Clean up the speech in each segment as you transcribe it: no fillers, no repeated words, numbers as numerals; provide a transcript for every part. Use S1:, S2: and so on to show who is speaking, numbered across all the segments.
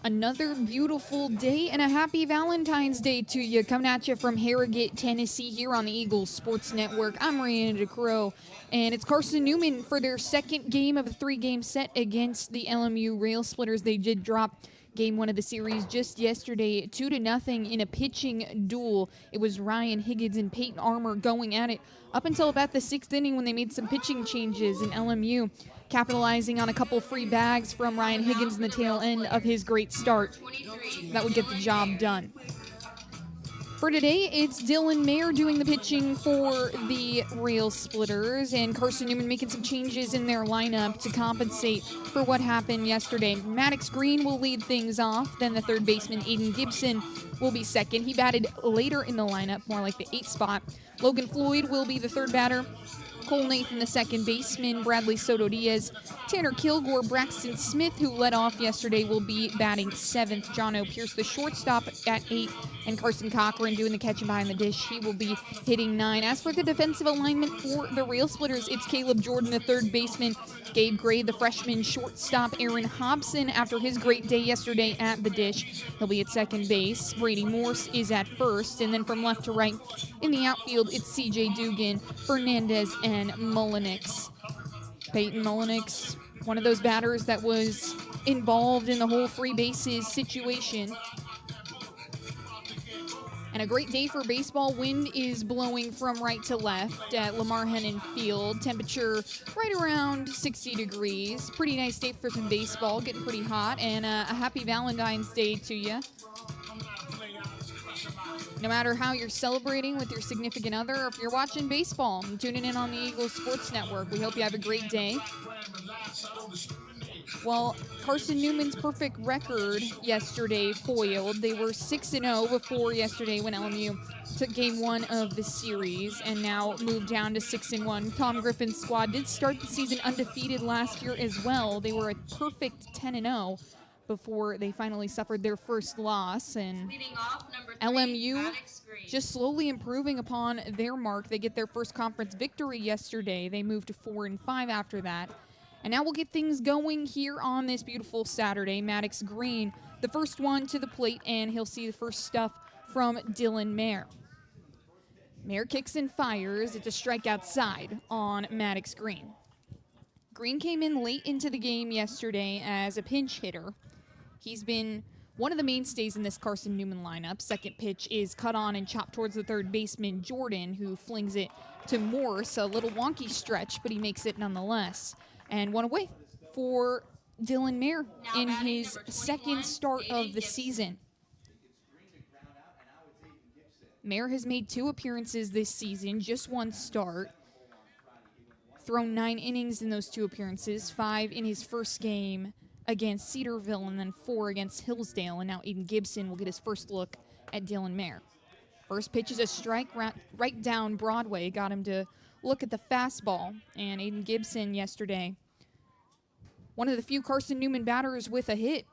S1: Another beautiful day and a happy Valentine's Day to you. Coming at you from Harrogate, Tennessee, here on the Eagles Sports Network. I'm Mariana DeCrow, and it's Carson-Newman for their second game of a three-game set against the LMU Rail Splitters. They did drop game one of the series just yesterday, 2-0 in a pitching duel. It was Ryan Higgins and Peyton Armour going at it up until about the sixth inning when they made some pitching changes, in LMU capitalizing on a couple free bags from Ryan Higgins in the tail end of his great start. That would get the job done. For today, it's Dylan Mayer doing the pitching for the Rail Splitters, and Carson-Newman making some changes in their lineup to compensate for what happened yesterday. Maddox Green will lead things off, then the third baseman Aiden Gibson will be second. He batted later in the lineup, more like the 8th spot. Logan Floyd will be the third batter. Cole Nathan, the second baseman, Bradley Soto Diaz, Tanner Kilgore, Braxton Smith, who led off yesterday, will be batting 7th. John O'Pierce, the shortstop, at 8, and Carson Cochran doing the catching behind the dish. He will be hitting 9. As for the defensive alignment for the Rail Splitters, it's Caleb Jordan, the third baseman, Gabe Gray, the freshman shortstop, Aaron Hobson, after his great day yesterday at the dish, he'll be at second base. Brady Morse is at first, and then from left to right in the outfield, it's CJ Dugan, Fernandez, and Mullenix. Peyton Mullenix, one of those batters that was involved in the whole free bases situation. And a great day for baseball. Wind is blowing from right to left at Lamar Hennon Field. Temperature right around 60 degrees. Pretty nice day for some baseball, getting pretty hot. And a happy Valentine's Day to you. No matter how you're celebrating with your significant other, or if you're watching baseball and tuning in on the Eagles Sports Network, we hope you have a great day. Well, Carson-Newman's perfect record yesterday foiled. They were 6-0 before yesterday when LMU took game one of the series and now moved down to 6-1. Tom Griffin's squad did start the season undefeated last year as well. They were a perfect 10-0 before they finally suffered their first loss. And LMU just slowly improving upon their mark. They get their first conference victory yesterday. They moved to 4-5 after that. And now we'll get things going here on this beautiful Saturday. Maddox Green, the first one to the plate, and he'll see the first stuff from Dylan Mayer. Mayer kicks and fires. It's a strike outside on Maddox Green. Green came in late into the game yesterday as a pinch hitter. He's been one of the mainstays in this Carson-Newman lineup. Second pitch is cut on and chopped towards the third baseman, Jordan, who flings it to Morse. A little wonky stretch, but he makes it nonetheless. And one away for Dylan Mayer in his second start of the season. Mayer has made 2 appearances this season, just 1 start. Thrown 9 innings in those 2 appearances, 5 in his first game against Cedarville, and then 4 against Hillsdale. And now Aiden Gibson will get his first look at Dylan Mayer. First pitch is a strike right down Broadway, got him to look at the fastball. And Aiden Gibson yesterday, one of the few Carson-Newman batters with a hit.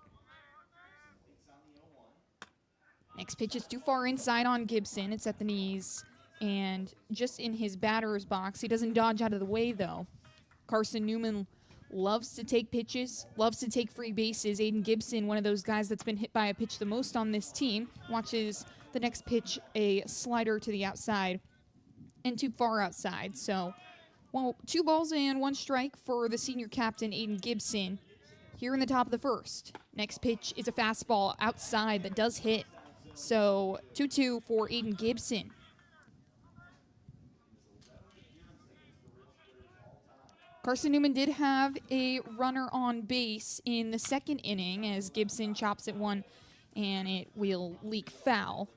S1: Next pitch is too far inside on Gibson. It's at the knees and just in his batter's box. He doesn't dodge out of the way, though. Carson-Newman loves to take pitches, loves to take free bases. Aiden Gibson, one of those guys that's been hit by a pitch the most on this team, watches the next pitch, a slider to the outside and too far outside. So, well, 2 balls and 1 strike for the senior captain, Aiden Gibson, here in the top of the first. Next pitch is a fastball outside that does hit. So, 2-2 for Aiden Gibson. Carson-Newman did have a runner on base in the second inning as Gibson chops at one and it will leak foul.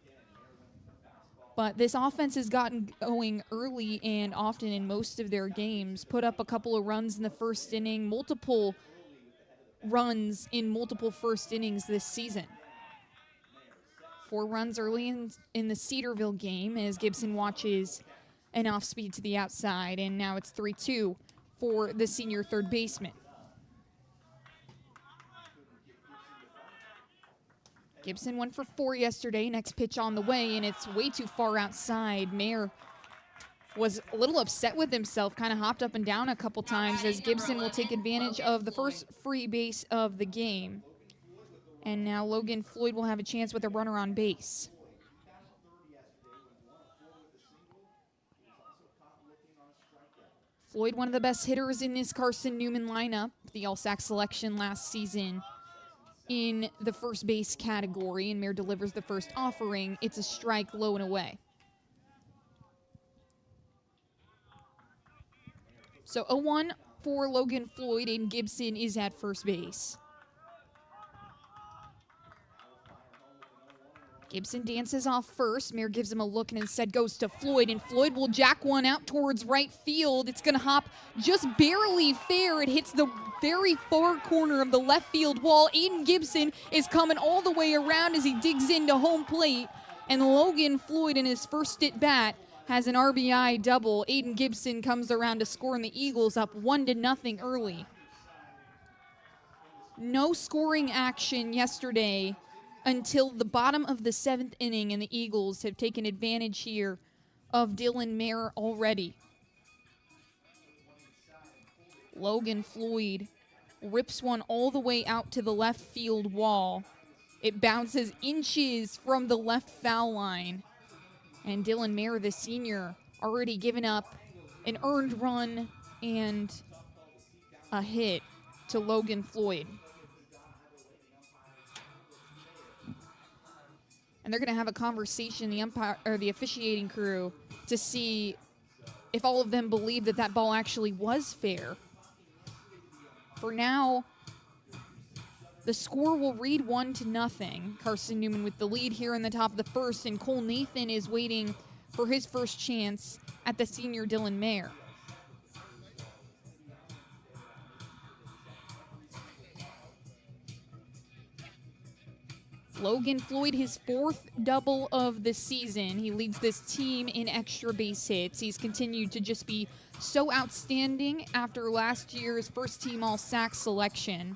S1: But this offense has gotten going early and often in most of their games. Put up a couple of runs in the first inning, multiple runs in multiple first innings this season. 4 runs early in the Cedarville game as Gibson watches an off speed to the outside, and now it's 3-2 for the senior third baseman. Gibson 1 for 4 yesterday. Next pitch on the way, and it's way too far outside. Mayer was a little upset with himself, kind of hopped up and down a couple times as Gibson will take advantage of the first free base of the game. And now Logan Floyd will have a chance with a runner on base. Floyd, one of the best hitters in this Carson-Newman lineup, the All-Sac selection last season in the first base category, and Mayer delivers the first offering. It's a strike, low and away. So 0-1 for Logan Floyd, and Gibson is at first base. Gibson dances off first. Mayer gives him a look and instead goes to Floyd, and Floyd will jack one out towards right field. It's going to hop just barely fair. It hits the very far corner of the left field wall. Aiden Gibson is coming all the way around as he digs into home plate, and Logan Floyd in his first at bat has an RBI double. Aiden Gibson comes around to score, and the Eagles up 1-0 early. No scoring action yesterday until the bottom of the 7th inning, and the Eagles have taken advantage here of Dylan Mayer already. Logan Floyd rips one all the way out to the left field wall. It bounces inches from the left foul line. And Dylan Mayer, the senior, already given up an earned run and a hit to Logan Floyd. And they're going to have a conversation, the umpire or the officiating crew, to see if all of them believe that that ball actually was fair. For now, the score will read 1-0. Carson-Newman with the lead here in the top of the first, and Cole Nathan is waiting for his first chance at the senior Dylan Mayer. Logan Floyd, his 4th double of the season. He leads this team in extra base hits. He's continued to just be so outstanding after last year's first-team All-Sac selection.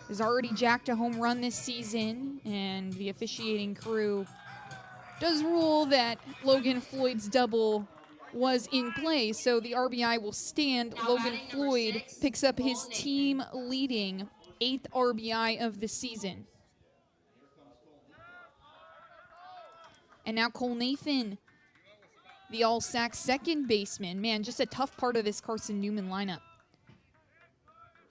S1: He's already jacked a home run this season, and the officiating crew does rule that Logan Floyd's double was in play, so the RBI will stand. Logan Floyd picks up his team-leading 8th RBI of the season. And now Cole Nathan, the All-Sac second baseman. Man, just a tough part of this Carson-Newman lineup.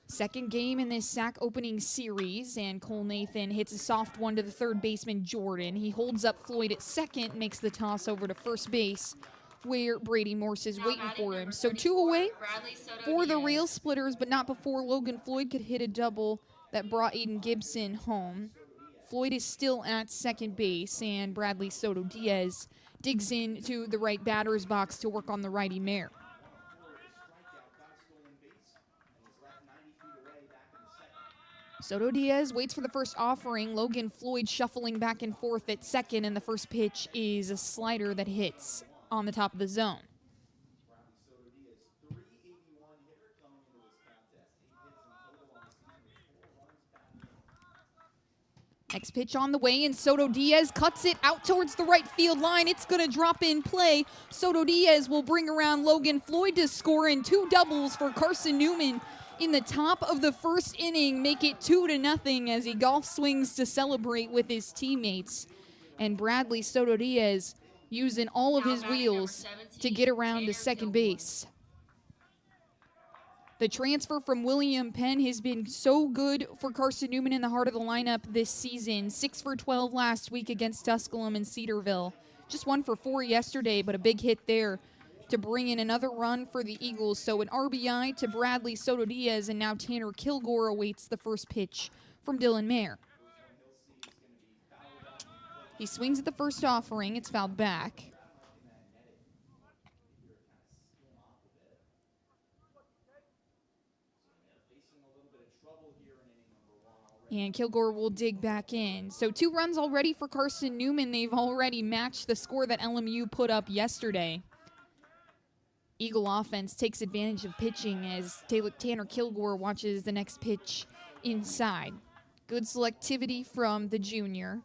S1: Second game in this SAC opening series, and Cole Nathan hits a soft one to the third baseman, Jordan. He holds up Floyd at second, makes the toss over to first base, where Brady Morse is waiting for him. So 2 away for the Rail Splitters, but not before Logan Floyd could hit a double that brought Aiden Gibson home. Floyd is still at second base, and Bradley Soto Diaz digs into the right batter's box to work on the righty Mayer. Soto Diaz waits for the first offering. Logan Floyd shuffling back and forth at second, and the first pitch is a slider that hits on the top of the zone. Next pitch on the way, and Soto Diaz cuts it out towards the right field line. It's going to drop in play. Soto Diaz will bring around Logan Floyd to score, in 2 doubles for Carson-Newman in the top of the first inning, make it 2-0 as he golf swings to celebrate with his teammates. And Bradley Soto Diaz using all of his wheels to get around to second base. The transfer from William Penn has been so good for Carson-Newman in the heart of the lineup this season. 6 for 12 last week against Tusculum and Cedarville. Just 1 for 4 yesterday, but a big hit there to bring in another run for the Eagles. So an RBI to Bradley Soto Diaz, and now Tanner Kilgore awaits the first pitch from Dylan Mayer. He swings at the first offering. It's fouled back. And Kilgore will dig back in. So 2 runs already for Carson-Newman. They've already matched the score that LMU put up yesterday. Eagle offense takes advantage of pitching as Tanner Kilgore watches the next pitch inside. Good selectivity from the junior.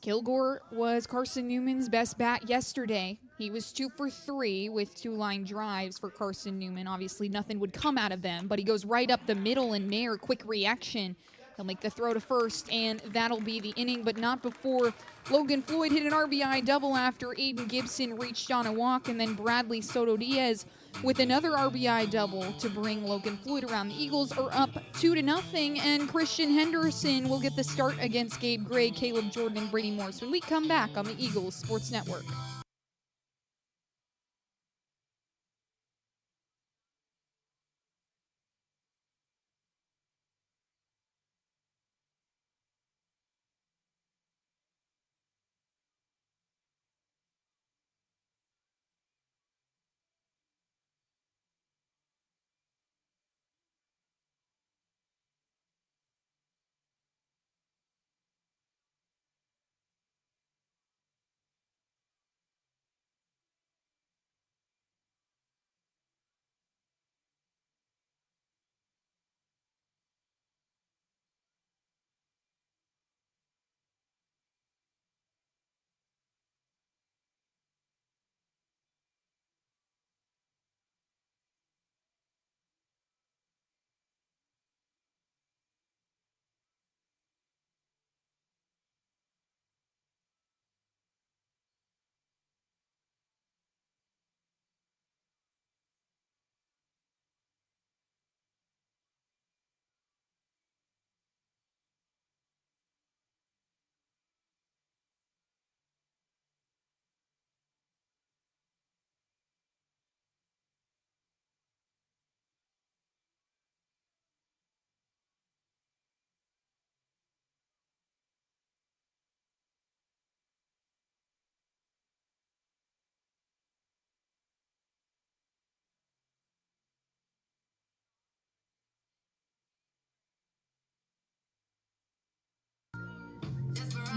S1: Kilgore was Carson-Newman's best bat yesterday. He was 2 for 3 with 2 line drives for Carson-Newman. Obviously, nothing would come out of them, but he goes right up the middle and Nair, quick reaction. He'll make the throw to first, and that'll be the inning, but not before Logan Floyd hit an RBI double after Aiden Gibson reached on a walk, and then Bradley Soto Diaz with another RBI double to bring Logan Floyd around. The Eagles are up 2-0, and Christian Henderson will get the start against Gabe Gray, Caleb Jordan, and Brady Morse when we come back on the Eagles Sports Network.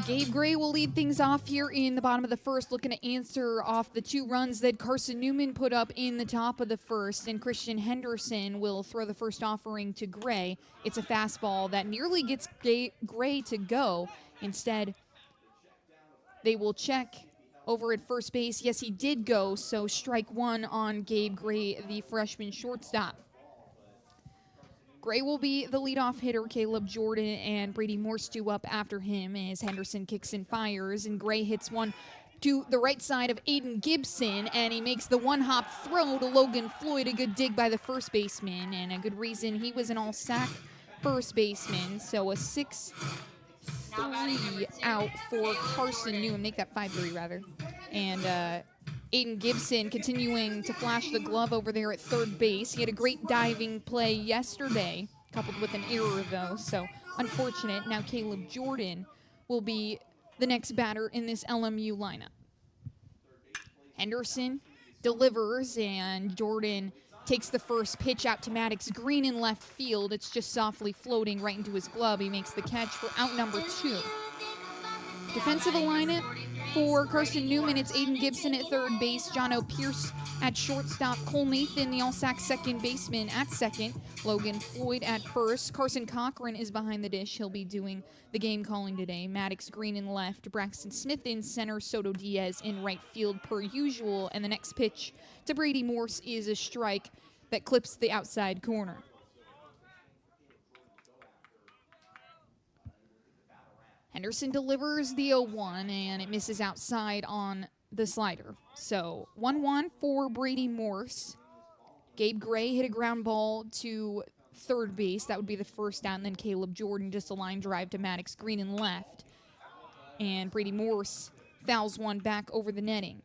S1: Gabe Gray will lead things off here in the bottom of the first, looking to answer off the 2 runs that Carson-Newman put up in the top of the first, and Christian Henderson will throw the first offering to Gray. It's a fastball that nearly gets Gray to go. Instead, they will check over at first base. Yes, he did go, so strike 1 on Gabe Gray, the freshman shortstop. Gray will be the leadoff hitter. Caleb Jordan and Brady Morse due up after him as Henderson kicks and fires, and Gray hits one to the right side of Aiden Gibson, and he makes the one-hop throw to Logan Floyd. A good dig by the first baseman, and a good reason he was an all-sack first baseman. So a 6-3 out for Carson-Newman. Make that 5-3 rather. And Aiden Gibson continuing to flash the glove over there at third base. He had a great diving play yesterday, coupled with an error though, so unfortunate. Now Caleb Jordan will be the next batter in this LMU lineup. Henderson delivers, and Jordan takes the first pitch out to Maddox Green in left field. It's just softly floating right into his glove. He makes the catch for out number 2. Defensive alignment for Carson-Newman, it's Aiden Gibson at third base, John O'Pierce at shortstop, Cole Nathan, the all-sack second baseman, at second, Logan Floyd at first. Carson Cochran is behind the dish. He'll be doing the game calling today. Maddox Green in left, Braxton Smith in center, Soto Diaz in right field per usual. And the next pitch to Brady Morse is a strike that clips the outside corner. Henderson delivers the 0-1, and it misses outside on the slider. So 1-1 for Brady Morse. Gabe Gray hit a ground ball to third base. That would be the first out, and then Caleb Jordan just a line drive to Maddox Green in left. And Brady Morse fouls one back over the netting.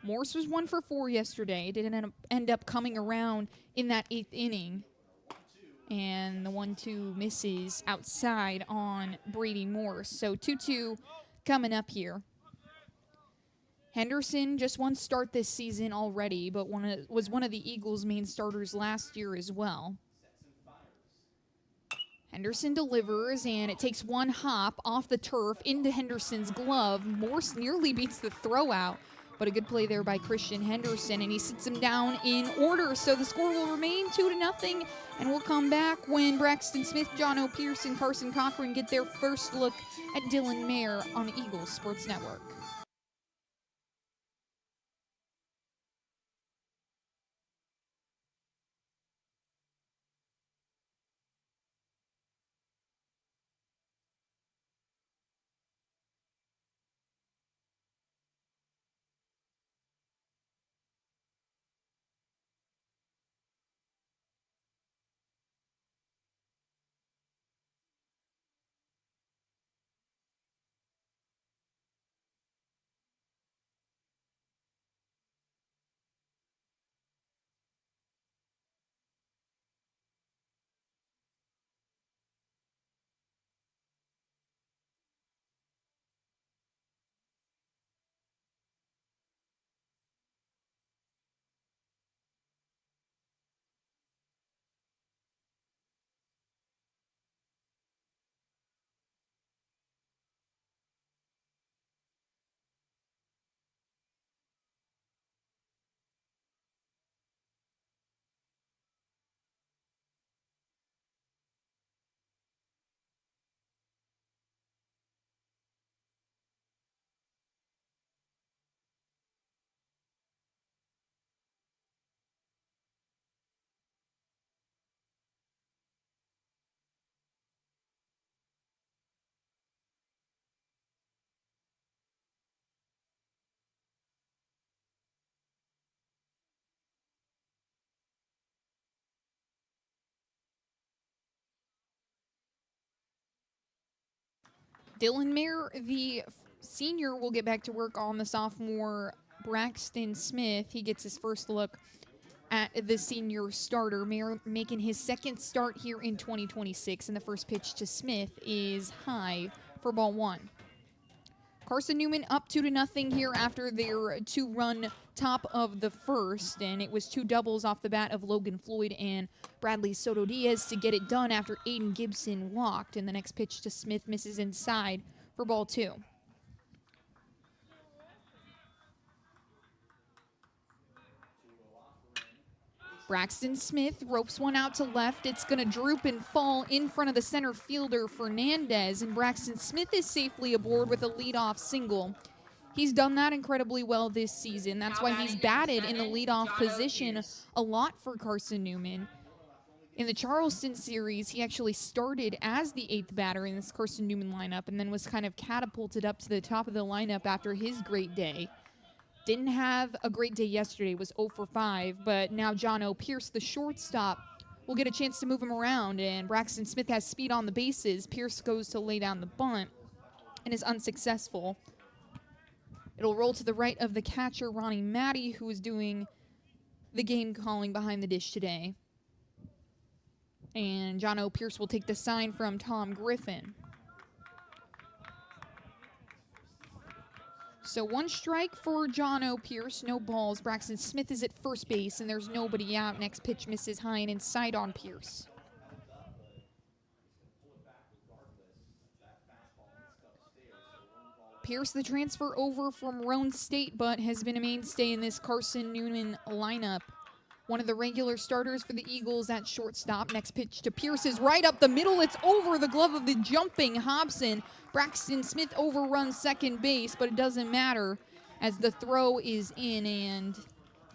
S1: Morse was 1 for 4 yesterday. Didn't end up coming around in that 8th inning. And the 1-2 misses outside on Brady Morse. So 2-2 coming up here. Henderson just one start this season already, but was one of the Eagles' main starters last year as well. Henderson delivers, and it takes one hop off the turf into Henderson's glove. Morse nearly beats the throw out but a good play there by Christian Henderson, and he sits him down in order. So the score will remain 2-0, and we'll come back when Braxton Smith, John Pierce, and Carson Cochran get their first look at Dylan Mayer on the Eagles Sports Network. Dylan Mayer, the senior, will get back to work on the sophomore Braxton Smith. He gets his first look at the senior starter. Mayer making his second start here in 2026, and the first pitch to Smith is high for ball one. Carson-Newman up 2-0 here after their two-run top of the first, and it was two doubles off the bat of Logan Floyd and Bradley Soto Diaz to get it done after Aiden Gibson walked, and the next pitch to Smith misses inside for ball two. Braxton Smith ropes one out to left. It's going to droop and fall in front of the center fielder, Fernandez, and Braxton Smith is safely aboard with a leadoff single. He's done that incredibly well this season. That's why he's batted in the leadoff position a lot for Carson-Newman. In the Charleston series, he actually started as the eighth batter in this Carson-Newman lineup and then was kind of catapulted up to the top of the lineup after his great day. Didn't have a great day yesterday, was 0 for 5, but now John Pierce, the shortstop, will get a chance to move him around, and Braxton Smith has speed on the bases. Pierce goes to lay down the bunt and is unsuccessful. It'll roll to the right of the catcher, Ronnie Matty, who is doing the game calling behind the dish today. And John Pierce will take the sign from Tom Griffin. So one strike for John Pierce, no balls. Braxton Smith is at first base, and there's nobody out. Next pitch misses high and inside on Pierce. Pierce, the transfer over from Roan State, but has been a mainstay in this Carson-Newman lineup. One of the regular starters for the Eagles at shortstop. Next pitch to Pierce is right up the middle. It's over the glove of the jumping Hobson. Braxton Smith overruns second base, but it doesn't matter as the throw is in, and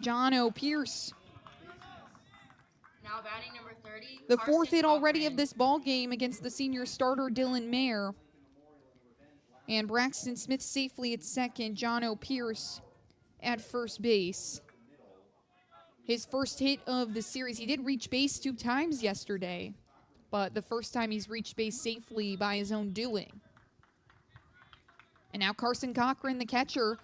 S1: John Pierce,
S2: now batting number 30,
S1: the fourth hit already of this ball game against the senior starter Dylan Mayer. And Braxton Smith safely at second, John Pierce at first base. His first hit of the series. He did reach base 2 times yesterday, but the first time he's reached base safely by his own doing. And now Carson Cochran, the catcher,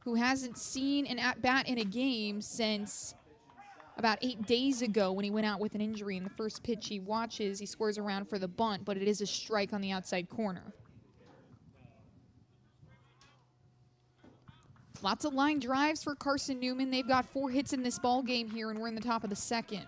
S1: who hasn't seen an at-bat in a game since about 8 days ago when he went out with an injury. In the first pitch he watches, he squares around for the bunt, but it is a strike on the outside corner. Lots of line drives for Carson-Newman. They've got 4 hits in this ball game here, and we're in the top of the second.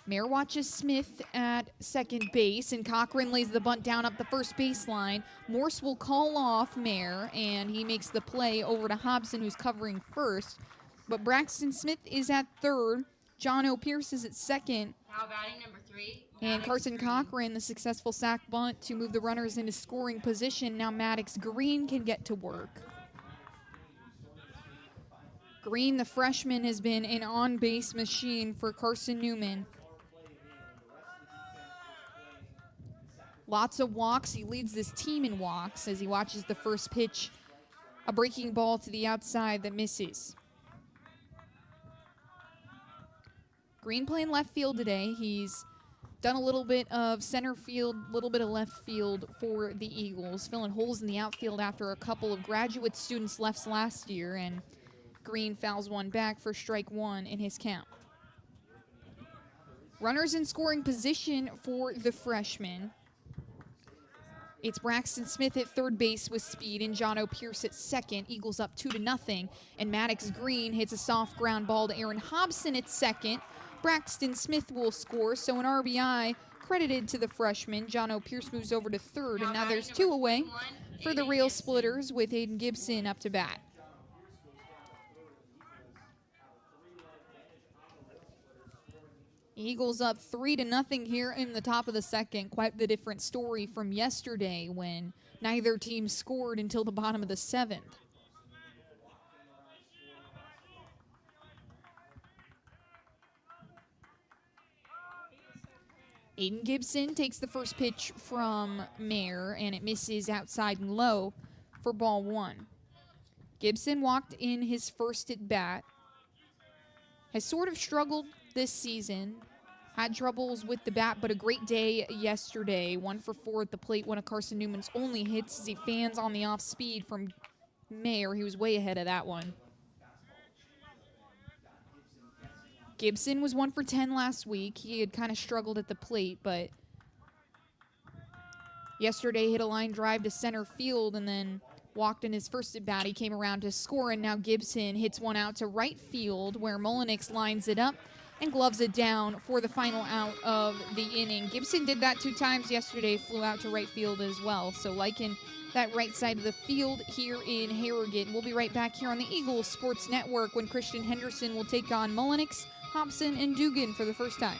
S1: Mayer watches Smith at second base, and Cochran lays the bunt down up the first baseline. Morse will call off Mayer, and he makes the play over to Hobson, who's covering first. But Braxton Smith is at third. John O'Pierce is at second.
S2: Now batting number 3.
S1: And Carson Cochran, the successful sac bunt to move the runners into scoring position. Now Maddox Green can get to work. Green, the freshman, has been an on-base machine for Carson-Newman. Lots of walks. He leads this team in walks as he watches the first pitch, a breaking ball to the outside that misses. Green playing left field today. He's done a little bit of center field, a little bit of left field for the Eagles, filling holes in the outfield after a couple of graduate students left last year, and Green fouls one back for strike one in his count. Runners in scoring position for the freshman. It's Braxton Smith at third base with speed and John O'Pierce at second. Eagles up 2-0. And Maddox Green hits a soft ground ball to Aaron Hobson at second. Braxton Smith will score, so an RBI credited to the freshman. John O'Pierce moves over to third, and now there's two away for the Rail Splitters with Aiden Gibson up to bat. Eagles up 3-0 here in the top of the second. Quite the different story from yesterday when neither team scored until the bottom of the seventh. Aiden Gibson takes the first pitch from Mayer, and it misses outside and low for ball one. Gibson walked in his first at bat. Has sort of struggled this season. Had troubles with the bat, but a great day yesterday. 1 for 4 at the plate, one of Carson-Newman's only hits as he fans on the off speed from Mayer. He was way ahead of that one. Gibson was 1 for 10 last week. He had kind of struggled at the plate, but yesterday hit a line drive to center field and then walked in his first at bat. He came around to score, and now Gibson hits one out to right field where Mullenix lines it up and gloves it down for the final out of the inning. Gibson did that 2 times yesterday, flew out to right field as well. So liking that right side of the field here in Harrogate. We'll be right back here on the Eagles Sports Network when Christian Henderson will take on Mullenix, Hobson, and Dugan for the first time.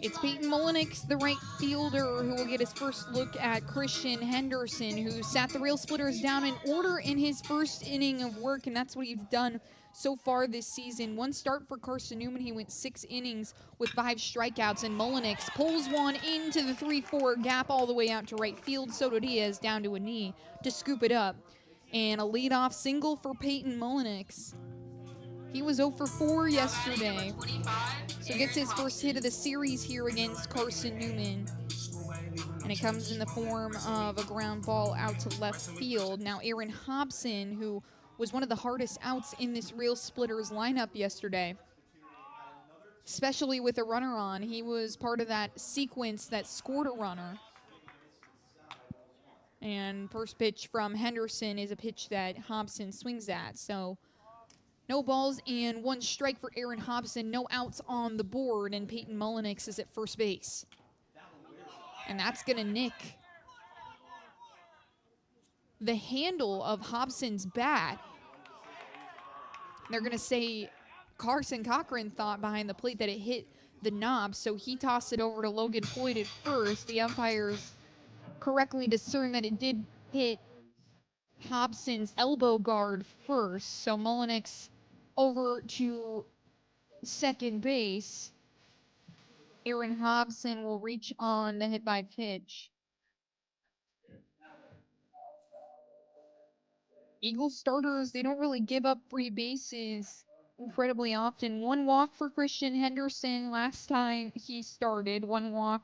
S1: It's Peyton Mullenix, the right fielder, who will get his first look at Christian Henderson, who sat the Rail Splitters down in order in his first inning of work, and that's what he's done so far this season. 1 start for Carson-Newman. He went 6 innings with 5 strikeouts, and Mullenix pulls one into the 3-4 gap all the way out to right field. Soto Diaz down to a knee to scoop it up. And a leadoff single for Peyton Mullenix. He was 0 for 4 yesterday, so gets his first hit of the series here against Carson-Newman. And it comes in the form of a ground ball out to left field. Now Aaron Hobson, who was one of the hardest outs in this Rail Splitters lineup yesterday, especially with a runner on. He was part of that sequence that scored a runner. And first pitch from Henderson is a pitch that Hobson swings at. So no balls and one strike for Aaron Hobson. No outs on the board, and Peyton Mullenix is at first base. And that's going to nick the handle of Hobson's bat. They're going to say Carson Cochran thought behind the plate that it hit the knob, so he tossed it over to Logan Floyd at first. The umpires correctly discerned that it did hit Hobson's elbow guard first, so Mullenix over to second base. Aaron Hobson will reach on the hit by pitch. Eagles starters, they don't really give up free bases incredibly often. One walk for Christian Henderson last time he started. One walk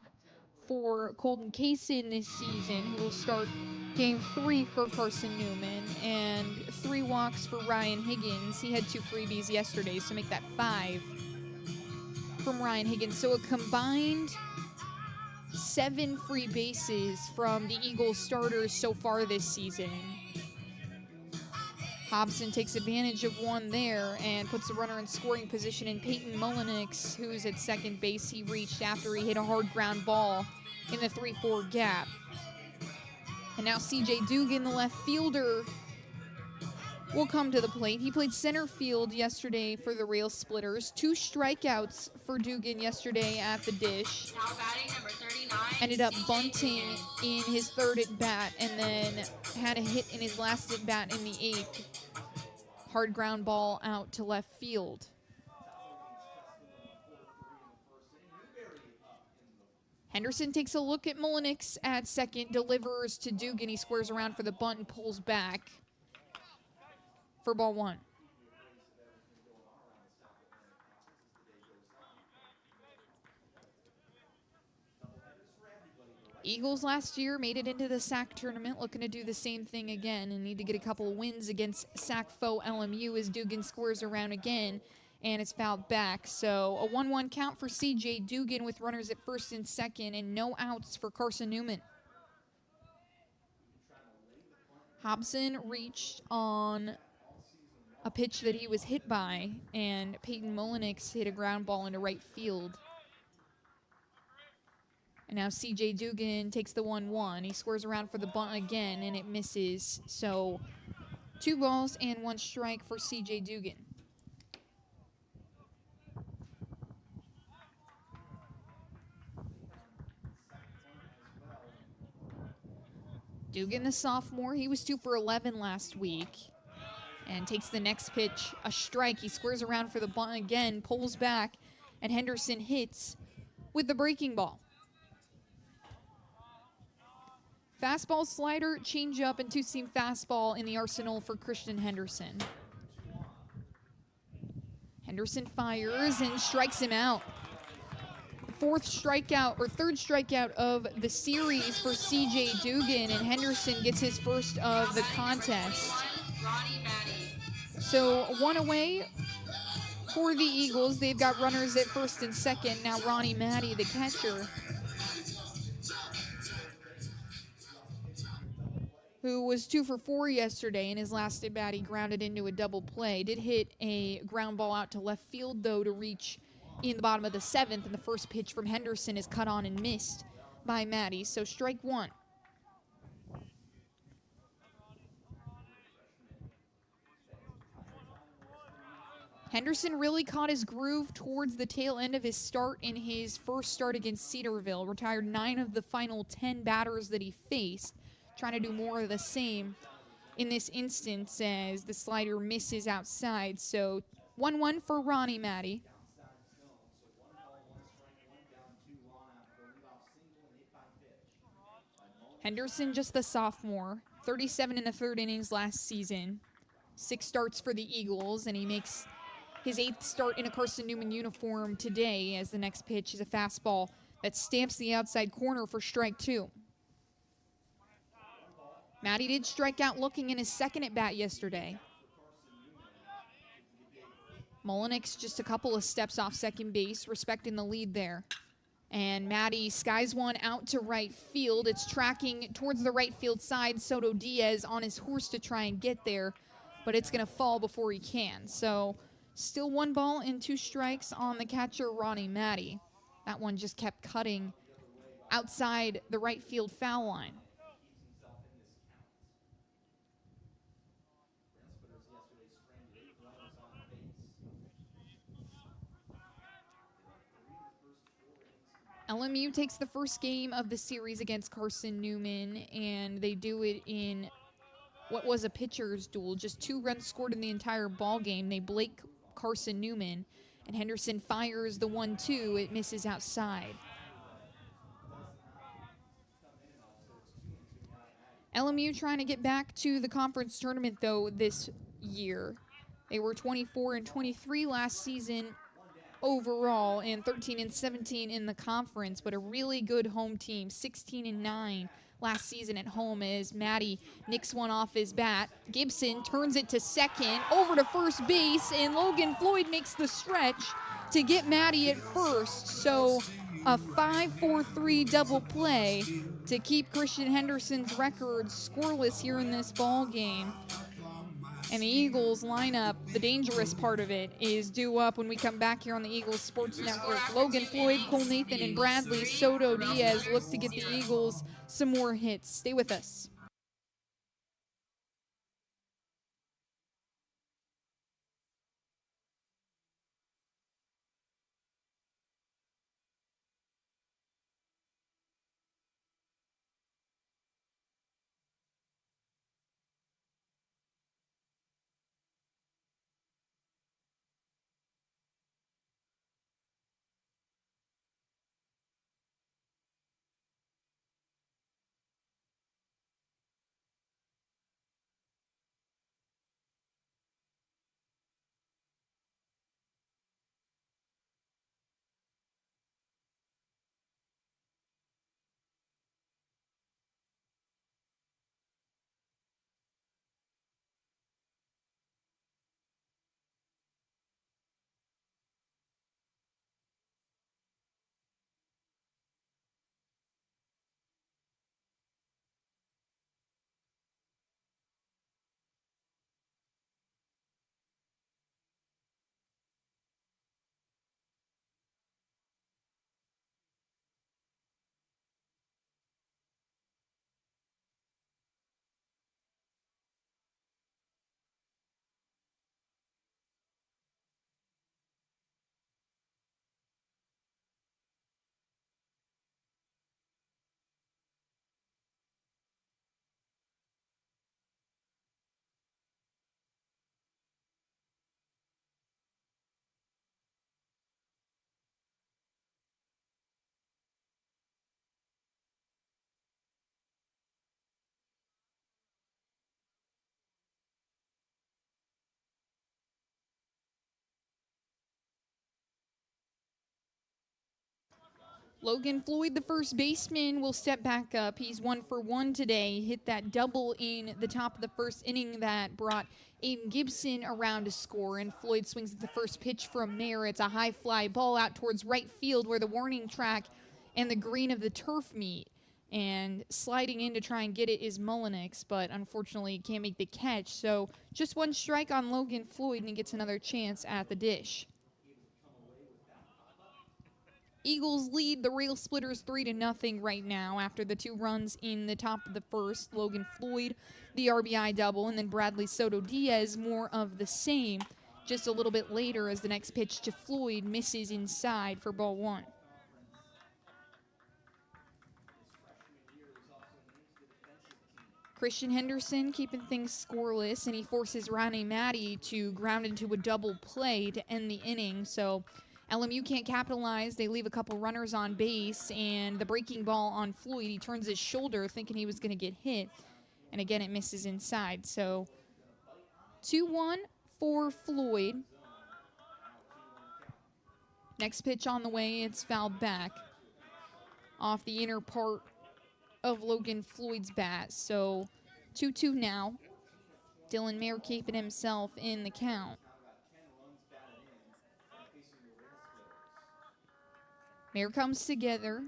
S1: for Colton Kaysen this season, who will start game 3 for Carson-Newman, and 3 walks for Ryan Higgins. He had 2 freebies yesterday, so make that 5 from Ryan Higgins. So a combined 7 free bases from the Eagles starters so far this season. Hobson takes advantage of one there and puts the runner in scoring position. And Peyton Mullenix, who's at second base, he reached after he hit a hard ground ball in the 3-4 gap. And now CJ Dugan, the left fielder, will come to the plate. He played center field yesterday for the Rail Splitters. 2 strikeouts for Dugan yesterday at the dish.
S2: Now batting number 39.
S1: Ended up bunting in his 3rd at bat and then had a hit in his last at bat in the 8th. Hard ground ball out to left field. Henderson takes a look at Mullenix at second, delivers to Dugan. He squares around for the bunt and pulls back for ball 1. Eagles last year made it into the SAC tournament, looking to do the same thing again and need to get a couple of wins against SAC foe LMU as Dugan squares around again, and it's fouled back. So a 1-1 count for CJ Dugan with runners at first and second and no outs for Carson-Newman. Hobson reached on a pitch that he was hit by, and Peyton Mullenix hit a ground ball into right field. And now CJ Dugan takes the 1-1. He squares around for the bunt again, and it misses. So 2 balls and 1 strike for CJ Dugan. Dugan, the sophomore, he was 2 for 11 last week. And takes the next pitch, a strike. He squares around for the bunt again, pulls back, and Henderson hits with the breaking ball. Fastball, slider, changeup, and 2-seam fastball in the arsenal for Christian Henderson. Henderson fires and strikes him out. 3rd strikeout of the series for CJ Dugan, and Henderson gets his first of the contest. So 1 away for the Eagles. They've got runners at first and second. Now Ronnie Matty, the catcher, who was 2 for 4 yesterday in his last at bat. He grounded into a double play. Did hit a ground ball out to left field, though, to reach in the bottom of the 7th, and the first pitch from Henderson is cut on and missed by Matty. So strike 1. Henderson really caught his groove towards the tail end of his start in his first start against Cedarville. Retired 9 of the final 10 batters that he faced. Trying to do more of the same in this instance as the slider misses outside. So 1-1 for Ronnie Matty. Henderson, just the sophomore, 37 in the 3rd innings last season. 6 starts for the Eagles, and he makes his 8th start in a Carson-Newman uniform today, as the next pitch is a fastball that stamps the outside corner for strike 2. Matty did strike out looking in his 2nd at bat yesterday. Mullenix just a couple of steps off second base, respecting the lead there. And Maddie skies one out to right field. It's tracking towards the right field side. Soto Diaz on his horse to try and get there, but it's going to fall before he can. So still 1 ball and 2 strikes on the catcher, Ronnie Maddie. That one just kept cutting outside the right field foul line. LMU takes the first game of the series against Carson-Newman, and they do it in what was a pitcher's duel. Just 2 runs scored in the entire ball game. They blake Carson-Newman, and Henderson fires the 1-2. It misses outside. LMU trying to get back to the conference tournament, though, this year. They were 24-23 last season overall and 13-17 in the conference, but a really good home team, 16-9 last season at home as Maddie nicks one off his bat. Gibson turns it to second, over to first base, and Logan Floyd makes the stretch to get Maddie at first. So a 5-4-3 double play to keep Christian Henderson's record scoreless here in this ball game. And the Eagles lineup, the dangerous part of it, is due up when we come back here on the Eagles Sports Network. Logan Floyd, Cole Nathan, and Bradley Soto Diaz look to get the Eagles some more hits. Stay with us. Logan Floyd, the first baseman, will step back up. He's 1 for 1 today. He hit that double in the top of the first inning that brought Aiden Gibson around to score, and Floyd swings at the first pitch from there. It's a high fly ball out towards right field where the warning track and the green of the turf meet. And sliding in to try and get it is Mullenix, but unfortunately can't make the catch. So just 1 strike on Logan Floyd, and he gets another chance at the dish. Eagles lead the Rail Splitters 3-0 right now after the 2 runs in the top of the first. Logan Floyd, the RBI double, and then Bradley Soto Diaz, more of the same. Just a little bit later as the next pitch to Floyd misses inside for ball 1. Christian Henderson keeping things scoreless, and he forces Ronnie Maddie to ground into a double play to end the inning. So LMU can't capitalize. They leave a couple runners on base, and the breaking ball on Floyd. He turns his shoulder thinking he was going to get hit, and again it misses inside. So 2-1 for Floyd. Next pitch on the way, it's fouled back off the inner part of Logan Floyd's bat. So 2-2 now. Dylan Mayer keeping himself in the count. Mayer comes together.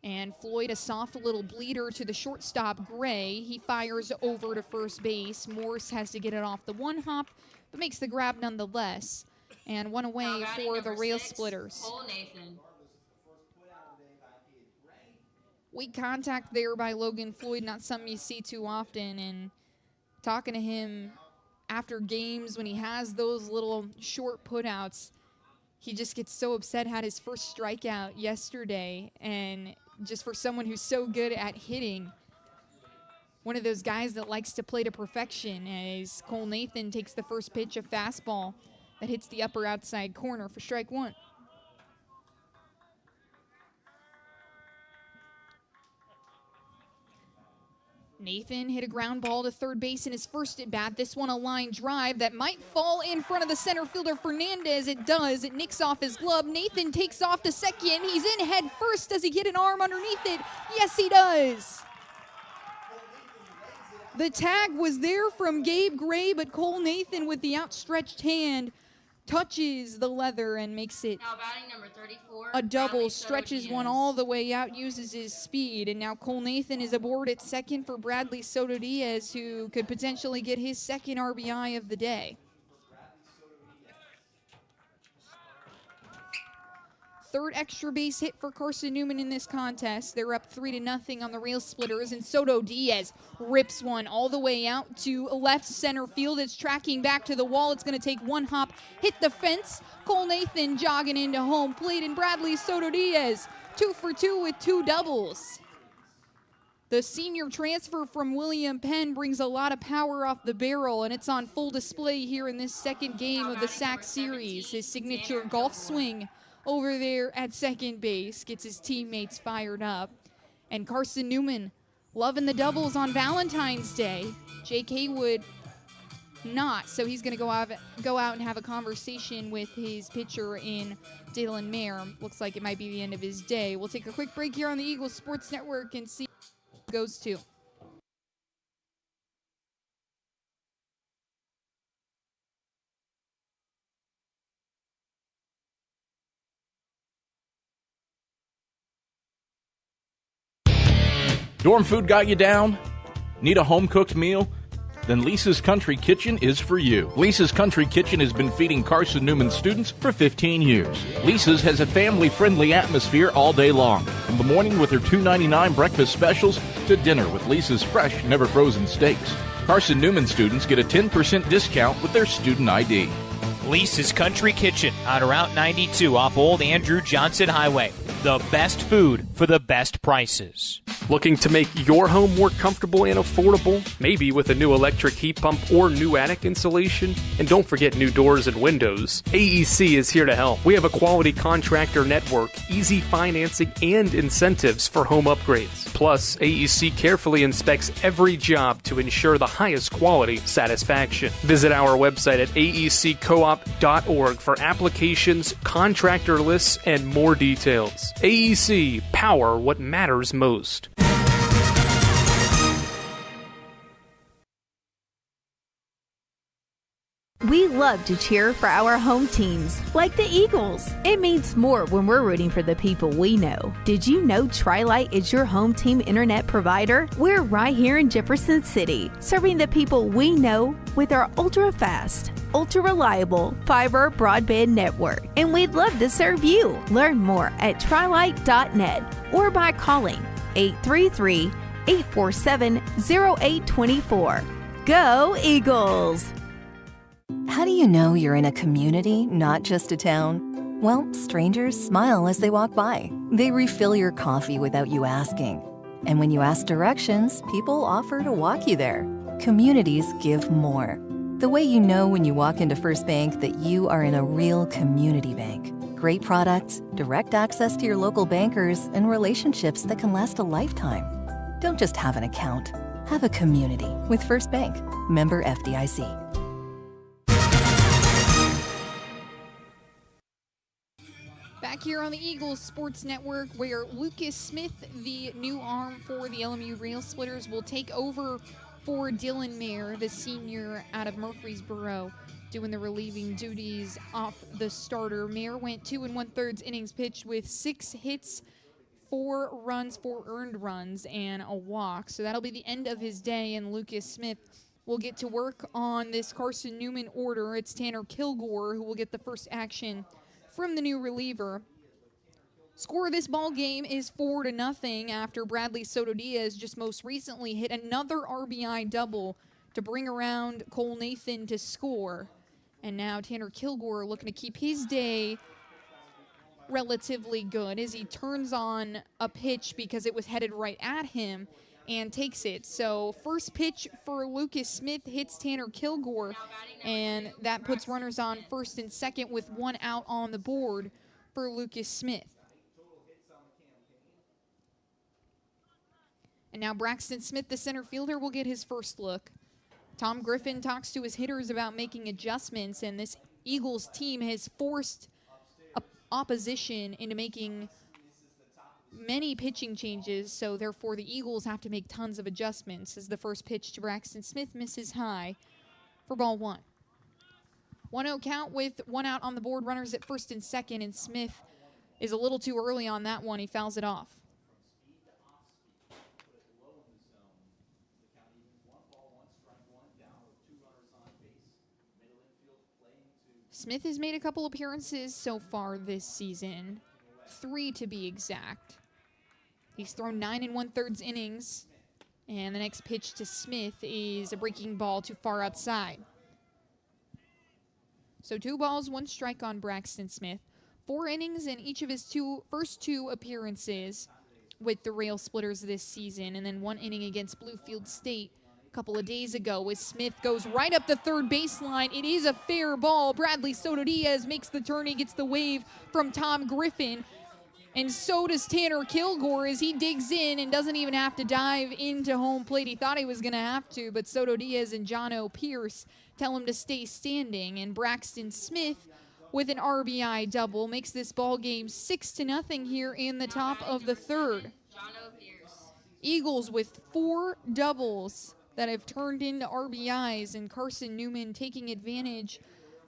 S1: And Floyd, a soft little bleeder to the shortstop, Gray. He fires over to first base. Morse has to get it off the one hop, but makes the grab nonetheless. And one away for the Rail Splitters.
S2: Cole Nathan.
S1: Weak contact there by Logan Floyd, not something you see too often. And talking to him after games when he has those little short putouts, he just gets so upset. Had his first strikeout yesterday, and just for someone who's so good at hitting, one of those guys that likes to play to perfection, as Cole Nathan takes the first pitch, a fastball that hits the upper outside corner for strike one. Nathan hit a ground ball to third base in his first at bat. This one a line drive that might fall in front of the center fielder Fernandez. It does. It nicks off his glove. Nathan takes off to second. He's in head first. Does he get an arm underneath it? Yes, he does. The tag was there from Gabe Gray, but Cole Nathan with the outstretched hand touches the leather and makes it
S2: Now batting number 34,
S1: a double,
S2: Bradley
S1: stretches
S2: Soto
S1: one
S2: Diaz.
S1: all the way out, uses his speed, and now Cole Nathan is aboard at second for Bradley Soto Diaz, who could potentially get his second RBI of the day. Third extra base hit for Carson-Newman in this contest. They're up 3-0 on the Rail Splitters, and Soto Diaz rips one all the way out to left center field. It's tracking back to the wall. It's going to take one hop, hit the fence. Cole Nathan jogging into home plate, and Bradley Soto Diaz 2 for 2 with 2 doubles. The senior transfer from William Penn brings a lot of power off the barrel, and it's on full display here in this second game of the SAC series. His signature golf swing over there at second base gets his teammates fired up. And Carson-Newman loving the doubles on Valentine's Day. Jake Haywood not, so he's going to go out and have a conversation with his pitcher in Dalen Mayer. Looks like it might be the end of his day. We'll take a quick break here on the Eagles Sports Network and see who it goes to.
S3: Dorm food got you down? Need a home-cooked meal? Then Lisa's Country Kitchen is for you. Lisa's Country Kitchen has been feeding Carson-Newman students for 15 years. Lisa's has a family-friendly atmosphere all day long, from the morning with her $2.99 breakfast specials to dinner with Lisa's fresh, never-frozen steaks. Carson-Newman students get a 10% discount with their student ID.
S4: Lisa's Country Kitchen on Route 92 off Old Andrew Johnson Highway. The best food for the best prices.
S5: Looking to make your home more comfortable and affordable? Maybe with a new electric heat pump or new attic insulation? And don't forget new doors and windows. AEC is here to help. We have a quality contractor network, easy financing, and incentives for home upgrades. Plus, AEC carefully inspects every job to ensure the highest quality satisfaction. Visit our website at aeccoop.org for applications, contractor lists, and more details. AEC, power what matters most.
S6: We love to cheer for our home teams, like the Eagles. It means more when we're rooting for the people we know. Did you know Tri-Lite is your home team internet provider? We're right here in Jefferson City, serving the people we know with our ultra-fast, ultra-reliable fiber broadband network. And we'd love to serve you. Learn more at trilite.net or by calling 833-847-0824. Go Eagles!
S7: How do you know you're in a community, not just a town? Well, strangers smile as they walk by. They refill your coffee without you asking. And when you ask directions, people offer to walk you there. Communities give more. The way you know when you walk into First Bank that you are in a real community bank. Great products, direct access to your local bankers, and relationships that can last a lifetime. Don't just have an account. Have a community with First Bank. Member FDIC.
S1: Back here on the Eagles Sports Network, where Lucas Smith, the new arm for the LMU Rail Splitters, will take over for Dylan Mayer, the senior out of Murfreesboro. doing the relieving duties off the starter. Mayer went 2 1/3 innings pitched with 6 hits, 4 runs, 4 earned runs, and a walk. So that'll be the end of his day, and Lucas Smith will get to work on this Carson-Newman order. It's Tanner Kilgore who will get the first action from the new reliever. Score of this ball game is 4-0 after Bradley Soto Diaz just most recently hit another RBI double to bring around Cole Nathan to score. And now Tanner Kilgore looking to keep his day relatively good as he turns on a pitch because it was headed right at him and takes it. So first pitch for Lucas Smith hits Tanner Kilgore, and that puts runners on first and second with 1 out on the board for Lucas Smith. And now Braxton Smith, the center fielder, will get his first look. Tom Griffin talks to his hitters about making adjustments, and this Eagles team has forced opposition into making many pitching changes, so therefore the Eagles have to make tons of adjustments as the first pitch to Braxton Smith misses high for ball 1. 1-0 count with 1 out on the board, runners at first and second, and Smith is a little too early on that one. He fouls it off. Smith has made a couple appearances so far this season, 3 to be exact. He's thrown 9 1/3 innings, and the next pitch to Smith is a breaking ball too far outside. So 2 balls, 1 strike on Braxton Smith. 4 innings in each of his first two appearances with the Rail Splitters this season, and then 1 inning against Bluefield State a couple of days ago as Smith goes right up the third baseline. It is a fair ball. Bradley Soto Diaz makes the turn. He gets the wave from Tom Griffin. And so does Tanner Kilgore as he digs in and doesn't even have to dive into home plate. He thought he was going to have to, but Soto Diaz and Jono Pierce tell him to stay standing. And Braxton Smith, with an RBI double, makes this ball game 6-0 here in the top of the third. Eagles with 4 doubles that have turned into RBIs, and Carson-Newman taking advantage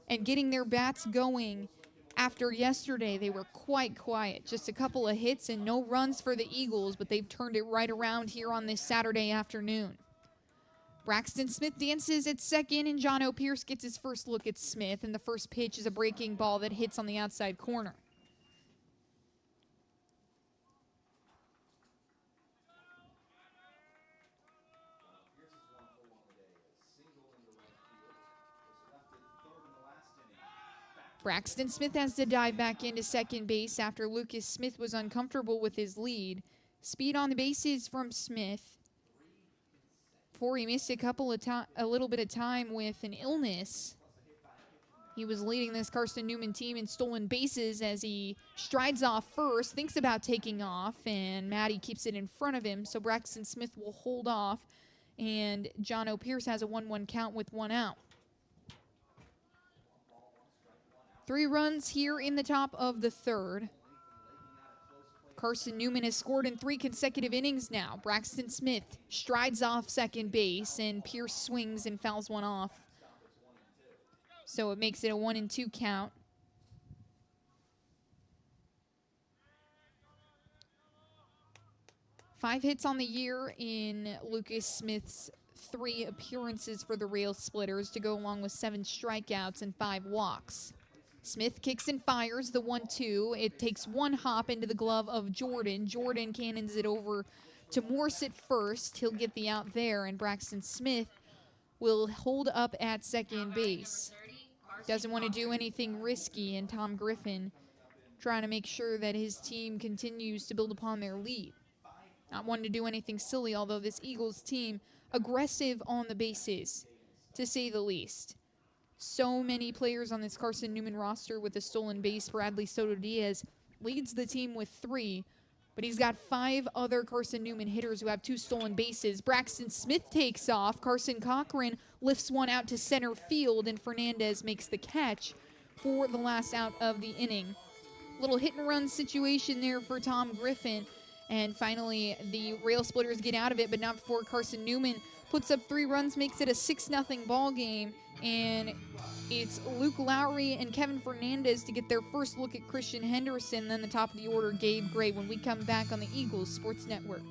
S1: and getting their bats going. After yesterday, they were quite quiet. Just a couple of hits and no runs for the Eagles, but they've turned it right around here on this Saturday afternoon. Braxton Smith dances at second, and Jono Pierce gets his first look at Smith, and the first pitch is a breaking ball that hits on the outside corner. Braxton Smith has to dive back into second base after Lucas Smith was uncomfortable with his lead. Speed on the bases from Smith before he missed a little bit of time with an illness. He was leading this Carson-Newman team in stolen bases as he strides off first, thinks about taking off, and Maddie keeps it in front of him, so Braxton Smith will hold off, and Jono Pierce has a 1-1 count with 1 out. 3 runs here in the top of the third. Carson-Newman has scored in 3 consecutive innings now. Braxton Smith strides off second base, and Pierce swings and fouls one off. So it makes it a 1-2 count. Five hits on the year in Lucas Smith's 3 appearances for the Rail Splitters to go along with 7 strikeouts and 5 walks. Smith kicks and fires the 1-2. It takes 1 hop into the glove of Jordan. Jordan cannons it over to Morse at first. He'll get the out there, and Braxton Smith will hold up at second base. Doesn't want to do anything risky, and Tom Griffin trying to make sure that his team continues to build upon their lead. Not wanting to do anything silly, although this Eagles team aggressive on the bases, to say the least. So many players on this Carson-Newman roster with a stolen base. Bradley Soto Diaz leads the team with 3, but he's got 5 other Carson-Newman hitters who have 2 stolen bases. Braxton Smith takes off. Carson Cochran lifts one out to center field, and Fernandez makes the catch for the last out of the inning. Little hit-and-run situation there for Tom Griffin, and finally the Rail Splitters get out of it, but not before Carson-Newman puts up 3 runs, makes it a 6-0 ball game, and It's Luke Lowry and Kevin Fernandez to get their first look at Christian Henderson, then the top of the order, Gabe Gray, when we come back on the Eagles Sports Network.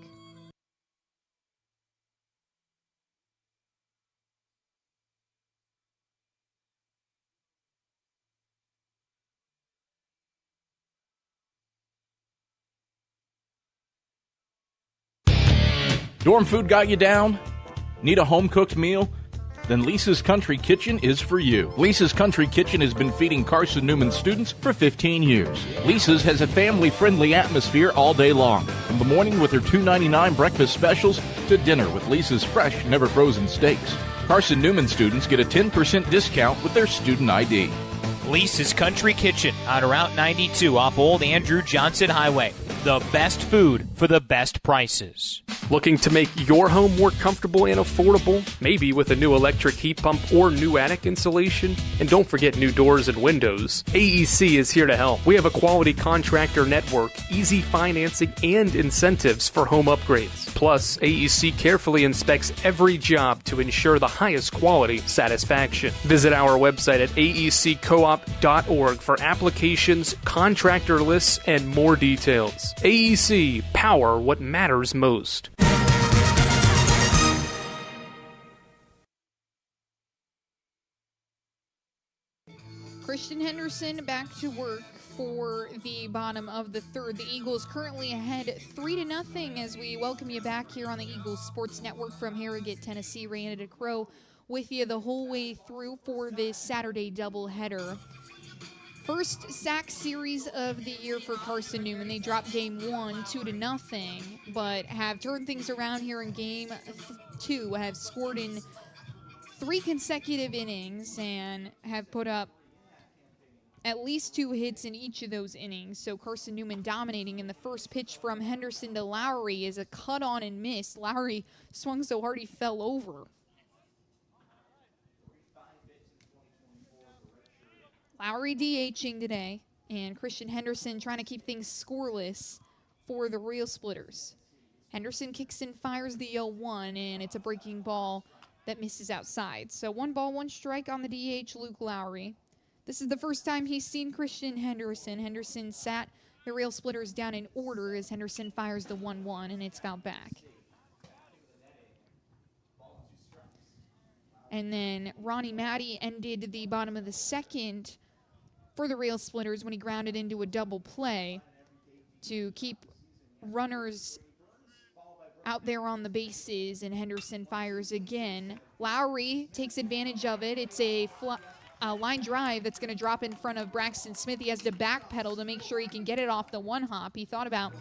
S3: Dorm food got you down? Need a home-cooked meal? Then Lisa's Country Kitchen is for you. Lisa's Country Kitchen has been feeding Carson-Newman students for 15 years. Lisa's has a family-friendly atmosphere all day long, from the morning with her $2.99 breakfast specials to dinner with Lisa's fresh, never-frozen steaks. Carson-Newman students get a 10% discount with their student ID.
S4: Lisa's Country Kitchen on Route 92 off Old Andrew Johnson Highway. The best food for the best prices.
S5: Looking to make your home more comfortable and affordable? Maybe with a new electric heat pump or new attic insulation? And don't forget new doors and windows. AEC is here to help. We have a quality contractor network, easy financing, and incentives for home upgrades. Plus, AEC carefully inspects every job to ensure the highest quality satisfaction. Visit our website at aeccoop.org for applications, contractor lists, and more details. AEC, power what matters most.
S1: Christian Henderson back to work for the bottom of the third. The Eagles currently ahead 3-0 as we welcome you back here on the Eagles Sports Network from Harrogate, Tennessee. Raina DeCrow with you the whole way through for this Saturday doubleheader. First sack series of the year for Carson-Newman. They dropped game 1 2-0, but have turned things around here in game 2, have scored in 3 consecutive innings and have put up at least 2 hits in each of those innings. So Carson-Newman dominating in the first pitch from Henderson to Lowry is a cut on and miss. Lowry swung so hard he fell over. Lowry DHing today, and Christian Henderson trying to keep things scoreless for the Real Splitters. Henderson kicks and fires the 0-1, and it's a breaking ball that misses outside. So 1 ball, 1 strike on the DH, Luke Lowry. This is the first time he's seen Christian Henderson. Henderson sat the Real Splitters down in order as Henderson fires the 1-1, and it's fouled back. And then Ronnie Matty ended the bottom of the second for the Real Splitters when he grounded into a double play to keep runners out there on the bases, and Henderson fires again. Lowry takes advantage of it. It's a line drive that's going to drop in front of Braxton Smith. He has to backpedal to make sure he can get it off the 1-hop. He thought about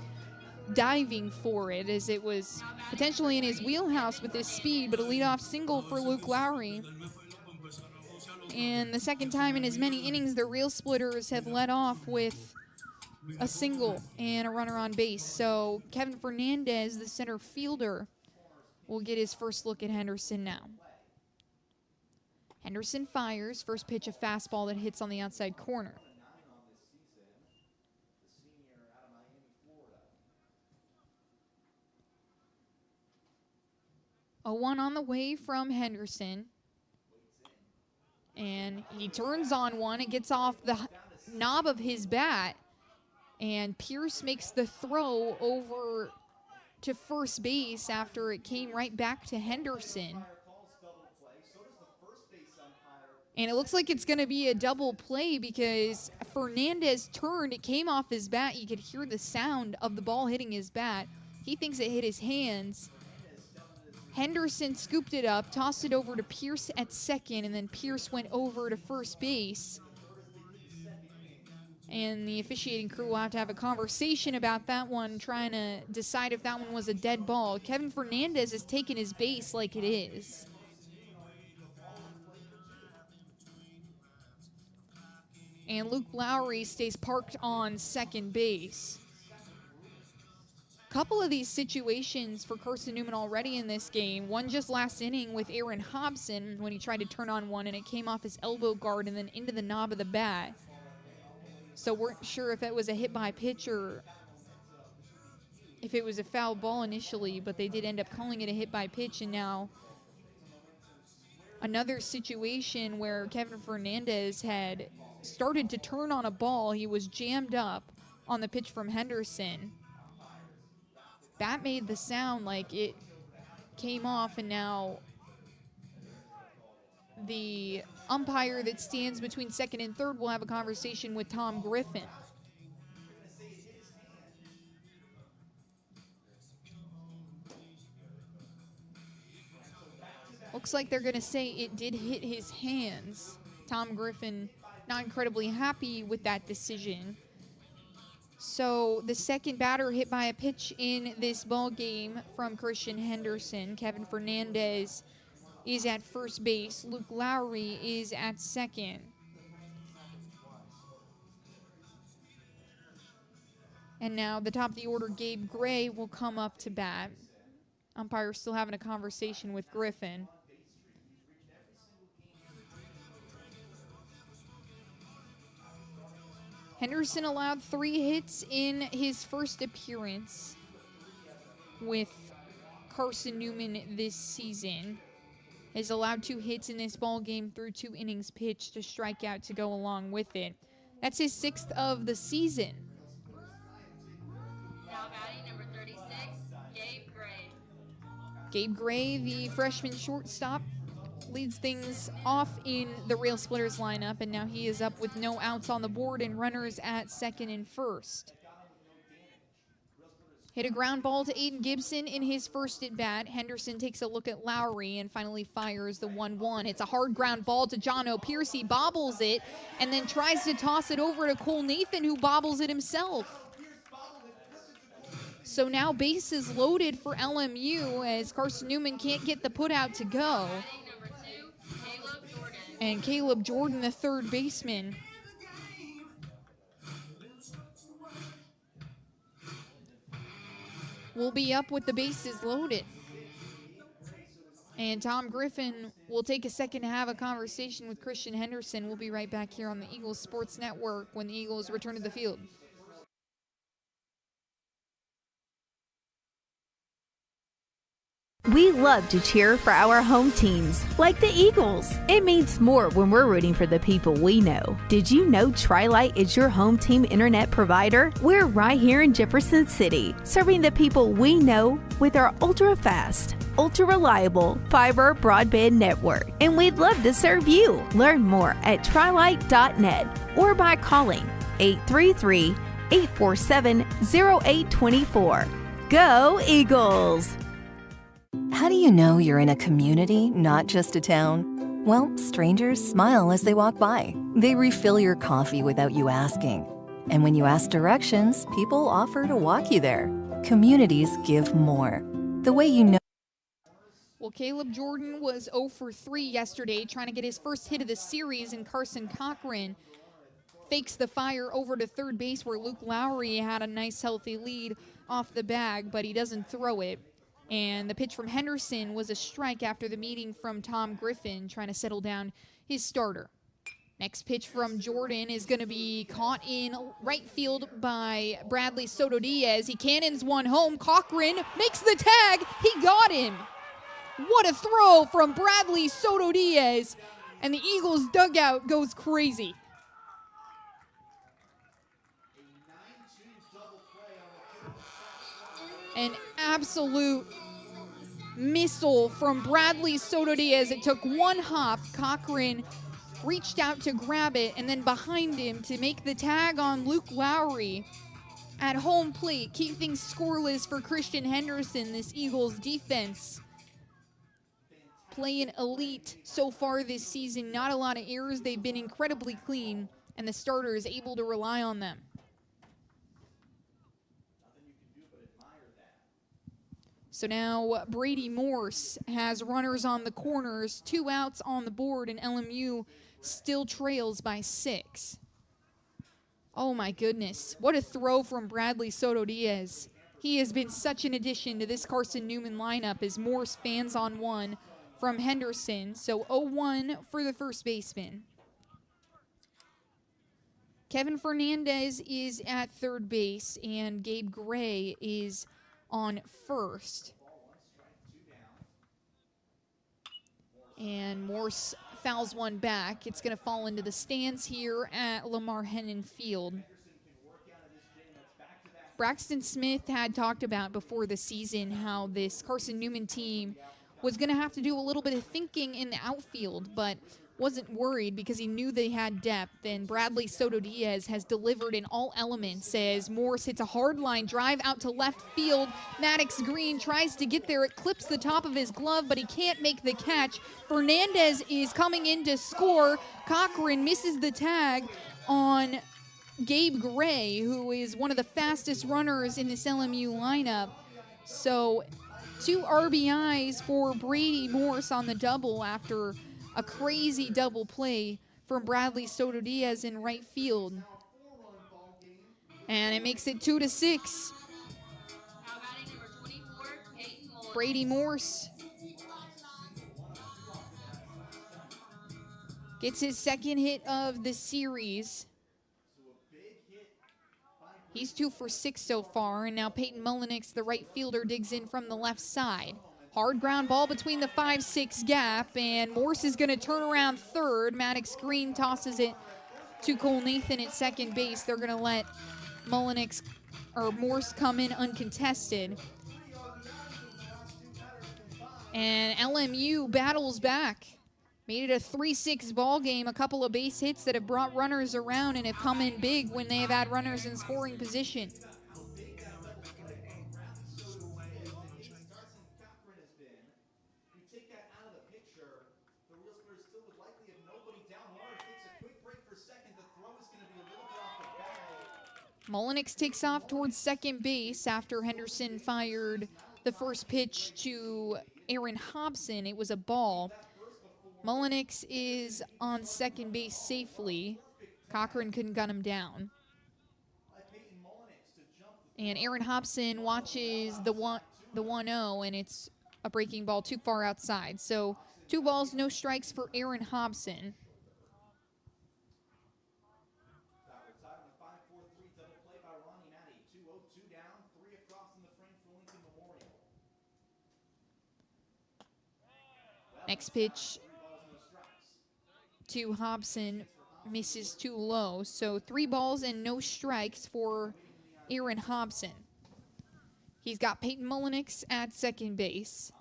S1: diving for it as it was potentially in his wheelhouse with his speed, but a leadoff single for Luke Lowry. And the second time in as many innings, the Real Splitters have led off with a single and a runner on base. So Kevin Fernandez, the center fielder, will get his first look at Henderson now. Henderson fires. First pitch, a fastball that hits on the outside corner. A 1 on the way from Henderson. And he turns on one. It gets off the knob of his bat. And Pierce makes the throw over to first base after it came right back to Henderson. And it looks like it's going to be a double play because Fernandez turned. It came off his bat. You could hear the sound of the ball hitting his bat. He thinks it hit his hands. Henderson scooped it up, tossed it over to Pierce at second, and then Pierce went over to first base. And the officiating crew will have to have a conversation about that one, trying to decide if that one was a dead ball. Kevin Fernandez has taken his base like it is. And Luke Lowry stays parked on second base. Couple of these situations for Carson-Newman already in this game. One just last inning with Aaron Hobson when he tried to turn on one and it came off his elbow guard and then into the knob of the bat. So weren't sure if it was a hit by pitch or if it was a foul ball initially, but they did end up calling it a hit by pitch, and now another situation where Kevin Fernandez had started to turn on a ball. He was jammed up on the pitch from Henderson. That made the sound like it came off, and now the umpire that stands between second and third will have a conversation with Tom Griffin. Looks like they're going to say it did hit his hands. Tom Griffin not incredibly happy with that decision. So the second batter hit by a pitch in this ball game from Christian Henderson. Kevin Fernandez is at first base. Luke Lowry is at second. And now the top of the order, Gabe Gray, will come up to bat. Umpire still having a conversation with Griffin. Henderson allowed 3 hits in his first appearance with Carson-Newman this season. Has allowed 2 hits in this ball game through 2 innings pitched, to strike out to go along with it. That's his 6th of the season.
S2: Now batting number 36, Gabe Gray.
S1: Gabe Gray, the freshman shortstop, leads things off in the Rail Splitters lineup, and now he is up with no outs on the board and runners at second and first. Hit a ground ball to Aiden Gibson in his first at bat. Henderson takes a look at Lowry and finally fires the 1-1. It's a hard ground ball to John O'Pearcy, bobbles it, and then tries to toss it over to Cole Nathan, who bobbles it himself. So now bases loaded for LMU as Carson-Newman can't get the putout to go.
S2: Batting number 2, Caleb Jordan.
S1: And Caleb Jordan, the third baseman, will be up with the bases loaded. And Tom Griffin will take a second to have a conversation with Christian Henderson. We'll be right back here on the Eagles Sports Network when the Eagles return to the field.
S6: We love to cheer for our home teams, like the Eagles. It means more when we're rooting for the people we know. Did you know Tri-Lite is your home team internet provider? We're right here in Jefferson City, serving the people we know with our ultra-fast, ultra-reliable fiber broadband network. And we'd love to serve you. Learn more at trilite.net or by calling 833-847-0824. Go Eagles!
S7: How do you know you're in a community, not just a town? Well, strangers smile as they walk by. They refill your coffee without you asking. And when you ask directions, people offer to walk you there. Communities give more. The way you know.
S1: Well, Caleb Jordan was 0 for 3 yesterday, trying to get his first hit of the series, and Carson Cochran fakes the fire over to third base where Luke Lowry had a nice healthy lead off the bag, but he doesn't throw it. And the pitch from Henderson was a strike after the meeting from Tom Griffin, trying to settle down his starter. Next pitch from Jordan is going to be caught in right field by Bradley Soto Diaz. He cannons one home. Cochran makes the tag. He got him. What a throw from Bradley Soto Diaz. And the Eagles dugout goes crazy. An absolute missile from Bradley Soto Diaz. It took one hop. Cochran reached out to grab it, and then behind him to make the tag on Luke Lowry at home plate. Keep things scoreless for Christian Henderson. This Eagles defense playing elite so far this season. Not a lot of errors. They've been incredibly clean, and the starter is able to rely on them. So now Brady Morse has runners on the corners, 2 outs on the board, and LMU still trails by 6. Oh my goodness, what a throw from Bradley Soto Diaz. He has been such an addition to this Carson-Newman lineup as Morse fans on one from Henderson. So 0-1 for the first baseman. Kevin Fernandez is at third base, and Gabe Gray is on first. And Morse fouls one back. It's going to fall into the stands here at Lamar Hennon Field. Braxton Smith had talked about before the season how this Carson-Newman team was going to have to do a little bit of thinking in the outfield, but wasn't worried because he knew they had depth. And Bradley Soto Diaz has delivered in all elements as Morse hits a hard line drive out to left field. Maddox Green tries to get there. It clips the top of his glove, but he can't make the catch. Fernandez is coming in to score. Cochran misses the tag on Gabe Gray, who is one of the fastest runners in this LMU lineup. So 2 RBIs for Brady Morse on the double after a crazy double play from Bradley Soto Diaz in right field. And it makes it 2-6.
S2: Now batting number 24, Peyton Mullen.
S1: Brady Morse gets his second hit of the series. He's 2 for 6 so far, and now Peyton Mullenix, the right fielder, digs in from the left side. Hard ground ball between the 5-6 gap, and Morse is going to turn around third. Maddox Green tosses it to Cole Nathan at second base. They're going to let Morse come in uncontested. And LMU battles back. Made it a 3-6 ball game. A couple of base hits that have brought runners around and have come in big when they have had runners in scoring position. Mullenix takes off towards second base after Henderson fired the first pitch to Aaron Hobson. It was a ball. Mullenix is on second base safely. Cochran couldn't gun him down. And Aaron Hobson watches the 1-0, and it's a breaking ball too far outside. So 2 balls, no strikes for Aaron Hobson. Next pitch to Hobson misses too low. So 3 balls and no strikes for Aaron Hobson. He's got Peyton Mullenix at second base.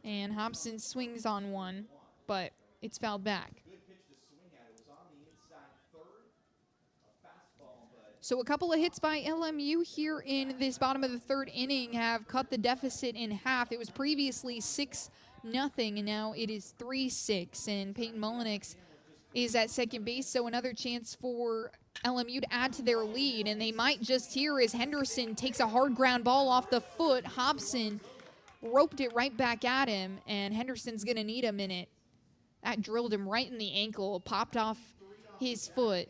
S1: And Hobson swings on one, but it's fouled back. So a couple of hits by LMU here in this bottom of the third inning have cut the deficit in half. It was previously 6-0, and now it is 3-6. And Peyton Mullenix is at second base, so another chance for LMU to add to their lead. And they might just here as Henderson takes a hard ground ball off the foot. Hobson roped it right back at him, and Henderson's going to need a minute. That drilled him right in the ankle, popped off his foot.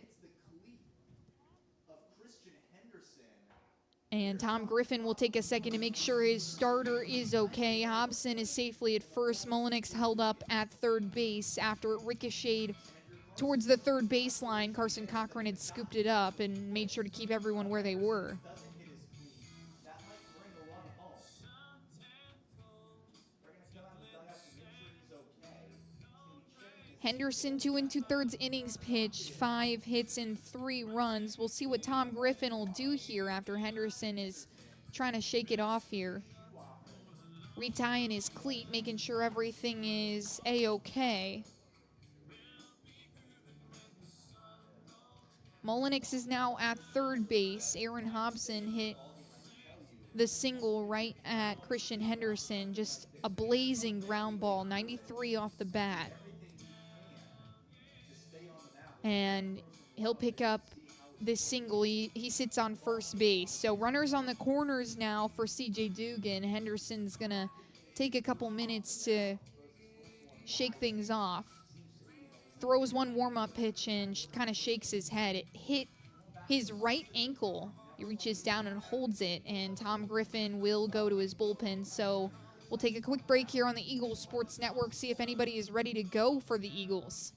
S1: And Tom Griffin will take a second to make sure his starter is okay. Hobson is safely at first. Mullenix held up at third base after it ricocheted towards the third baseline. Carson Cochran had scooped it up and made sure to keep everyone where they were. Henderson, 2 2/3 innings pitched, 5 hits and 3 runs. We'll see what Tom Griffin will do here after Henderson is trying to shake it off here. Retying his cleat, making sure everything is A-okay. Mullenix is now at third base. Aaron Hobson hit the single right at Christian Henderson. Just a blazing ground ball, 93 off the bat. And he'll pick up this single. He sits on first base. So runners on the corners now for C.J. Dugan. Henderson's going to take a couple minutes to shake things off. Throws one warm-up pitch and kind of shakes his head. It hit his right ankle. He reaches down and holds it, and Tom Griffin will go to his bullpen. So we'll take a quick break here on the Eagles Sports Network, see if anybody is ready to go for the Eagles.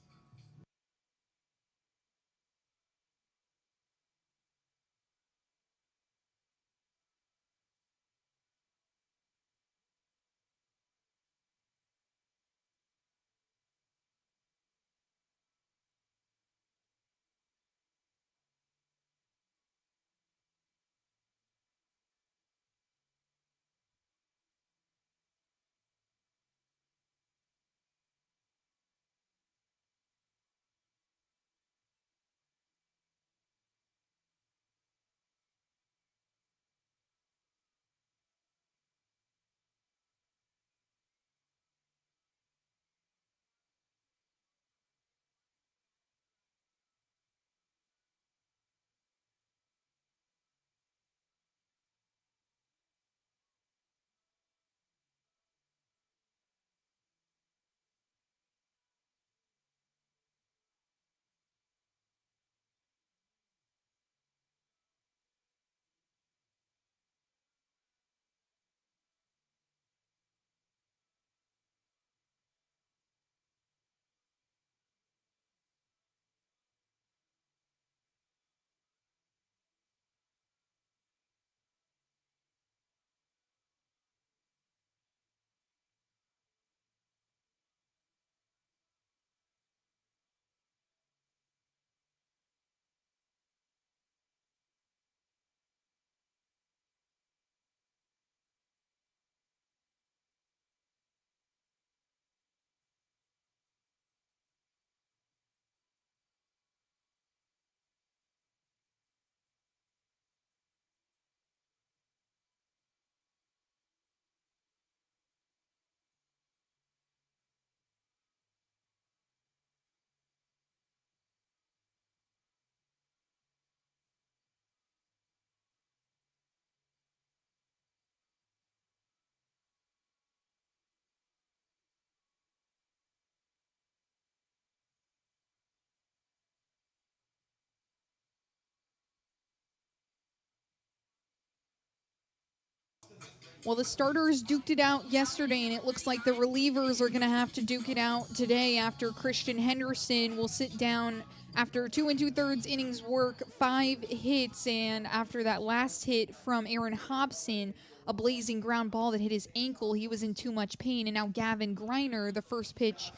S1: Well, the starters duked it out yesterday, and it looks like the relievers are going to have to duke it out today after Christian Henderson will sit down after 2 2/3 innings work, 5 hits, and after that last hit from Aaron Hobson, a blazing ground ball that hit his ankle, he was in too much pain. And now Gavin Greiner, the first pitch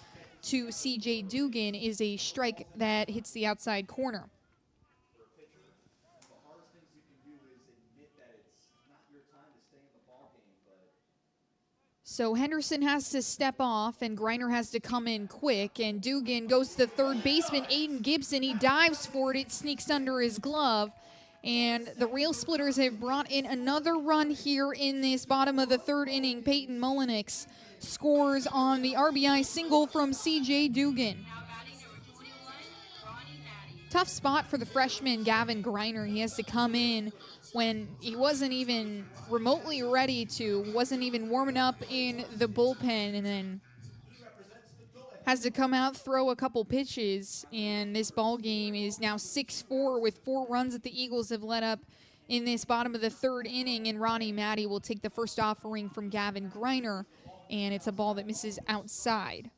S1: to C.J. Dugan, is a strike that hits the outside corner. So Henderson has to step off, and Greiner has to come in quick, and Dugan goes to the third baseman, Aiden Gibson. He dives for it. It sneaks under his glove, and the Rail Splitters have brought in another run here in this bottom of the third inning. Peyton Mullenix scores on the RBI single from C.J. Dugan.
S2: Now batting number 21, Ronnie Matty.
S1: Tough spot for the freshman Gavin Greiner. He has to come in when he wasn't even remotely ready to, wasn't even warming up in the bullpen, and then has to come out, throw a couple pitches, and this ball game is now 6-4 with 4 runs that the Eagles have let up in this bottom of the third inning, and Ronnie Matty will take the first offering from Gavin Greiner, and it's a ball that misses outside.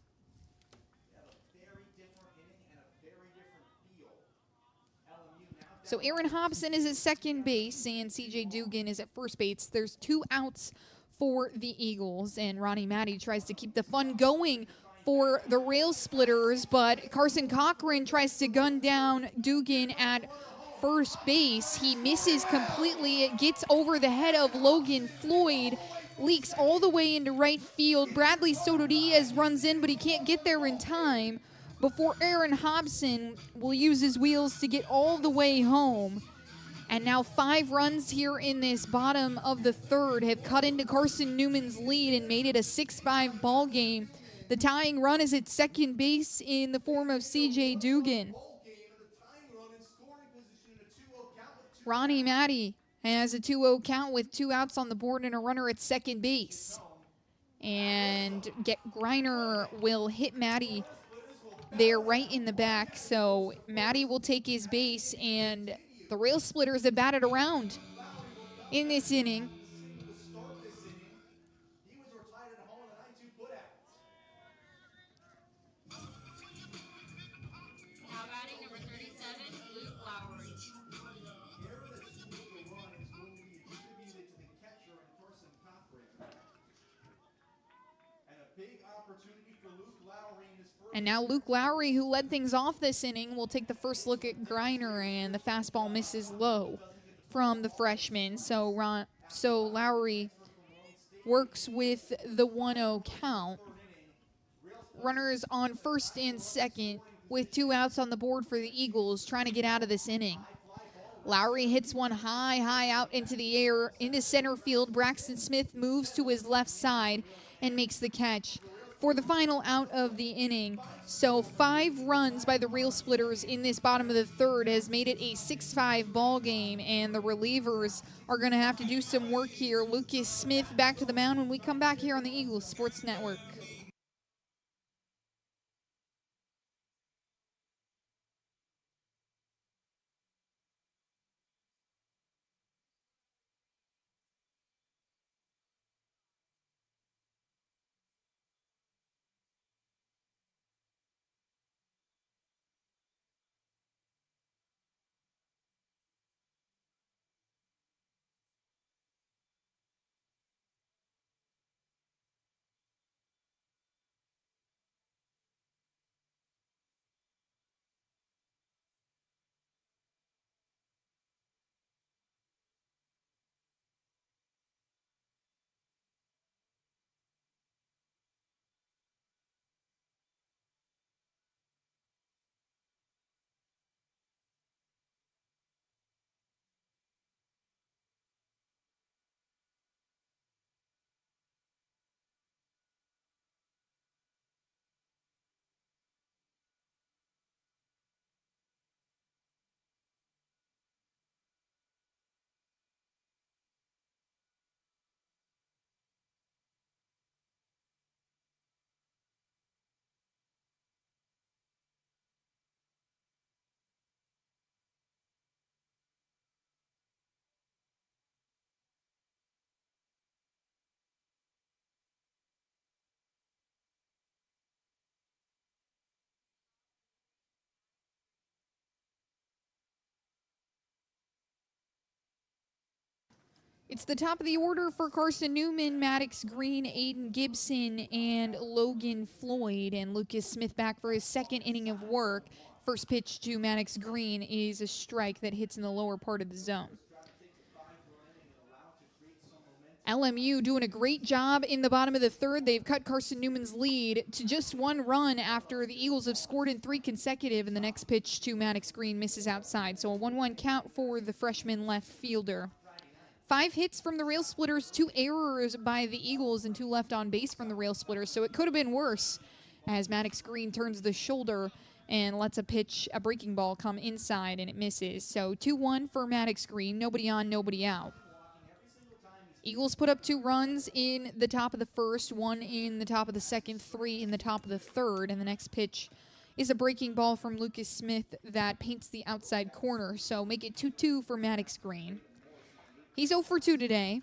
S1: So Aaron Hobson is at second base, and C.J. Dugan is at first base. There's 2 outs for the Eagles, and Ronnie Matty tries to keep the fun going for the Rail Splitters, but Carson Cochran tries to gun down Dugan at first base. He misses completely. It gets over the head of Logan Floyd, leaks all the way into right field. Bradley Soto Diaz runs in, but he can't get there in time before Aaron Hobson will use his wheels to get all the way home. And now 5 runs here in this bottom of the third have cut into Carson-Newman's lead and made it a 6-5 ball game. The tying run is at second base in the form of C.J. Dugan. Ronnie Matty has a 2-0 count with 2 outs on the board and a runner at second base. And Greiner will hit Matty there right in the back, so Matty will take his base, and the Rail Splitters have batted around in this inning.
S2: Now batting number 37, Luke Lowry.
S1: And now Luke Lowry, who led things off this inning, will take the first look at Greiner, and the fastball misses low from the freshman. So Lowry works with the 1-0 count. Runners on first and second with 2 outs on the board for the Eagles, trying to get out of this inning. Lowry hits one high out into the air, into center field. Braxton Smith moves to his left side and makes the catch for the final out of the inning. So 5 runs by the Rail Splitters in this bottom of the third has made it a 6-5 ball game, and the relievers are going to have to do some work here. Lucas Smith back to the mound when we come back here on the Eagles Sports Network. It's the top of the order for Carson-Newman, Maddox Green, Aiden Gibson, and Logan Floyd. And Lucas Smith back for his second inning of work. First pitch to Maddox Green is a strike that hits in the lower part of the zone. LMU doing a great job in the bottom of the third. They've cut Carson-Newman's lead to just one run after the Eagles have scored in 3 consecutive, and the next pitch to Maddox Green misses outside. So a 1-1 count for the freshman left fielder. 5 hits from the Rail Splitters, 2 errors by the Eagles, and 2 left on base from the Rail Splitters. So it could have been worse as Maddox Green turns the shoulder and lets a breaking ball come inside, and it misses. So 2-1 for Maddox Green. Nobody on, nobody out. Eagles put up 2 runs in the top of the first, 1 in the top of the second, 3 in the top of the third, and the next pitch is a breaking ball from Lucas Smith that paints the outside corner. So make it 2-2 for Maddox Green. He's 0 for 2 today.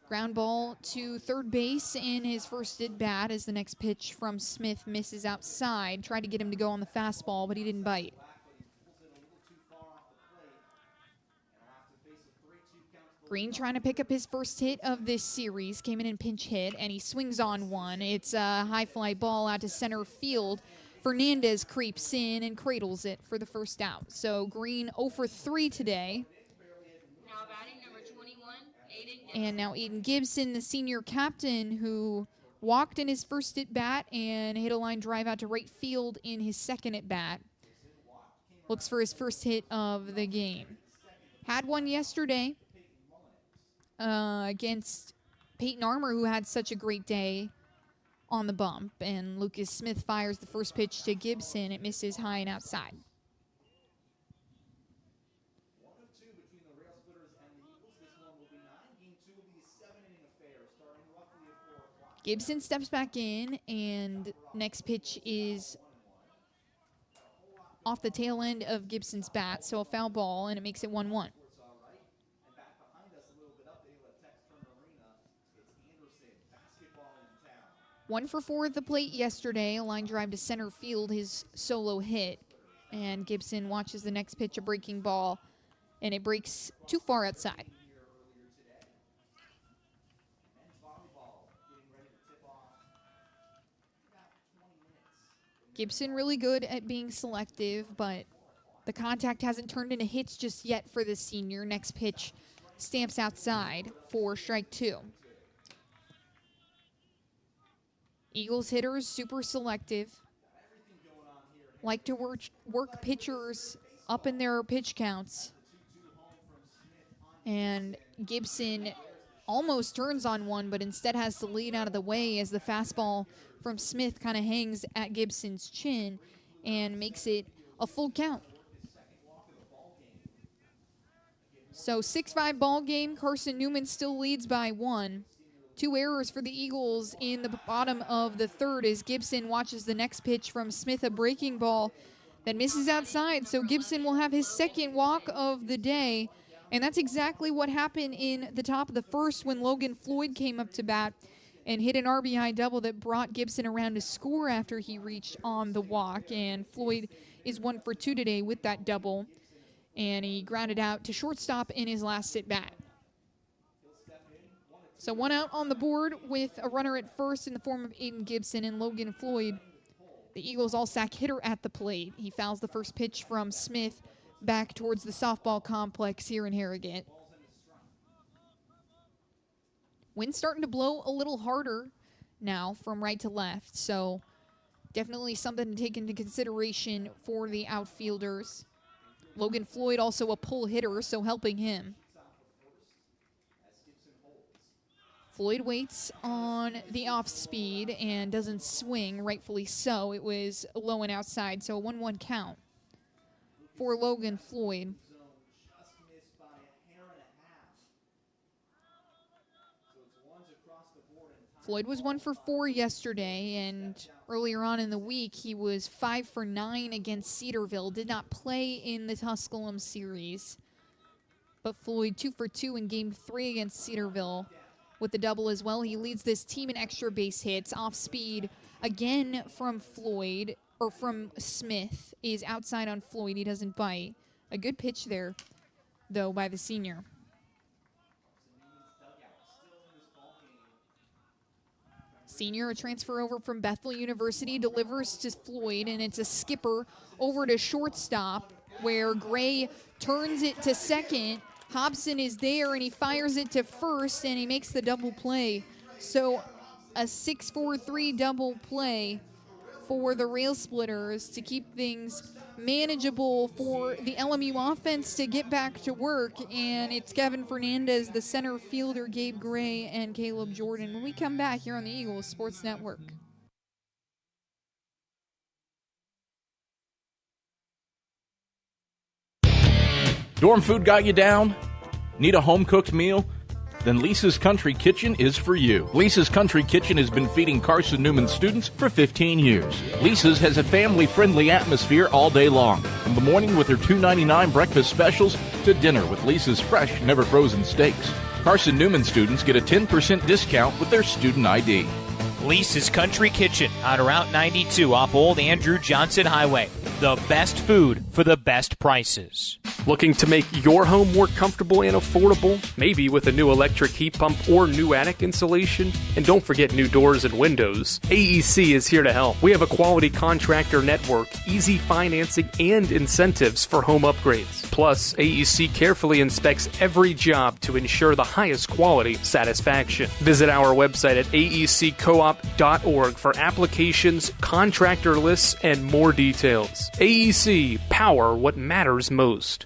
S1: Ground ball to third base in his first at-bat as the next pitch from Smith misses outside. Tried to get him to go on the fastball, but he didn't bite. Green trying to pick up his first hit of this series. Came in and pinch hit, and he swings on one. It's a high fly ball out to center field. Fernandez creeps in and cradles it for the first out. So Green 0 for 3 today.
S2: Now batting number 21, Aiden Gibson.
S1: And now Aiden Gibson, the senior captain, who walked in his first at-bat and hit a line drive out to right field in his second at-bat. Looks for his first hit of the game. Had one yesterday against Peyton Armour, who had such a great day on the bump. And Lucas Smith fires the first pitch to Gibson. It misses high and outside. Gibson steps back in, and next pitch is off the tail end of Gibson's bat, so a foul ball, and it makes it 1-1. One for 4 at the plate yesterday, a line drive to center field, his solo hit, and Gibson watches the next pitch, a breaking ball, and it breaks too far outside. Gibson really good at being selective, but the contact hasn't turned into hits just yet for the senior. Next pitch stamps outside for strike 2. Eagles hitters super selective. Like to work pitchers up in their pitch counts. And Gibson almost turns on one, but instead has to lead out of the way as the fastball from Smith kind of hangs at Gibson's chin and makes it a full count. So 6-5 ball game. Carson-Newman still leads by 1. 2 errors for the Eagles in the bottom of the third as Gibson watches the next pitch from Smith, a breaking ball that misses outside. So Gibson will have his second walk of the day. And that's exactly what happened in the top of the first when Logan Floyd came up to bat and hit an RBI double that brought Gibson around to score after he reached on the walk. And Floyd is 1 for 2 today with that double. And he grounded out to shortstop in his last at-bat. So 1 out on the board with a runner at first in the form of Aiden Gibson and Logan Floyd. The Eagles all-sack hitter at the plate. He fouls the first pitch from Smith back towards the softball complex here in Harrogate. Wind's starting to blow a little harder now from right to left, so definitely something to take into consideration for the outfielders. Logan Floyd also a pull hitter, so helping him. Floyd waits on the off speed and doesn't swing, rightfully so. It was low and outside, so a 1-1 count for Logan Floyd. Floyd was 1 for 4 yesterday, and earlier on in the week, he was 5 for 9 against Cedarville. Did not play in the Tusculum series, but Floyd 2 for 2 in Game 3 against Cedarville with the double as well. He leads this team in extra base hits. Off speed again from Floyd, or from Smith, is outside on Floyd. He doesn't bite. A good pitch there, though, by the senior. Senior, a transfer over from Bethel University, delivers to Floyd, and it's a skipper over to shortstop where Gray turns it to second. Hobson is there, and he fires it to first, and he makes the double play. So a 6-4-3 double play for the Rail Splitters to keep things manageable for the LMU offense to get back to work. And it's Kevin Fernandez, the center fielder, Gabe Gray, and Caleb Jordan when we come back here on the Eagles Sports Network.
S3: Dorm food got you down? Need a home-cooked meal? Then Lisa's Country Kitchen is for you. Lisa's Country Kitchen has been feeding Carson-Newman students for 15 years. Lisa's has a family-friendly atmosphere all day long, from the morning with her $2.99 breakfast specials to dinner with Lisa's fresh, never-frozen steaks. Carson-Newman students get a 10% discount with their student ID.
S4: Lisa's Country Kitchen on Route 92 off Old Andrew Johnson Highway. The best food for the best prices.
S5: Looking to make your home more comfortable and affordable? Maybe with a new electric heat pump or new attic insulation? And don't forget new doors and windows. AEC is here to help. We have a quality contractor network, easy financing, and incentives for home upgrades. Plus, AEC carefully inspects every job to ensure the highest quality satisfaction. Visit our website at aeccoop.org for applications, contractor lists, and more details. AEC, power what matters most.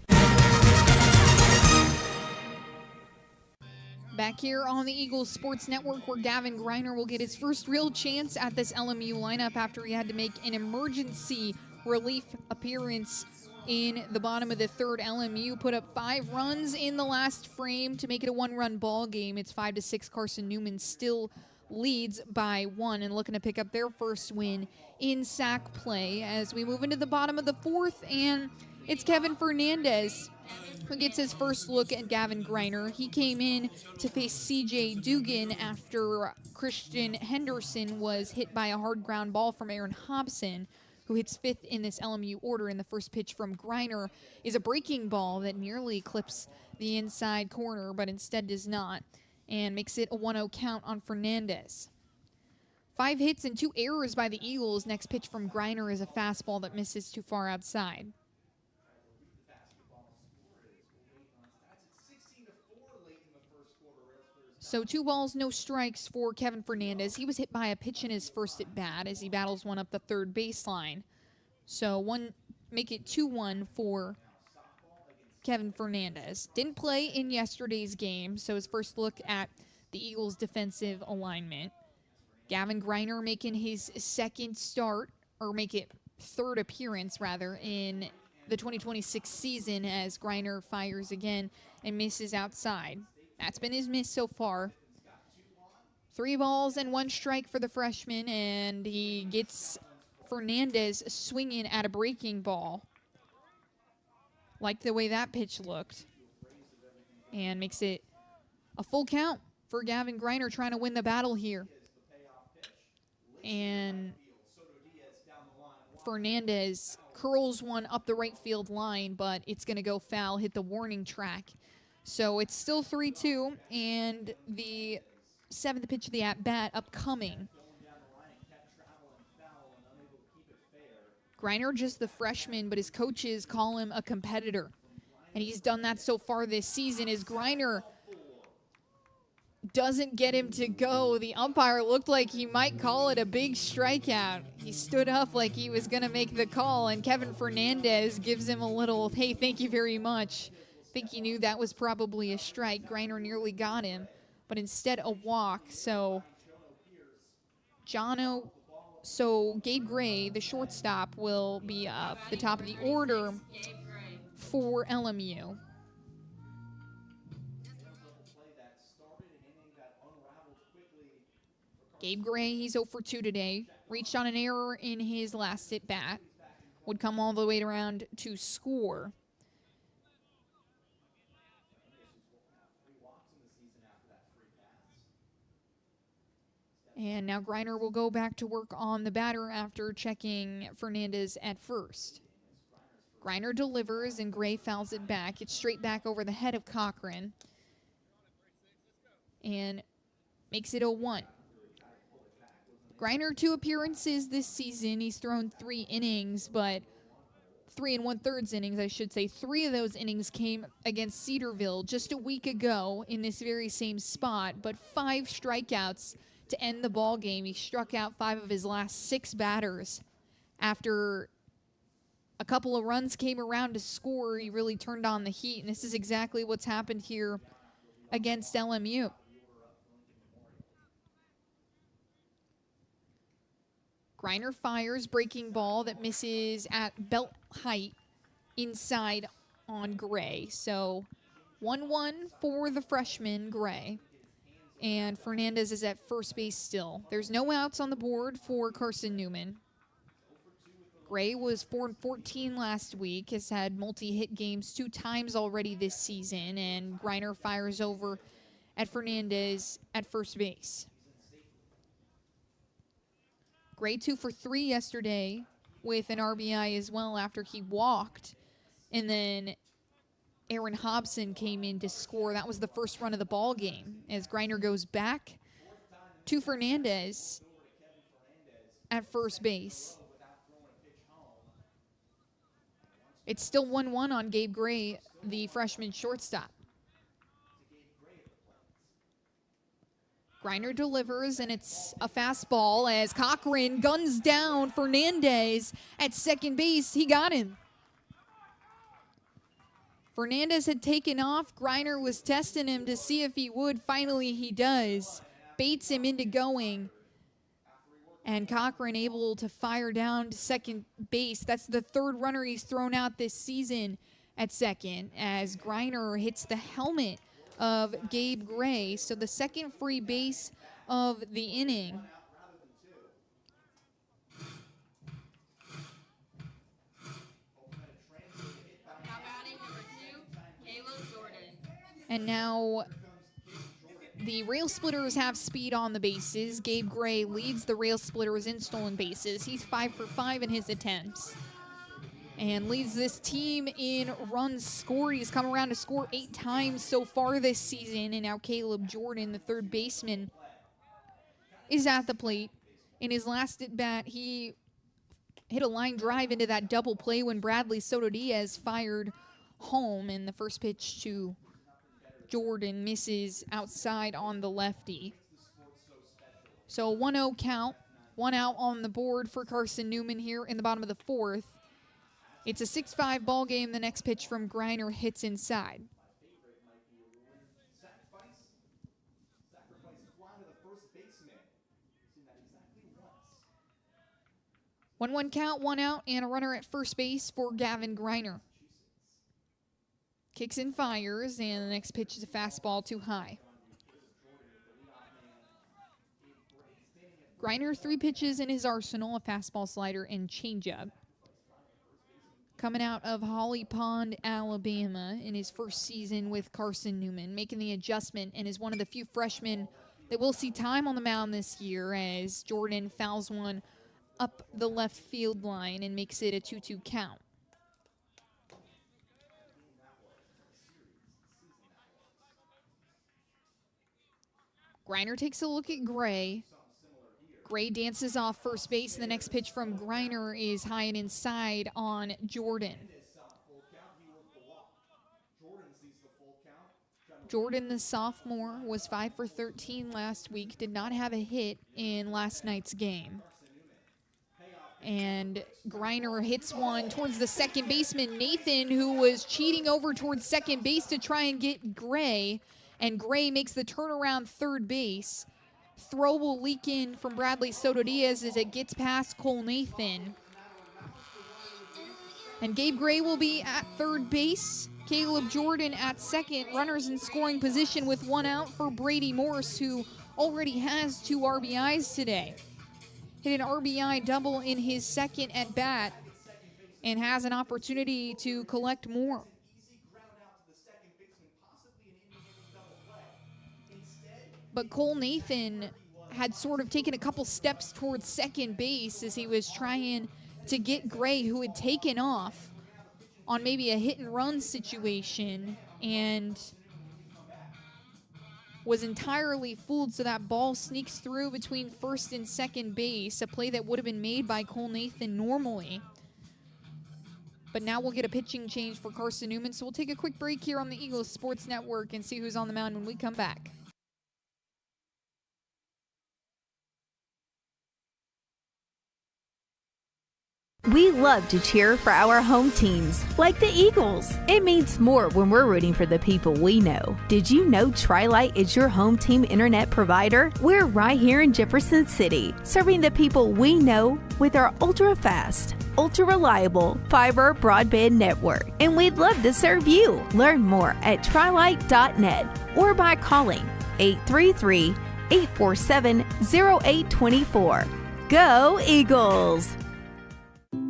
S1: Back here on the Eagles Sports Network, where Gavin Greiner will get his first real chance at this LMU lineup after he had to make an emergency relief appearance in the bottom of the third. LMU put up 5 runs in the last frame to make it a 1-run ball game. It's 5-6. Carson-Newman still leads by 1 and looking to pick up their first win in sack play as we move into the bottom of the 4th, and it's Kevin Fernandez who gets his first look at Gavin Greiner. He came in to face C.J. Dugan after Christian Henderson was hit by a hard ground ball from Aaron Hobson, who hits 5th in this LMU order. And the first pitch from Greiner is a breaking ball that nearly clips the inside corner, but instead does not, and makes it a 1-0 count on Fernandez. 5 hits and 2 errors by the Eagles. Next pitch from Greiner is a fastball that misses too far outside. So 2 balls, no strikes for Kevin Fernandez. He was hit by a pitch in his first at bat as he battles one up the third baseline. So make it 2-1 for Kevin Fernandez. Didn't play in yesterday's game, so his first look at the Eagles' defensive alignment. Gavin Greiner making his third appearance rather, in the 2026 season as Greiner fires again and misses outside. That's been his miss so far. 3 balls and 1 strike for the freshman, and he gets Fernandez swinging at a breaking ball. Like the way that pitch looked. And makes it a full count for Gavin Greiner trying to win the battle here. And Fernandez curls one up the right field line, but it's going to go foul, hit the warning track. So it's still 3-2, and the 7th pitch of the at-bat upcoming. Greiner just the freshman, but his coaches call him a competitor. And he's done that so far this season as Greiner doesn't get him to go. The umpire looked like he might call it a big strikeout. He stood up like he was going to make the call, and Kevin Fernandez gives him a little, hey, thank you very much. I think he knew that was probably a strike. Greiner nearly got him, but instead a walk. So Gabe Gray, the shortstop, will be up the top of the order for LMU. Gabe Gray, he's 0 for 2 today. Reached on an error in his last at-bat. Would come all the way around to score. And now Greiner will go back to work on the batter after checking Fernandez at first. Greiner delivers, and Gray fouls it back. It's straight back over the head of Cochran. And makes it 0-1. Griner, 2 appearances this season. He's thrown 3 innings, but 3 1/3 innings, I should say. 3 of those innings came against Cedarville just a week ago in this very same spot, but 5 strikeouts to end the ball game. He struck out 5 of his last 6 batters. After a couple of runs came around to score, he really turned on the heat, and this is exactly what's happened here against LMU. Griner fires, breaking ball that misses at belt height inside on Gray. So 1-1 for the freshman, Gray. And Fernandez is at first base still. There's no outs on the board for Carson-Newman. Gray was 4-14 last week, has had multi-hit games 2 times already this season, and Griner fires over at Fernandez at first base. Gray 2 for 3 yesterday with an RBI as well after he walked. And then Aaron Hobson came in to score. That was the first run of the ball game as Griner goes back to Fernandez at first base. It's still 1-1 on Gabe Gray, the freshman shortstop. Griner delivers, and it's a fastball as Cochran guns down Fernandez at second base. He got him. Fernandez had taken off. Griner was testing him to see if he would. Finally, he does. Baits him into going. And Cochran able to fire down to second base. That's the 3rd runner he's thrown out this season at second as Griner hits the helmet of Gabe Gray. So the 2nd free base of the inning. And now the Rail Splitters have speed on the bases. Gabe Gray leads the Rail Splitters in stolen bases. He's 5 for 5 in his attempts and leads this team in runs scored. He's come around to score 8 times so far this season. And now Caleb Jordan, the 3rd baseman, is at the plate. In his last at bat, he hit a line drive into that double play when Bradley Soto Diaz fired home, and the first pitch to Jordan misses outside on the lefty. So 1-0 count, 1 out on the board for Carson-Newman here in the bottom of the 4th. It's a 6-5 ball game. The next pitch from Griner hits inside. 1-1 count, 1 out, and a runner at first base for Gavin Griner. Kicks and fires, and the next pitch is a fastball too high. Griner 3 pitches in his arsenal, a fastball, slider, and changeup. Coming out of Holly Pond, Alabama in his first season with Carson-Newman, making the adjustment and is one of the few freshmen that will see time on the mound this year as Jordan fouls one up the left field line and makes it a 2-2 count. Griner takes a look at Gray. Gray dances off first base, and the next pitch from Griner is high and inside on Jordan. Jordan, the sophomore, was 5 for 13 last week, did not have a hit in last night's game. And Griner hits one towards the second baseman, Nathan, who was cheating over towards second base to try and get Gray. And Gray makes the turnaround third base. Throw will leak in from Bradley Soto Diaz as it gets past Cole Nathan. And Gabe Gray will be at third base. Caleb Jordan at second. Runners in scoring position with 1 out for Brady Morse, who already has 2 RBIs today. Hit an RBI double in his second at bat and has an opportunity to collect more. But Cole Nathan had sort of taken a couple steps towards second base as he was trying to get Gray, who had taken off on maybe a hit and run situation, and was entirely fooled, so that ball sneaks through between first and second base, a play that would have been made by Cole Nathan normally. But now we'll get a pitching change for Carson-Newman, so we'll take a quick break here on the Eagles Sports Network and see who's on the mound when we come back.
S6: We love to cheer for our home teams, like the Eagles. It means more when we're rooting for the people we know. Did you know Tri-Lite is your home team internet provider? We're right here in Jefferson City, serving the people we know with our ultra-fast, ultra-reliable fiber broadband network. And we'd love to serve you. Learn more at trilite.net or by calling 833-847-0824. Go Eagles!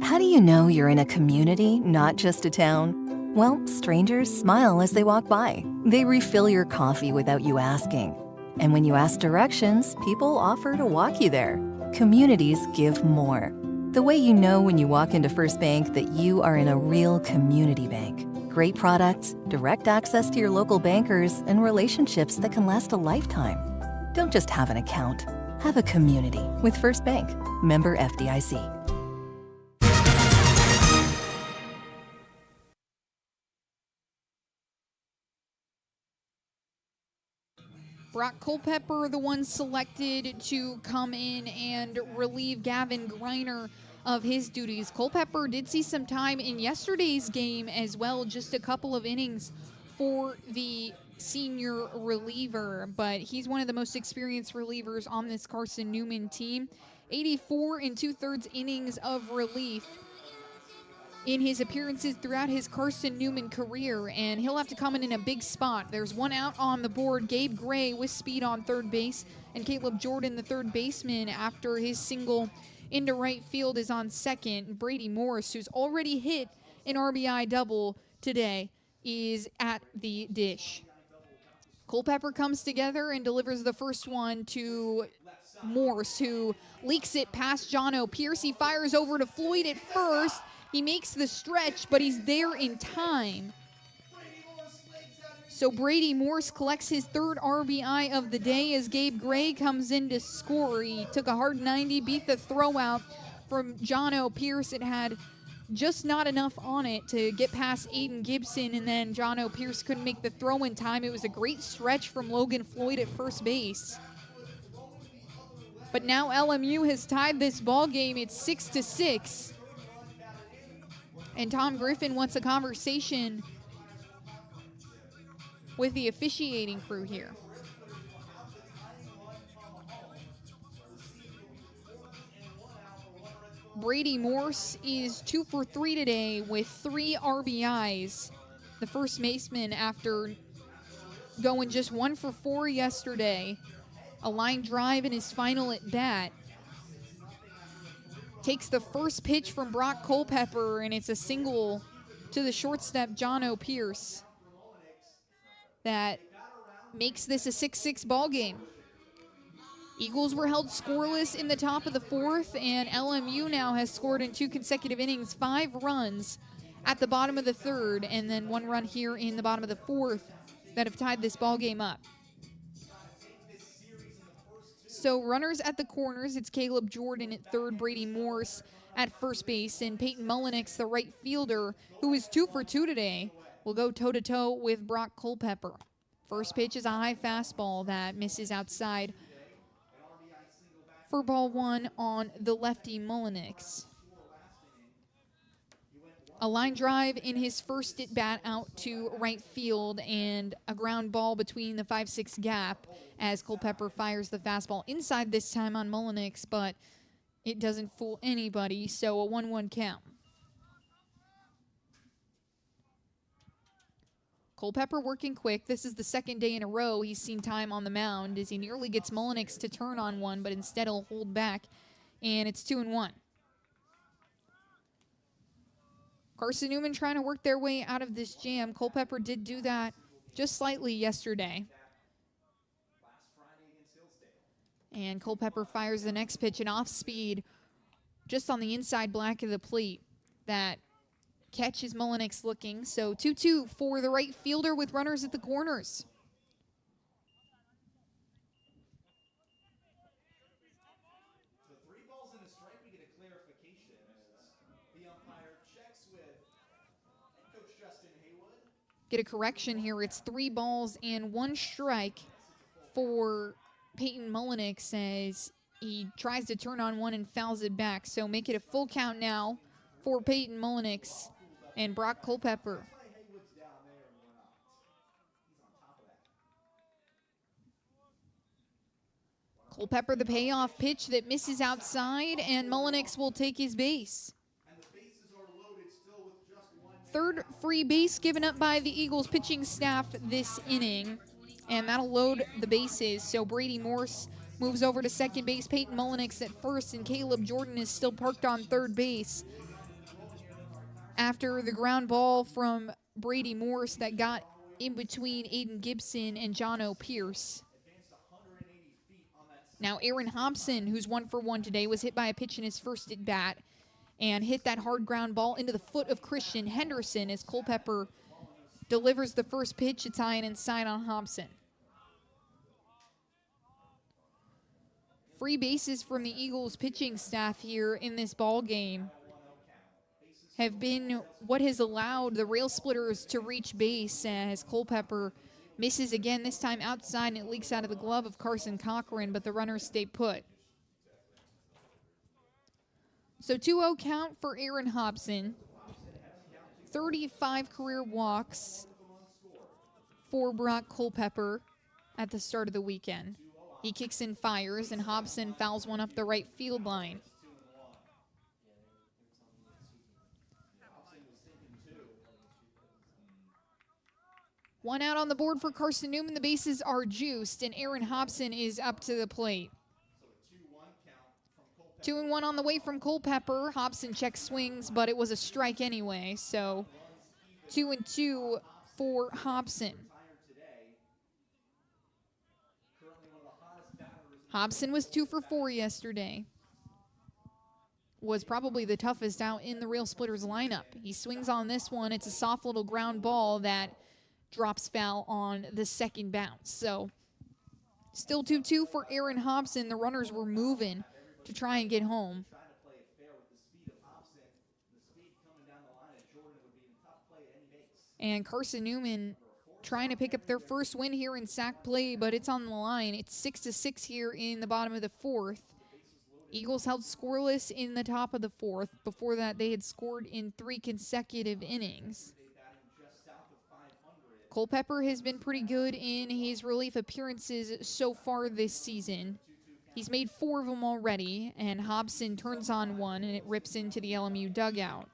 S7: How do you know you're in a community, not just a town? Well, strangers smile as they walk by. They refill your coffee without you asking. And when you ask directions, people offer to walk you there. Communities give more. The way you know when you walk into First Bank that you are in a real community bank. Great products, direct access to your local bankers, and relationships that can last a lifetime. Don't just have an account. Have a community with First Bank. Member FDIC.
S1: Brock Culpepper, the one selected to come in and relieve Gavin Greiner of his duties. Culpepper did see some time in yesterday's game as well, just a couple of innings for the senior reliever, but he's one of the most experienced relievers on this Carson-Newman team. 84 and 2/3 innings of relief in his appearances throughout his Carson-Newman career, and he'll have to come in a big spot. There's one out on the board. Gabe Gray with speed on third base, and Caleb Jordan, the third baseman, after his single into right field, is on second. Brady Morris, who's already hit an RBI double today, is at the dish. Culpepper comes together and delivers the first one to Morse, who leaks it past Jono Pierce. He fires over to Floyd at first. He makes the stretch, but he's there in time. So Brady Morse collects his third RBI of the day as Gabe Gray comes in to score. He took a hard 90, beat the throw out from Jono Pierce. It had just not enough on it to get past Aiden Gibson, and then Jono Pierce couldn't make the throw in time. It was a great stretch from Logan Floyd at first base. But now LMU has tied this ball game. It's 6-6. And Tom Griffin wants a conversation with the officiating crew here. Brady Morse is 2 for 3 today with 3 RBIs. The first baseman, after going just 1 for 4 yesterday, a line drive in his final at bat. Takes the first pitch from Brock Culpepper, and it's a single to the shortstop, Jono Pierce, that makes this a 6-6 ball game. Eagles were held scoreless in the top of the fourth, and LMU now has scored in 2 consecutive innings, 5 runs at the bottom of the third, and then 1 run here in the bottom of the fourth that have tied this ball game up. So runners at the corners, it's Caleb Jordan at third, Brady Morse at first base, and Peyton Mullenix, the right fielder, who is 2 for 2 today, will go toe-to-toe with Brock Culpepper. First pitch is a high fastball that misses outside for ball 1 on the lefty Mullenix. A line drive in his first at bat out to right field, and a ground ball between the 5-6 gap as Culpepper fires the fastball inside this time on Mullenix, but it doesn't fool anybody, so a 1-1 count. Culpepper working quick. This is the second day in a row he's seen time on the mound as he nearly gets Mullenix to turn on one, but instead he'll hold back, and it's 2-1. Carson-Newman trying to work their way out of this jam. Culpepper did do that just slightly yesterday. And Culpepper fires the next pitch, an off-speed just on the inside black of the plate that catches Mullenix looking. So 2-2 for the right fielder with runners at the corners. Get a correction here. It's 3 balls and 1 strike for Peyton Mullenix as he tries to turn on one and fouls it back. So make it a full count now for Peyton Mullenix and Brock Culpepper. Culpepper, the payoff pitch that misses outside, and Mullenix will take his base. Third free base given up by the Eagles pitching staff this inning, and that'll load the bases. So Brady Morse moves over to second base, Peyton Mullenix at first, and Caleb Jordan is still parked on third base after the ground ball from Brady Morse that got in between Aiden Gibson and John O'Pierce. Now Aaron Hobson, who's 1 for 1 today, was hit by a pitch in his first at bat and hit that hard ground ball into the foot of Christian Henderson as Culpepper delivers the first pitch. It's high and inside on Hobson. Free bases from the Eagles pitching staff here in this ball game have been what has allowed the Rail Splitters to reach base as Culpepper misses again, this time outside, and it leaks out of the glove of Carson Cochran, but the runners stay put. So 2-0 count for Aaron Hobson. 35 career walks for Brock Culpepper at the start of the weekend. He kicks and fires, and Hobson fouls one up the right field line. One out on the board for Carson-Newman. The bases are juiced, and Aaron Hobson is up to the plate. 2-1 on the way from Culpepper. Hobson checks swings, but it was a strike anyway, so 2-2 for Hobson. Hobson was 2 for 4 yesterday. Was probably the toughest out in the Rail Splitters lineup. He swings on this one. It's a soft little ground ball that drops foul on the second bounce. So still 2-2 for Aaron Hobson. The runners were moving to try and get home. And Carson-Newman trying to pick up their first win here in sack play, but it's on the line. It's 6-6 here in the bottom of the fourth. Eagles held scoreless in the top of the fourth. Before that, they had scored in 3 consecutive innings. Culpepper has been pretty good in his relief appearances so far this season. He's made 4 of them already, and Hobson turns on one, and it rips into the LMU dugout.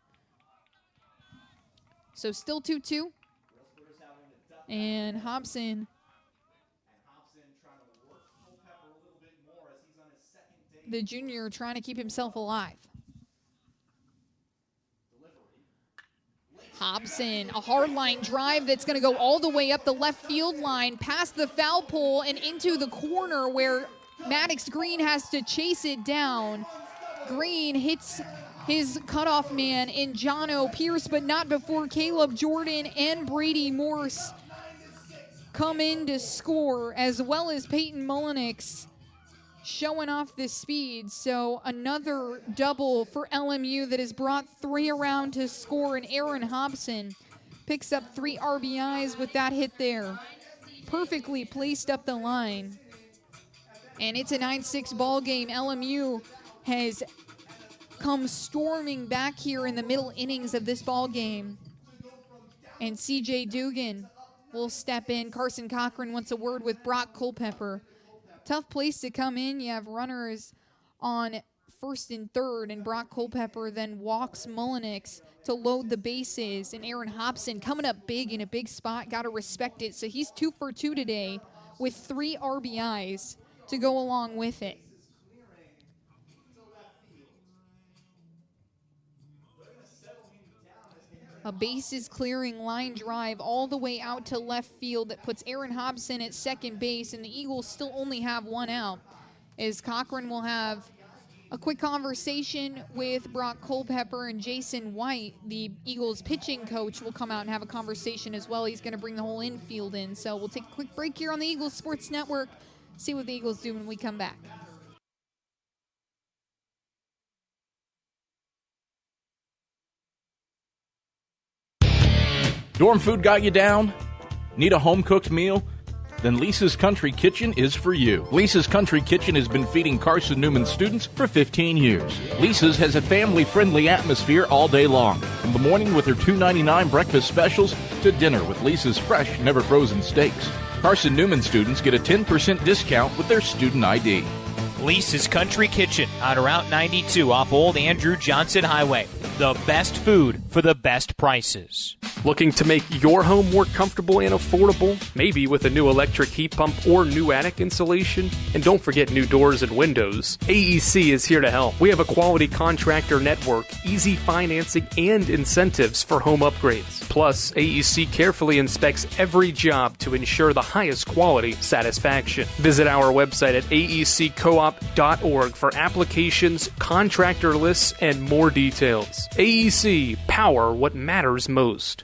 S1: So still 2-2. And Hobson, the junior, trying to keep himself alive. Hobson, a hard line drive that's going to go all the way up the left field line, past the foul pole and into the corner where Maddox Green has to chase it down. Green hits his cutoff man in John O'Pierce, but not before Caleb Jordan and Brady Morse come in to score, as well as Peyton Mullenix showing off the speed. So another double for LMU that has brought 3 around to score, and Aaron Hobson picks up 3 RBIs with that hit there. Perfectly placed up the line. And it's a 9-6 ball game. LMU has come storming back here in the middle innings of this ball game. And CJ Dugan will step in. Carson Cochran wants a word with Brock Culpepper. Tough place to come in. You have runners on first and third, and Brock Culpepper then walks Mullenix to load the bases. And Aaron Hobson coming up big in a big spot. Got to respect it. So he's 2 for 2 today with 3 RBIs to go along with it. A bases clearing line drive all the way out to left field that puts Aaron Hobson at second base, and the Eagles still only have 1 out, as Cochran will have a quick conversation with Brock Culpepper, and Jason White, the Eagles pitching coach, will come out and have a conversation as well. He's going to bring the whole infield in. So we'll take a quick break here on the Eagles Sports Network, see what the Eagles do when we come back.
S3: Dorm food got you down? Need a home-cooked meal? Then Lisa's Country Kitchen is for you. Lisa's Country Kitchen has been feeding Carson-Newman students for 15 years. Lisa's has a family-friendly atmosphere all day long, from the morning with her $2.99 breakfast specials to dinner with Lisa's fresh, never-frozen steaks. Carson-Newman students get a 10% discount with their student ID.
S4: Lisa's Country Kitchen on Route 92 off Old Andrew Johnson Highway. The best food for the best prices.
S5: Looking to make your home more comfortable and affordable? Maybe with a new electric heat pump or new attic insulation? And don't forget new doors and windows. AEC is here to help. We have a quality contractor network, easy financing, and incentives for home upgrades. Plus, AEC carefully inspects every job to ensure the highest quality satisfaction. Visit our website at aeccoop.org for applications, contractor lists, and more details. AEC, power what matters most.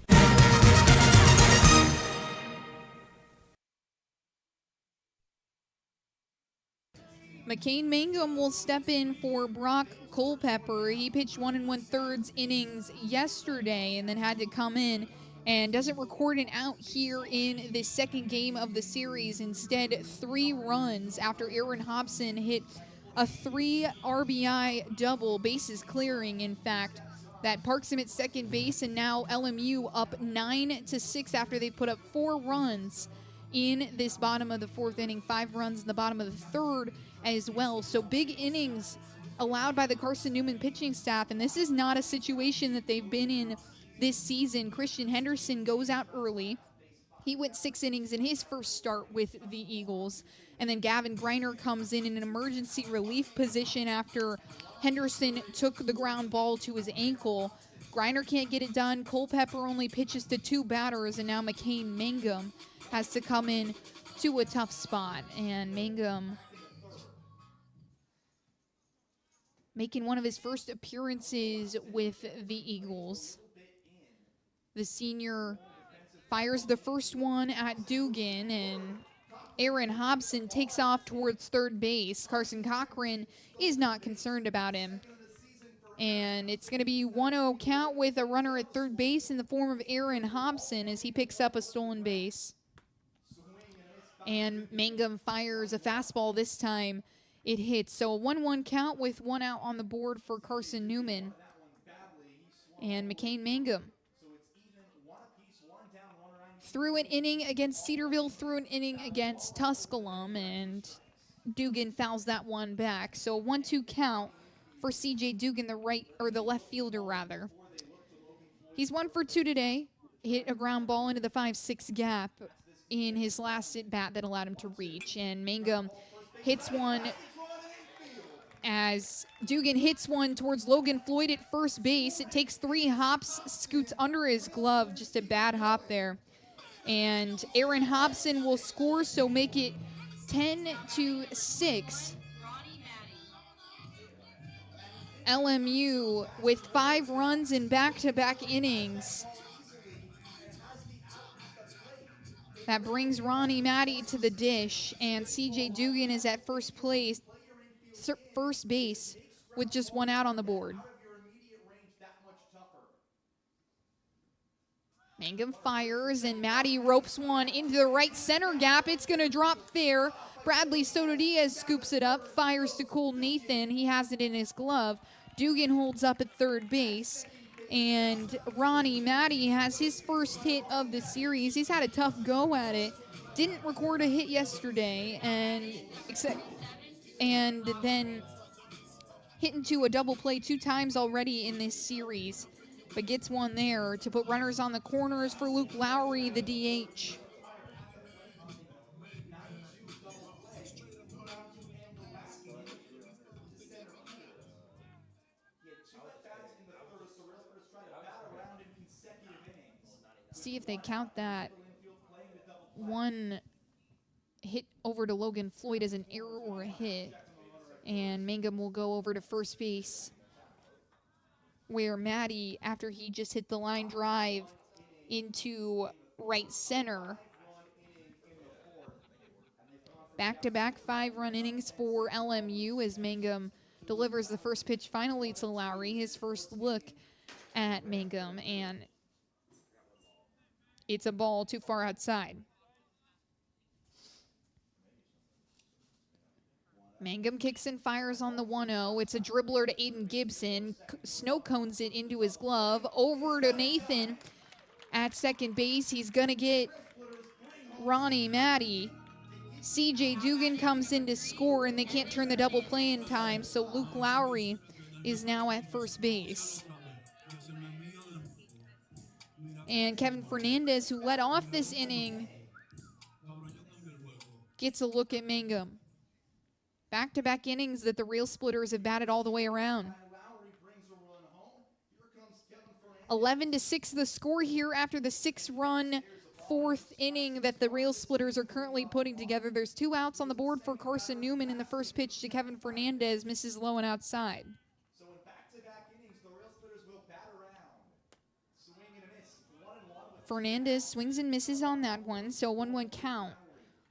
S1: McCain Mangum will step in for Brock Culpepper. He pitched 1 1/3 innings yesterday and then had to come in and doesn't record an out here in the second game of the series. Instead, 3 runs after Aaron Hobson hit a 3 RBI double, bases clearing, in fact. That parks him at second base, and now LMU up 9-6 after they put up 4 runs in this bottom of the 4th inning, 5 runs in the bottom of the 3rd as well. So big innings allowed by the Carson-Newman pitching staff, and this is not a situation that they've been in this season. Christian Henderson goes out early. He went 6 innings in his first start with the Eagles. And then Gavin Greiner comes in an emergency relief position after Henderson took the ground ball to his ankle. Greiner can't get it done. Culpepper only pitches to 2 batters, and now McCain Mangum has to come in to a tough spot. And Mangum making one of his first appearances with the Eagles. The senior fires the first one at Dugan, and Aaron Hobson takes off towards third base. Carson Cochran is not concerned about him. And it's going to be 1-0 count with a runner at third base in the form of Aaron Hobson as he picks up a stolen base. And Mangum fires a fastball this time. It hits. So a 1-1 count with 1 out on the board for Carson-Newman. And McCain Mangum threw an inning against Cedarville, threw an inning against Tusculum, and Dugan fouls that one back. So a 1-2 count for CJ Dugan, the left fielder rather. He's 1 for 2 today. Hit a ground ball into the 5-6 gap in his last at bat that allowed him to reach. And Mangum hits one as Dugan hits one towards Logan Floyd at first base. It takes 3 hops, scoots under his glove, just a bad hop there. And Aaron Hobson will score, so make it 10-6. LMU with 5 runs in back-to-back innings. That brings Ronnie Matty to the dish, and CJ Dugan is at first base with just 1 out on the board. Mangum fires, and Matty ropes one into the right center gap. It's going to drop fair. Bradley Soto Diaz scoops it up, fires to Cole Nathan. He has it in his glove. Dugan holds up at third base. And Ronnie Matty has his first hit of the series. He's had a tough go at it. Didn't record a hit yesterday, and then hit into a double play 2 times already in this series, but gets one there to put runners on the corners for Luke Lowry, the DH. See if they count that one hit over to Logan Floyd as an error or a hit. And Mangum will go over to first base, where Matty, after he just hit the line drive into right center. Back-to-back 5-run innings for LMU as Mangum delivers the first pitch finally to Lowry, his first look at Mangum. And It's a ball too far outside. Mangum kicks and fires on the 1-0. It's a dribbler to Aiden Gibson. Snow cones it into his glove. Over to Nathan at second base. He's going to get Ronnie Matty. CJ Dugan comes in to score, and they can't turn the double play in time, so Luke Lowry is now at first base. And Kevin Fernandez, who led off this inning, gets a look at Mangum. Back-to-back innings that the Real Splitters have batted all the way around. 11-6 the score here after the 6-run fourth inning that the Real Splitters are currently putting together. There's 2 outs on the board for Carson-Newman in the first pitch to Kevin Fernandez. Misses low and outside.
S8: So in back-to-back innings, the Real Splitters will bat around. Swing and a miss. 1-1 with
S1: Fernandez swings and misses on that one, so 1-1 count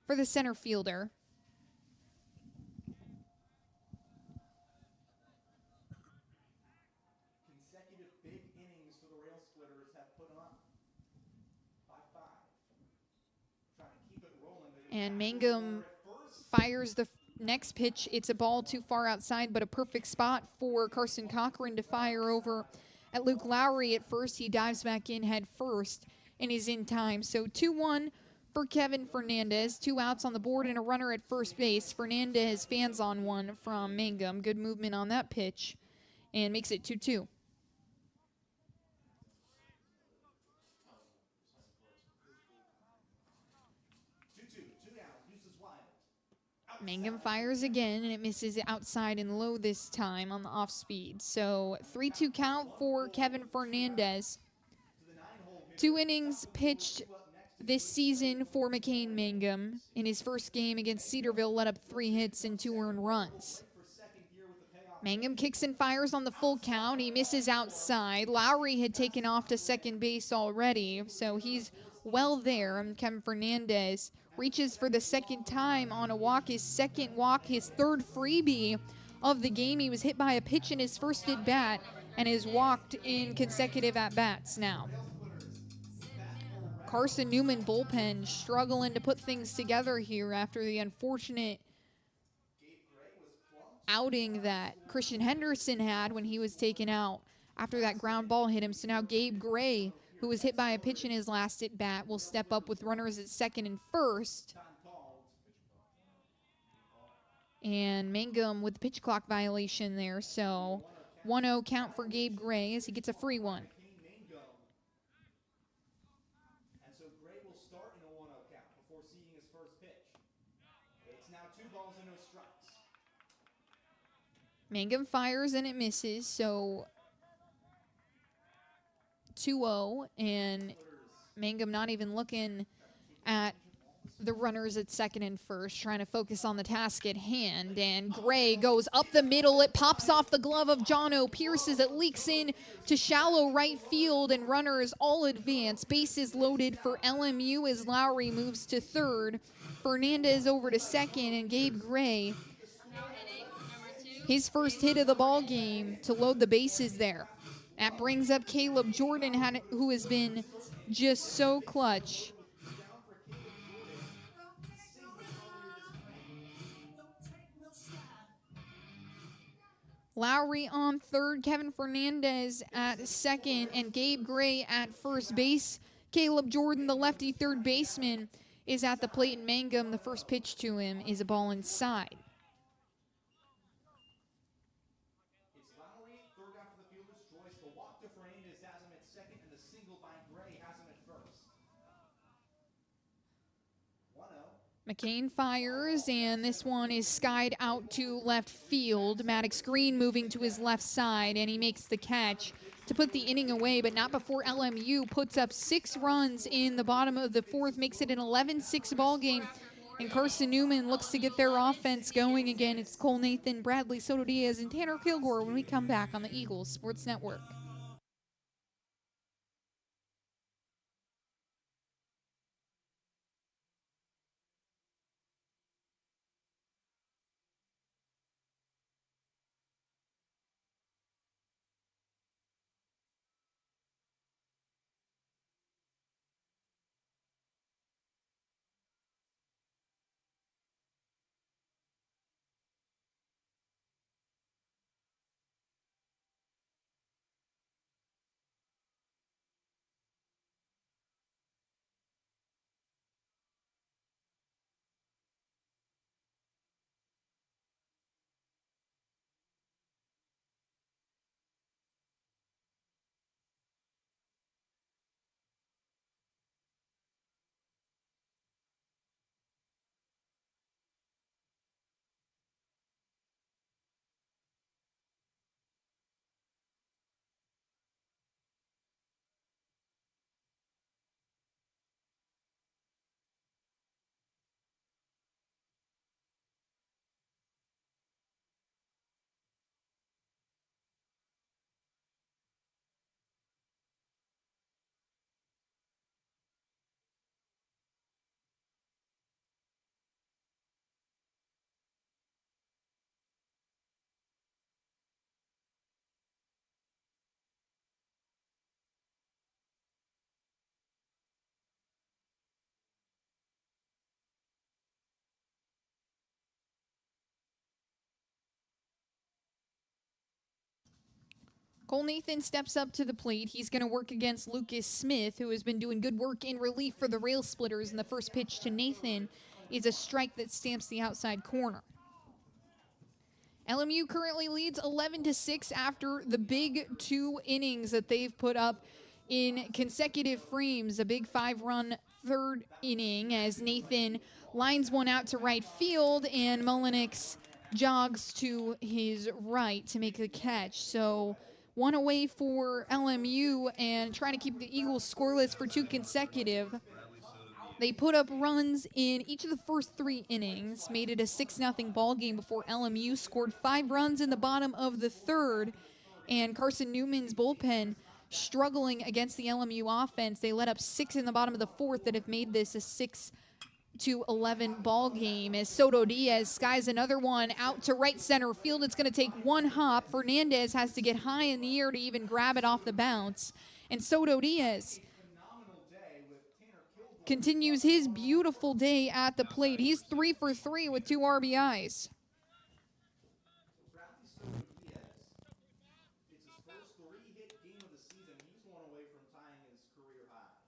S1: for the center fielder.
S8: consecutive big innings for the Real Splitters have put them up by 5. Trying to keep it rolling.
S1: And Mangum fires the next pitch. It's a ball too far outside, but a perfect spot for Carson Cochran to fire over at Luke Lowry at first. He dives back in head first and is in time. So 2-1 for Kevin Fernandez. 2 outs on the board and a runner at first base. Fernandez fans on one from Mangum. Good movement on that pitch and makes it 2-2. Mangum fires again, and it misses outside and low this time on the off speed. So 3-2 count for Kevin Fernandez. 2 innings pitched this season for McCain Mangum. In his first game against Cedarville, let up 3 hits and 2 earned runs. Mangum kicks and fires on the full count. He misses outside. Lowry had taken off to second base already, so he's well there. And Kevin Fernandez reaches for the second time on a walk, his second walk, his third freebie of the game. He was hit by a pitch in his first at-bat and has walked in consecutive at-bats now. Carson-Newman bullpen struggling to put things together here after the unfortunate outing that Christian Henderson had when he was taken out after that ground ball hit him. So now Gabe Gray, who was hit by a pitch in his last at-bat, will step up with runners at second and first. And Mangum with the pitch clock violation there. So 1-0 count for Gabe Gray as he gets a free one.
S8: And so Gray will start in a 1-0 count before seeing his first pitch. It's now 2 balls and no strikes.
S1: Mangum fires and it misses, so 2-0, and Mangum not even looking at the runners at second and first, trying to focus on the task at hand. And Gray goes up the middle. It pops off the glove of John O'Pierce as it leaks in to shallow right field, and runners all advance. Bases loaded for LMU as Lowry moves to third. Fernandez over to second, and Gabe Gray, his first hit of the ball game to load the bases there. That brings up Caleb Jordan, who has been just so clutch. Lowry on third, Kevin Fernandez at second, and Gabe Gray at first base. Caleb Jordan, the lefty third baseman, is at the plate, and Mangum, the first pitch to him, is a ball inside.
S8: It's Lowry, third after the fielder's choice. The walk to Fernandez has him at second, and the single by Gray has him at first. 1-0.
S1: McCain fires, and this one is skied out to left field. Maddox Green moving to his left side, and he makes the catch to put the inning away, but not before LMU puts up 6 runs in the bottom of the fourth, makes it an 11-6 ball game. And Carson-Newman looks to get their offense going again. It's Cole Nathan, Bradley Soto Diaz, and Tanner Kilgore when we come back on the Eagles Sports Network. Cole Nathan steps up to the plate. He's going to work against Lucas Smith, who has been doing good work in relief for the Rail Splitters. And the first pitch to Nathan is a strike that stamps the outside corner. LMU currently leads 11-6 after the big 2 innings that they've put up in consecutive frames. A big 5-run third inning as Nathan lines one out to right field and Mullenix jogs to his right to make the catch. So 1 away for LMU and trying to keep the Eagles scoreless for 2 consecutive. They put up runs in each of the first 3 innings, made it a 6-0 ball game before LMU scored 5 runs in the bottom of the third. And Carson-Newman's bullpen struggling against the LMU offense. They let up 6 in the bottom of the fourth that have made this a 6-11 ball game as Soto Diaz skies another one out to right center field. It's going to take 1 hop. Fernandez has to get high in the air to even grab it off the bounce. And Soto Diaz continues his beautiful day at the plate. He's 3 for 3 with 2 RBIs.
S8: It's his first 3-hit game of the season. He's 1 away from tying his career high.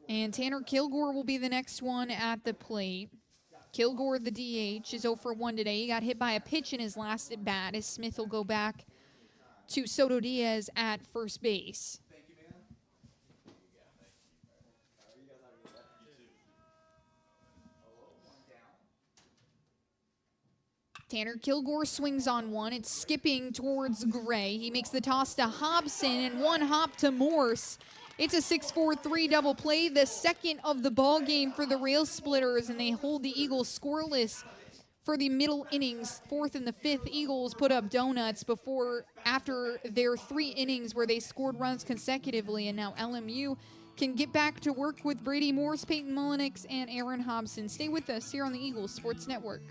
S1: And Tanner Kilgore will be the next one at the plate. Kilgore, the DH, is 0 for 1 today. He got hit by a pitch in his last at bat as Smith will go back to Soto Diaz at first base. Tanner Kilgore swings on one. It's skipping towards Gray. He makes the toss to Hobson and 1 hop to Morse. It's a 6-4-3 double play, the second of the ball game for the Rail Splitters, and they hold the Eagles scoreless for the middle innings. 4th and the 5th, Eagles put up donuts after their 3 innings where they scored runs consecutively, and now LMU can get back to work with Brady Morse, Peyton Mullenix, and Aaron Hobson. Stay with us here on the Eagles Sports Network.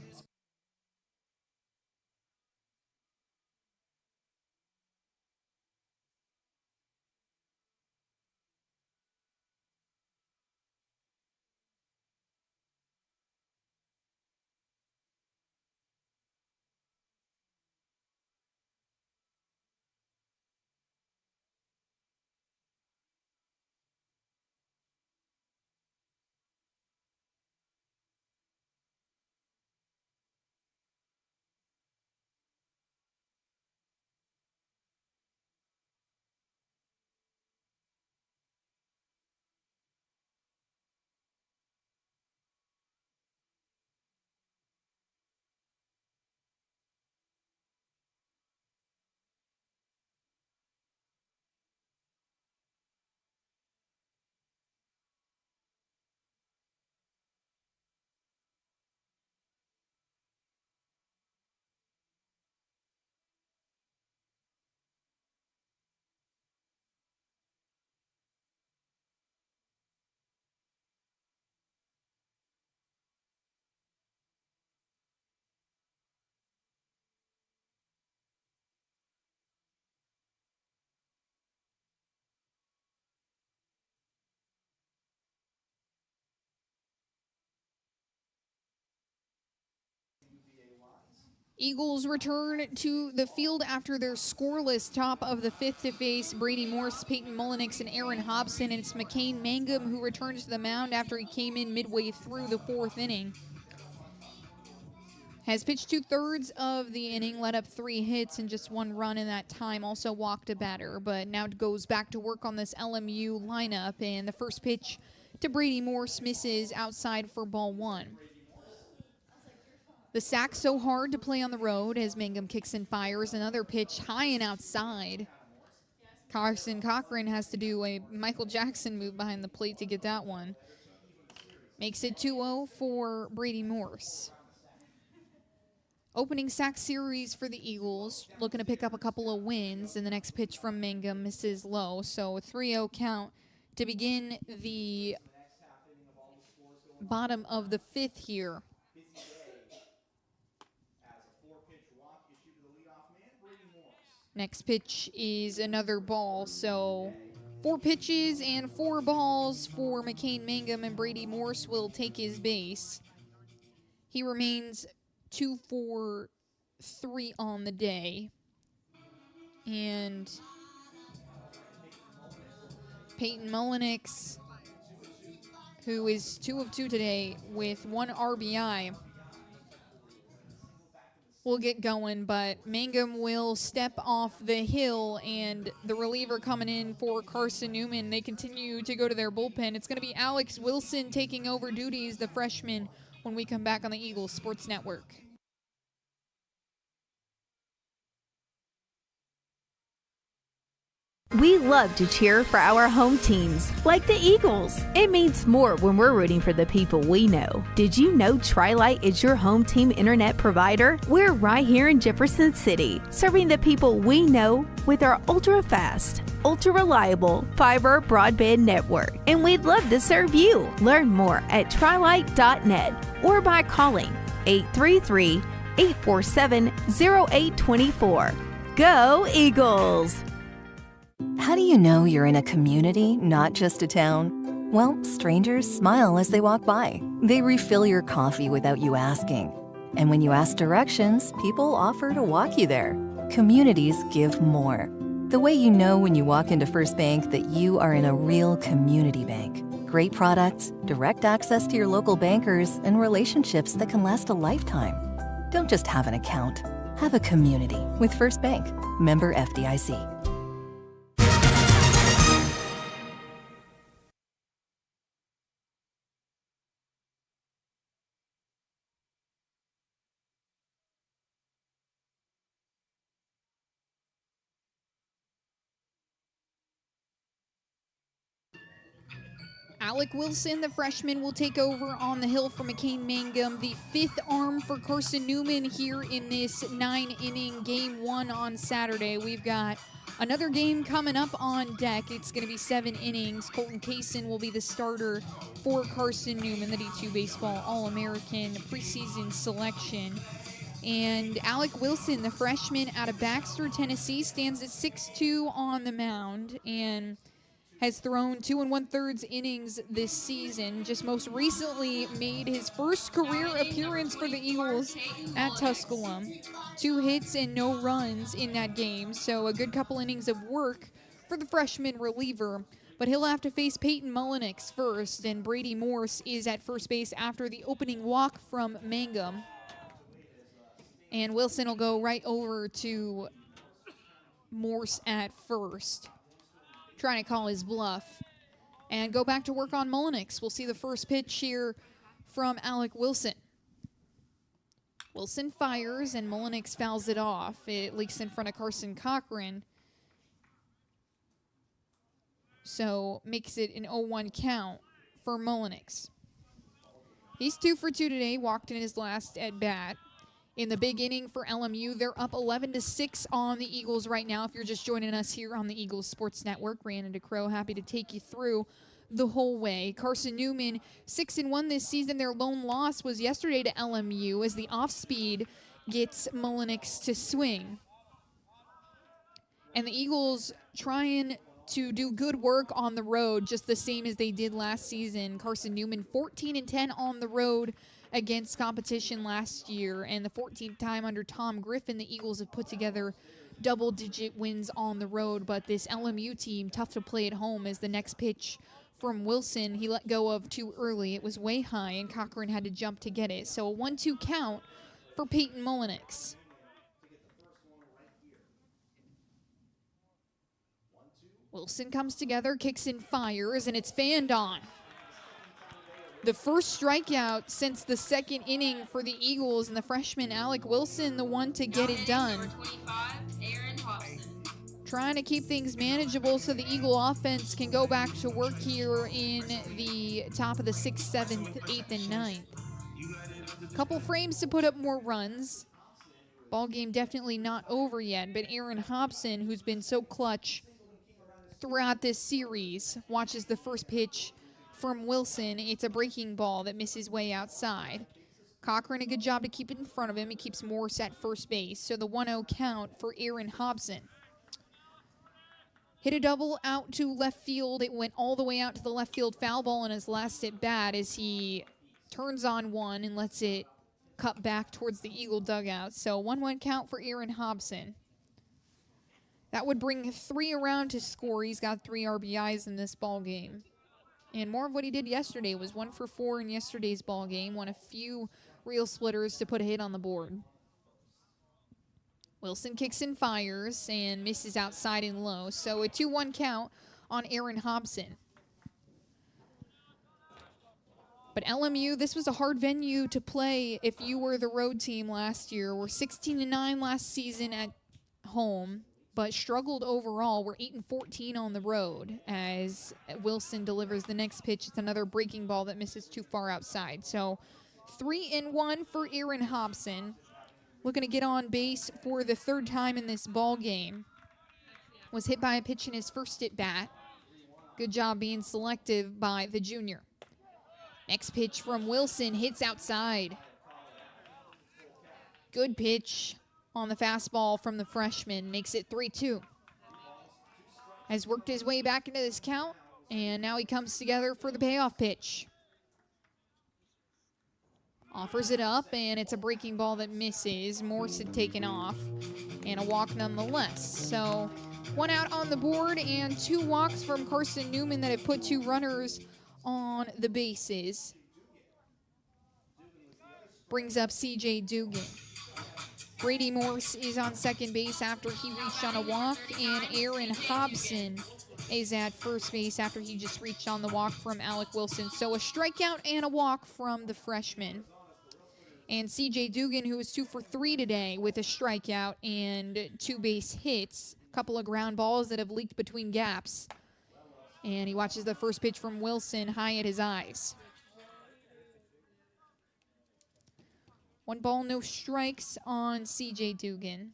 S1: Eagles return to the field after their scoreless top of the 5th to face Brady Morse, Peyton Mullenix, and Aaron Hobson. And it's McCain Mangum who returns to the mound after he came in midway through the 4th inning. Has pitched 2/3 of the inning, let up 3 hits and just 1 run in that time. Also walked a batter, but now goes back to work on this LMU lineup. And the first pitch to Brady Morse misses outside for ball 1. The sack so hard to play on the road as Mangum kicks and fires. Another pitch high and outside. Carson Cochran has to do a Michael Jackson move behind the plate to get that one. Makes it 2-0 for Brady Morse. Opening sack series for the Eagles. Looking to pick up a couple of wins. And the next pitch from Mangum misses low. So a 3-0 count to begin the bottom of the 5th here. Next pitch is another ball, so 4 pitches and 4 balls for McCain Mangum, and Brady Morse will take his base. He remains 2 for 3 on the day. And Peyton Mullenix, who is 2 of 2 today with 1 RBI, will get going, but Mangum will step off the hill, and the reliever coming in for Carson-Newman, they continue to go to their bullpen. It's going to be Alex Wilson taking over duties, the freshman, when we come back on the Eagles Sports Network.
S6: We love to cheer for our home teams, like the Eagles. It means more when we're rooting for the people we know. Did you know Tri-Light is your home team internet provider? We're right here in Jefferson City, serving the people we know with our ultra-fast, ultra-reliable fiber broadband network. And we'd love to serve you. Learn more at trilight.net or by calling 833-847-0824. Go Eagles!
S7: How do you know you're in a community, not just a town? Well, strangers smile as they walk by. They refill your coffee without you asking. And when you ask directions, people offer to walk you there. Communities give more. The way you know when you walk into First Bank that you are in a real community bank. Great products, direct access to your local bankers, and relationships that can last a lifetime. Don't just have an account. Have a community with First Bank. Member FDIC.
S1: Alec Wilson, the freshman, will take over on the hill for McCain Mangum, the 5th arm for Carson-Newman here in this 9-inning game 1 on Saturday. We've got another game coming up on deck. It's going to be 7 innings. Colton Kaysen will be the starter for Carson-Newman, the D2 Baseball All-American preseason selection. And Alec Wilson, the freshman out of Baxter, Tennessee, stands at 6'2" on the mound and has thrown 2 1/3 innings this season. Just most recently made his first career appearance for the Eagles at Tusculum. 2 hits and no runs in that game, so a good couple innings of work for the freshman reliever. But he'll have to face Peyton Mullenix first, and Brady Morse is at first base after the opening walk from Mangum. And Wilson will go right over to Morse at first, trying to call his bluff, and go back to work on Mullenix. We'll see the first pitch here from Alec Wilson. Wilson fires, and Mullenix fouls it off. It leaks in front of Carson Cochran, so makes it an 0-1 count for Mullenix. He's 2 for 2 today, walked in his last at bat. In the big inning for LMU, they're up 11-6 on the Eagles right now. If you're just joining us here on the Eagles Sports Network, Rhiannon DeCrow, happy to take you through the whole way. Carson-Newman, 6-1 this season. Their lone loss was yesterday to LMU as the off-speed gets Mullenix to swing. And the Eagles trying to do good work on the road, just the same as they did last season. Carson-Newman, 14-10 on the road against competition last year, and the 14th time under Tom Griffin, the Eagles have put together double-digit wins on the road. But this LMU team, tough to play at home, as the next pitch from Wilson, he let go of too early. It was way high, and Cochran had to jump to get it. So a 1-2 count for Peyton Mullenix. Wilson comes together, kicks and fires, and it's fanned on. The first strikeout since the second inning for the Eagles, and the freshman Alec Wilson, the one to get it done. Trying to keep things manageable so the Eagle offense can go back to work here in the top of the 6th, 7th, 8th, and 9th. Couple frames to put up more runs. Ball game definitely not over yet, but Aaron Hobson, who's been so clutch throughout this series, watches the first pitch from Wilson. It's a breaking ball that misses way outside. Cochran, a good job to keep it in front of him. He keeps Morse at first base. So the 1-0 count for Aaron Hobson. Hit a double out to left field. It went all the way out to the left field foul ball in his last at bat as he turns on one and lets it cut back towards the Eagle dugout. So 1-1 count for Aaron Hobson. That would bring 3 around to score. He's got 3 RBIs in this ball game. And more of what he did yesterday was 1 for 4 in yesterday's ball game. Won a few real splitters to put a hit on the board. Wilson kicks and fires and misses outside and low. So a 2-1 count on Aaron Hobson. But LMU, this was a hard venue to play if you were the road team last year. We're 16-9 last season at home, but struggled overall. We're 8-14 on the road as Wilson delivers the next pitch. It's another breaking ball that misses too far outside. So 3-1 for Aaron Hobson. Looking to get on base for the 3rd time in this ball game. Was hit by a pitch in his first at bat. Good job being selective by the junior. Next pitch from Wilson, hits outside. Good pitch on the fastball from the freshman, makes it 3-2. Has worked his way back into this count, and now he comes together for the payoff pitch. Offers it up, and it's a breaking ball that misses. Morse had taken off, and a walk nonetheless. So 1 out on the board, and 2 walks from Carson-Newman that have put 2 runners on the bases. Brings up C.J. Dugan. Brady Morse is on second base after he reached on a walk, and Aaron Hobson is at first base after he just reached on the walk from Alec Wilson. So a strikeout and a walk from the freshman. And C.J. Dugan, who was 2 for 3 today with a strikeout and 2 base hits, a couple of ground balls that have leaked between gaps. And he watches the first pitch from Wilson high at his eyes. 1 ball, no strikes on C.J. Dugan.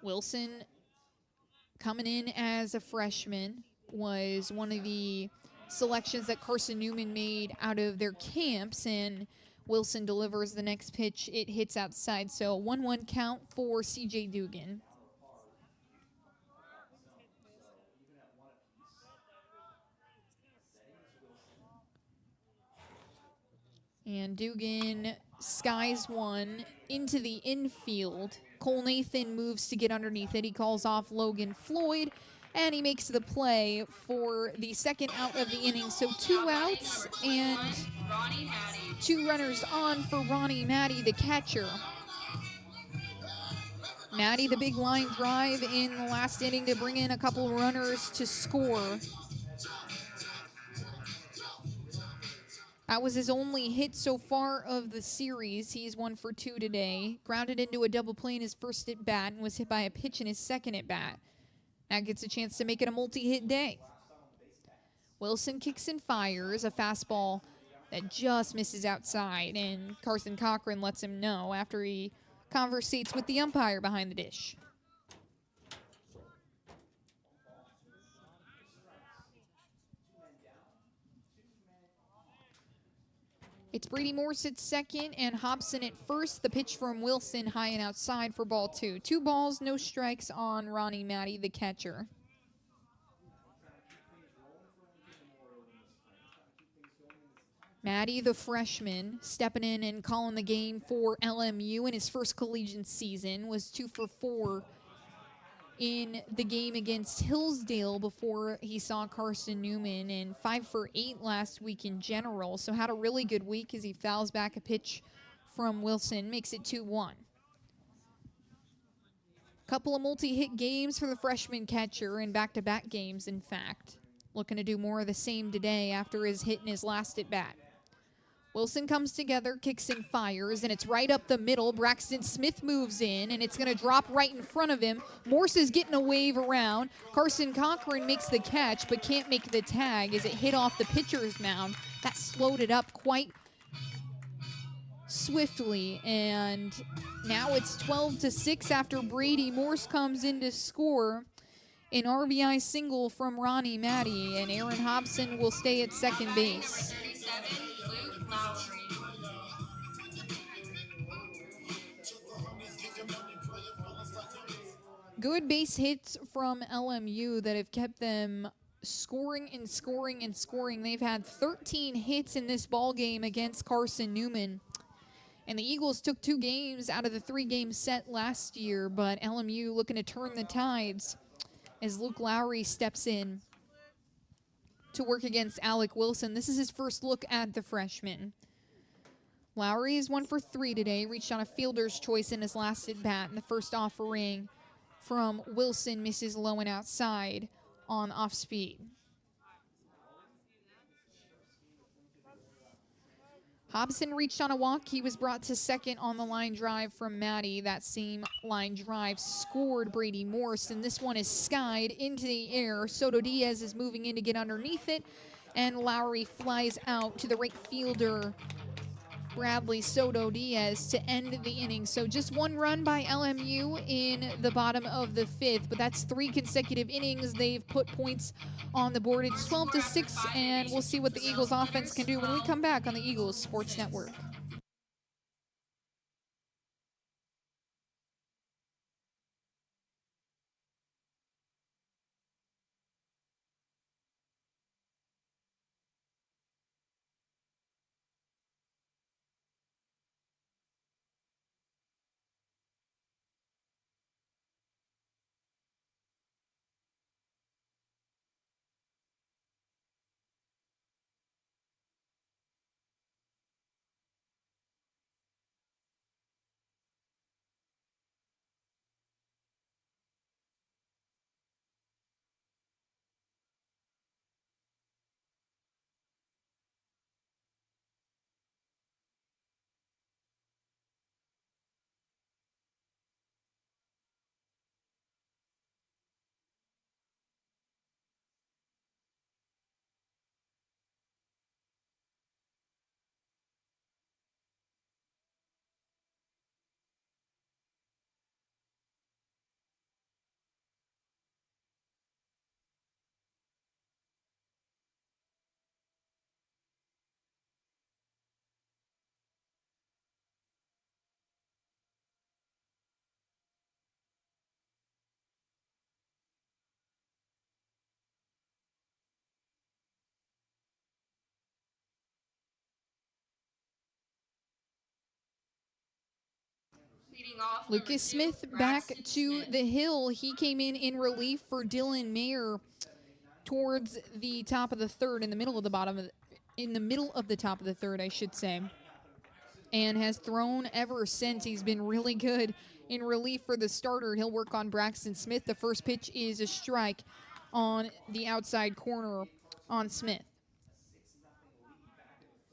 S1: Wilson, coming in as a freshman, was one of the selections that Carson-Newman made out of their camps, and Wilson delivers the next pitch. It hits outside, so 1-1 count for C.J. Dugan. And Dugan skies one into the infield. Cole Nathan moves to get underneath it. He calls off Logan Floyd, and he makes the play for the 2nd out of the inning. So 2 outs and 2 runners on for Ronnie Matty, the catcher. Matty, the big line drive in the last inning to bring in a couple runners to score. That was his only hit so far of the series. He's 1 for 2 today. Grounded into a double play in his first at bat and was hit by a pitch in his 2nd at bat. Now gets a chance to make it a multi-hit day. Wilson kicks and fires a fastball that just misses outside, and Carson Cochran lets him know after he conversates with the umpire behind the dish. It's Brady Morse at second and Hobson at first. The pitch from Wilson high and outside for ball 2. 2 balls, no strikes on Ronnie Matty, the catcher. Matty, the freshman, stepping in and calling the game for LMU in his first collegiate season, was 2 for 4 in the game against Hillsdale before he saw Carson-Newman, and 5 for 8 last week in general. So had a really good week as he fouls back a pitch from Wilson, makes it 2-1. Couple of multi-hit games for the freshman catcher, and back-to-back games, in fact. Looking to do more of the same today after his hit in his last at-bat. Wilson comes together, kicks and fires, and it's right up the middle. Braxton Smith moves in, and it's going to drop right in front of him. Morse is getting a wave around. Carson Cochran makes the catch, but can't make the tag as it hit off the pitcher's mound. That slowed it up quite swiftly, and now it's 12-6 after Brady Morse comes in to score an RBI single from Ronnie Matty, and Aaron Hobson will stay at second base.
S2: 37, Luke Lowry.
S1: Good base hits from LMU that have kept them scoring and scoring and scoring. They've had 13 hits in this ball game against Carson-Newman. And the Eagles took 2 games out of the 3-game set last year, but LMU looking to turn the tides as Luke Lowry steps in to work against Alec Wilson. This is his first look at the freshman. Lowry is 1 for 3 today, reached on a fielder's choice in his last at bat, and the first offering from Wilson misses low and outside on off speed. Hobson reached on a walk. He was brought to second on the line drive from Maddie. That same line drive scored Brady Morse, and this one is skied into the air. Soto Diaz is moving in to get underneath it, and Lowry flies out to the right fielder, Bradley Soto Diaz, to end the inning. So just 1 run by LMU in the bottom of the 5th, but that's 3 consecutive innings. They've put points on the board. It's 12-6, and we'll see what the Eagles offense can do when we come back on the Eagles Sports Network.
S2: Leading off,
S1: Lucas Smith back to the hill. He came in relief for Dylan Mayer towards the top of the 3rd, in the middle of the top of the 3rd, I should say, and has thrown ever since. He's been really good in relief for the starter. He'll work on Braxton Smith. The first pitch is a strike on the outside corner on Smith.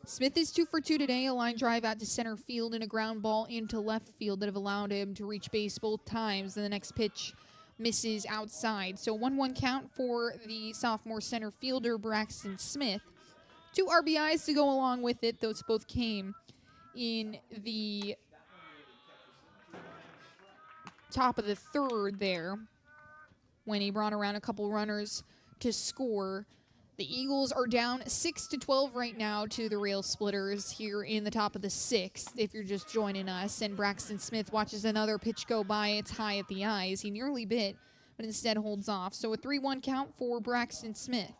S1: Smith is 2 for 2 today, a line drive out to center field and a ground ball into left field that have allowed him to reach base both times. And the next pitch misses outside. So 1-1 count for the sophomore center fielder, Braxton Smith. 2 RBIs to go along with it. Those both came in the top of the 3rd there when he brought around a couple runners to score. The Eagles are down 6-12 right now to the Rail Splitters here in the top of the 6th, if you're just joining us. And Braxton Smith watches another pitch go by. It's high at the eyes. He nearly bit, but instead holds off. So a 3-1 count for Braxton Smith.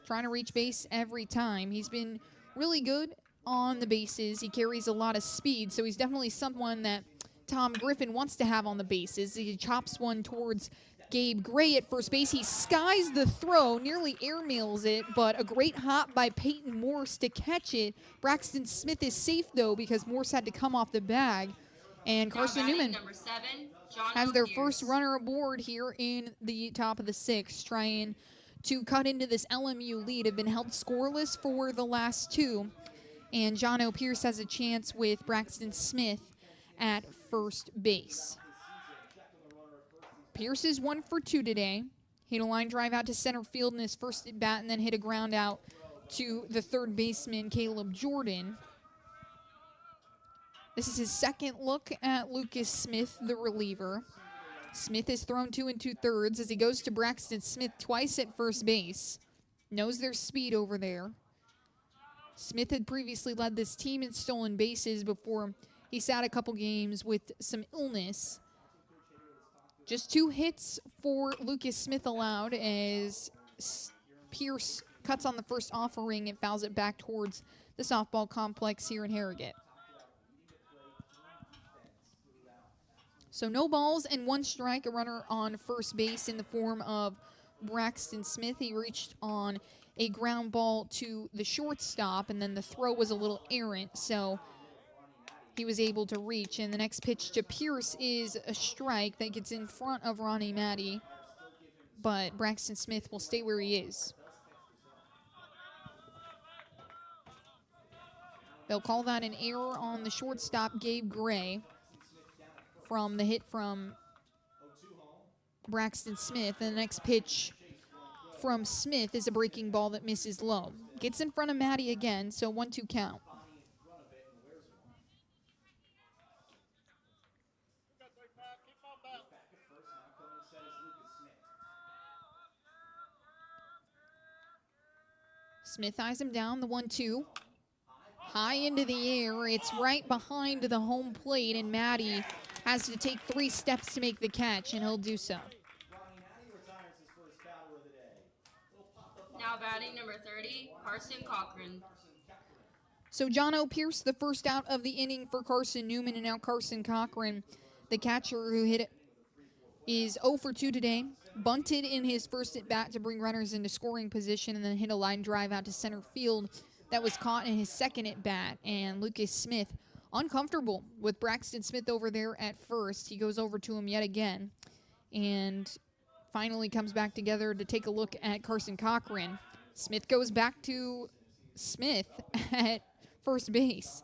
S1: Trying to reach base every time. He's been really good on the bases. He carries a lot of speed, so he's definitely someone that Tom Griffin wants to have on the bases. He chops one towards Gabe Gray at first base. He skies the throw, nearly airmails it, but a great hop by Peyton Morse to catch it. Braxton Smith is safe, though, because Morse had to come off the bag. And Carson-Newman has their first runner aboard here in the top of the 6th, trying to cut into this LMU lead. Have been held scoreless for the last 2. And John O'Pierce has a chance with Braxton Smith at first base. Pierce is 1 for 2 today. Hit a line drive out to center field in his first at bat and then hit a ground out to the 3rd baseman, Caleb Jordan. This is his second look at Lucas Smith, the reliever. Smith has thrown 2 2/3 as he goes to Braxton Smith twice at first base. Knows there's speed over there. Smith had previously led this team in stolen bases before he sat a couple games with some illness. Just 2 hits for Lucas Smith allowed as Pierce cuts on the first offering and fouls it back towards the softball complex here in Harrogate. So no balls and 1 strike, a runner on first base in the form of Braxton Smith. He reached on a ground ball to the shortstop, and then the throw was a little errant, so he was able to reach. And the next pitch to Pierce is a strike that gets in front of Ronnie Matty, but Braxton Smith will stay where he is. They'll call that an error on the shortstop, Gabe Gray, from the hit from Braxton Smith. And the next pitch from Smith is a breaking ball that misses low. Gets in front of Matty again, so 1-2 count. Smith eyes him down, the 1-2. High into the air, it's right behind the home plate, and Matty has to take 3 steps to make the catch, and he'll do so.
S2: Now batting number 30, Carson Cochran.
S1: So John O. Pierce, the first out of the inning for Carson-Newman, and now Carson Cochran, the catcher who hit it, is 0 for 2 today. Bunted in his first at-bat to bring runners into scoring position, and then hit a line drive out to center field that was caught in his second at-bat. And Lucas Smith uncomfortable with Braxton Smith over there at first. He goes over to him yet again and finally comes back together to take a look at Carson Cochran. Smith goes back to Smith at first base.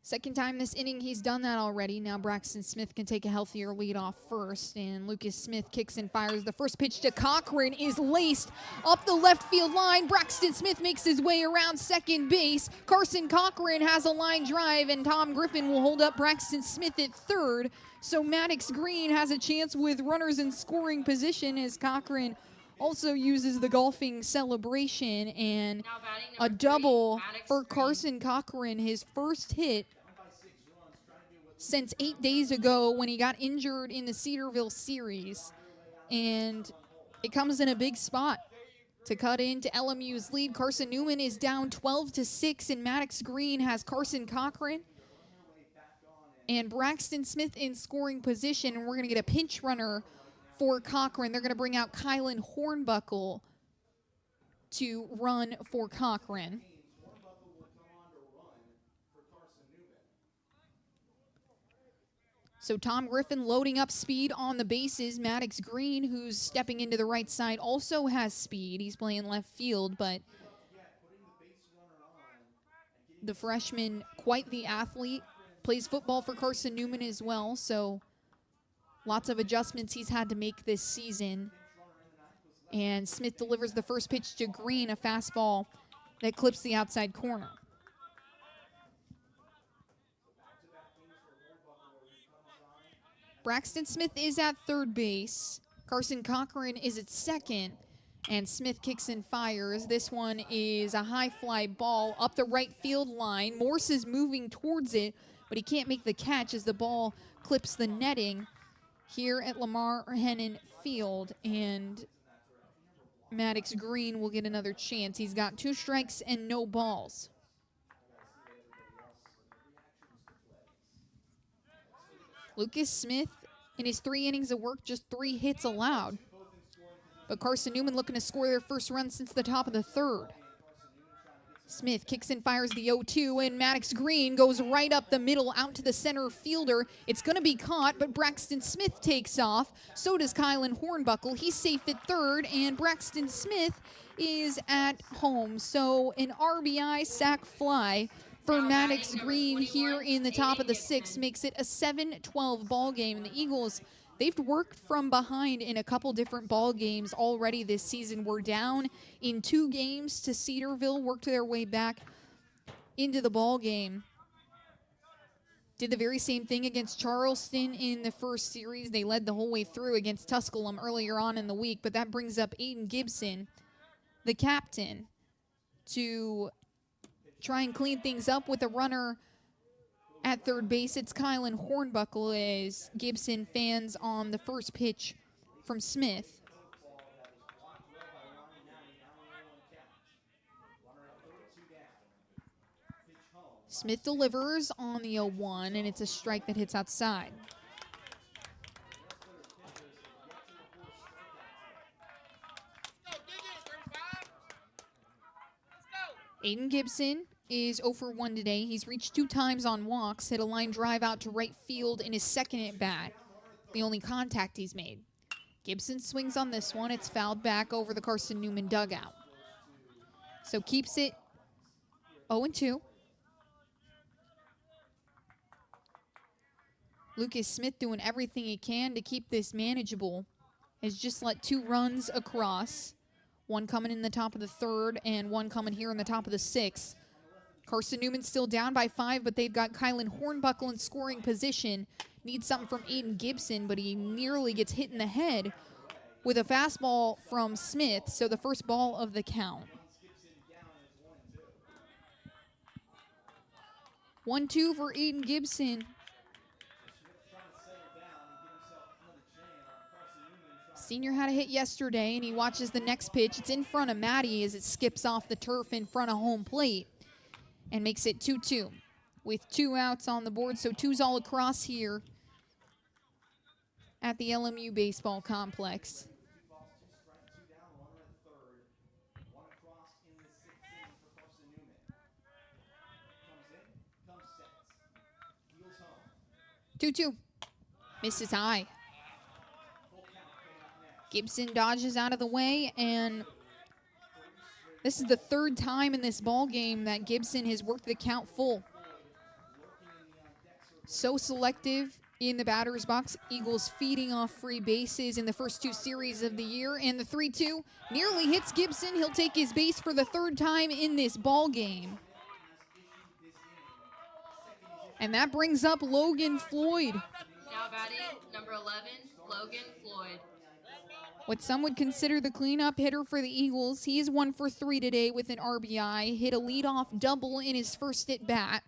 S1: Second time this inning he's done that already. Now Braxton Smith can take a healthier lead off first, and Lucas Smith kicks and fires. The first pitch to Cochran is laced up the left field line. Braxton Smith makes his way around second base. Carson Cochran has a line drive, and Tom Griffin will hold up Braxton Smith at third. So Maddox Green has a chance with runners in scoring position as Cochran also uses the golfing celebration, and a double for Carson Cochran, his first hit since 8 days ago when he got injured in the Cedarville series. And it comes in a big spot to cut into LMU's lead. Carson-Newman is down 12-6, and Maddox Green has Carson Cochran and Braxton Smith in scoring position, and we're going to get a pinch runner for Cochran. They're going to bring out Kylan Hornbuckle to run for Cochran. So Tom Griffin loading up speed on the bases. Maddox Green, who's stepping into the right side, also has speed. He's playing left field, but the freshman, quite the athlete, plays football for Carson-Newman as well, so lots of adjustments he's had to make this season. And Smith delivers the first pitch to Green, a fastball that clips the outside corner. Braxton Smith is at third base. Carson Cochran is at second. And Smith kicks and fires. This one is a high fly ball up the right field line. Morse is moving towards it, but he can't make the catch as the ball clips the netting here at Lamar Hennon Field. And Maddox Green will get another chance. He's got 2 strikes and no balls. Lucas Smith, in his 3 innings of work, just 3 hits allowed. But Carson-Newman looking to score their first run since the top of the third. Smith kicks and fires the 0-2, and Maddox Green goes right up the middle out to the center fielder. It's going to be caught, but Braxton Smith takes off. So does Kylan Hornbuckle. He's safe at third, and Braxton Smith is at home. So an RBI sac fly for Maddox Green here in the top of the 6th makes it a 7-12 ball game. And the Eagles, they've worked from behind in a couple different ball games already this season. We're down in 2 games to Cedarville, worked their way back into the ball game. Did the very same thing against Charleston in the first series. They led the whole way through against Tusculum earlier on in the week, but that brings up Aiden Gibson, the captain, to try and clean things up with a runner At third base, it's Kylan Hornbuckle as Gibson fans on the first pitch from Smith. Smith delivers on the 0-1, and it's a strike that hits outside. Aiden Gibson is 0 for 1 today. He's reached 2 times on walks, hit a line drive out to right field in his second at bat, the only contact he's made. Gibson swings on this one. It's fouled back over the Carson-Newman dugout. So keeps it 0-2. Lucas Smith doing everything he can to keep this manageable. Has just let 2 runs across. One coming in the top of the third and one coming here in the top of the 6th. Carson-Newman still down by 5, but they've got Kylan Hornbuckle in scoring position. Needs something from Aiden Gibson, but he nearly gets hit in the head with a fastball from Smith, so the first ball of the count. 1-2 for Aiden Gibson. Senior had a hit yesterday, and he watches the next pitch. It's in front of Maddie as it skips off the turf in front of home plate and makes it 2-2 with 2 outs on the board. So 2's all across here at the LMU baseball complex. Two. Misses high. Gibson dodges out of the way, and this is the 3rd time in this ball game that Gibson has worked the count full. So selective in the batter's box. Eagles feeding off free bases in the first 2 series of the year, and the 3-2 nearly hits Gibson. He'll take his base for the 3rd time in this ball game. And that brings up Logan Floyd.
S2: Now batting, number 11, Logan Floyd.
S1: What some would consider the cleanup hitter for the Eagles. He is 1 for 3 today with an RBI. Hit a leadoff double in his first at bat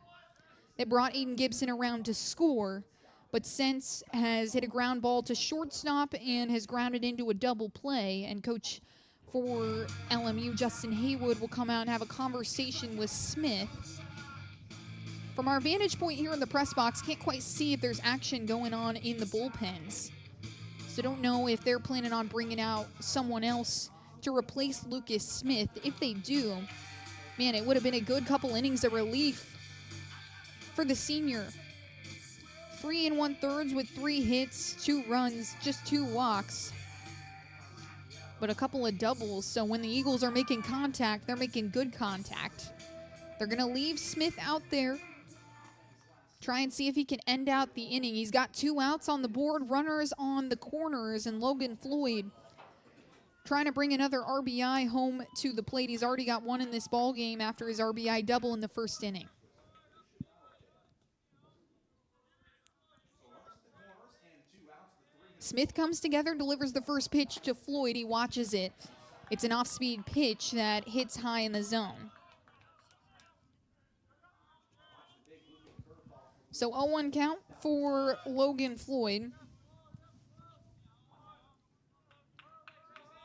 S1: that brought Aiden Gibson around to score, but since has hit a ground ball to shortstop and has grounded into a double play. And coach for LMU, Justin Haywood, will come out and have a conversation with Smith. From our vantage point here in the press box, can't quite see if there's action going on in the bullpens. So don't know if they're planning on bringing out someone else to replace Lucas Smith. If they do, man, it would have been a good couple innings of relief for the senior. 3 1/3 with 3 hits, 2 runs, just 2 walks, but a couple of doubles. So when the Eagles are making contact, they're making good contact. They're going to leave Smith out there. Try and see if he can end out the inning. He's got 2 outs on the board, runners on the corners, and Logan Floyd trying to bring another RBI home to the plate. He's already got 1 in this ball game after his RBI double in the first inning. Smith comes together, delivers the first pitch to Floyd. He watches it. It's an off-speed pitch that hits high in the zone. So 0-1 count for Logan Floyd.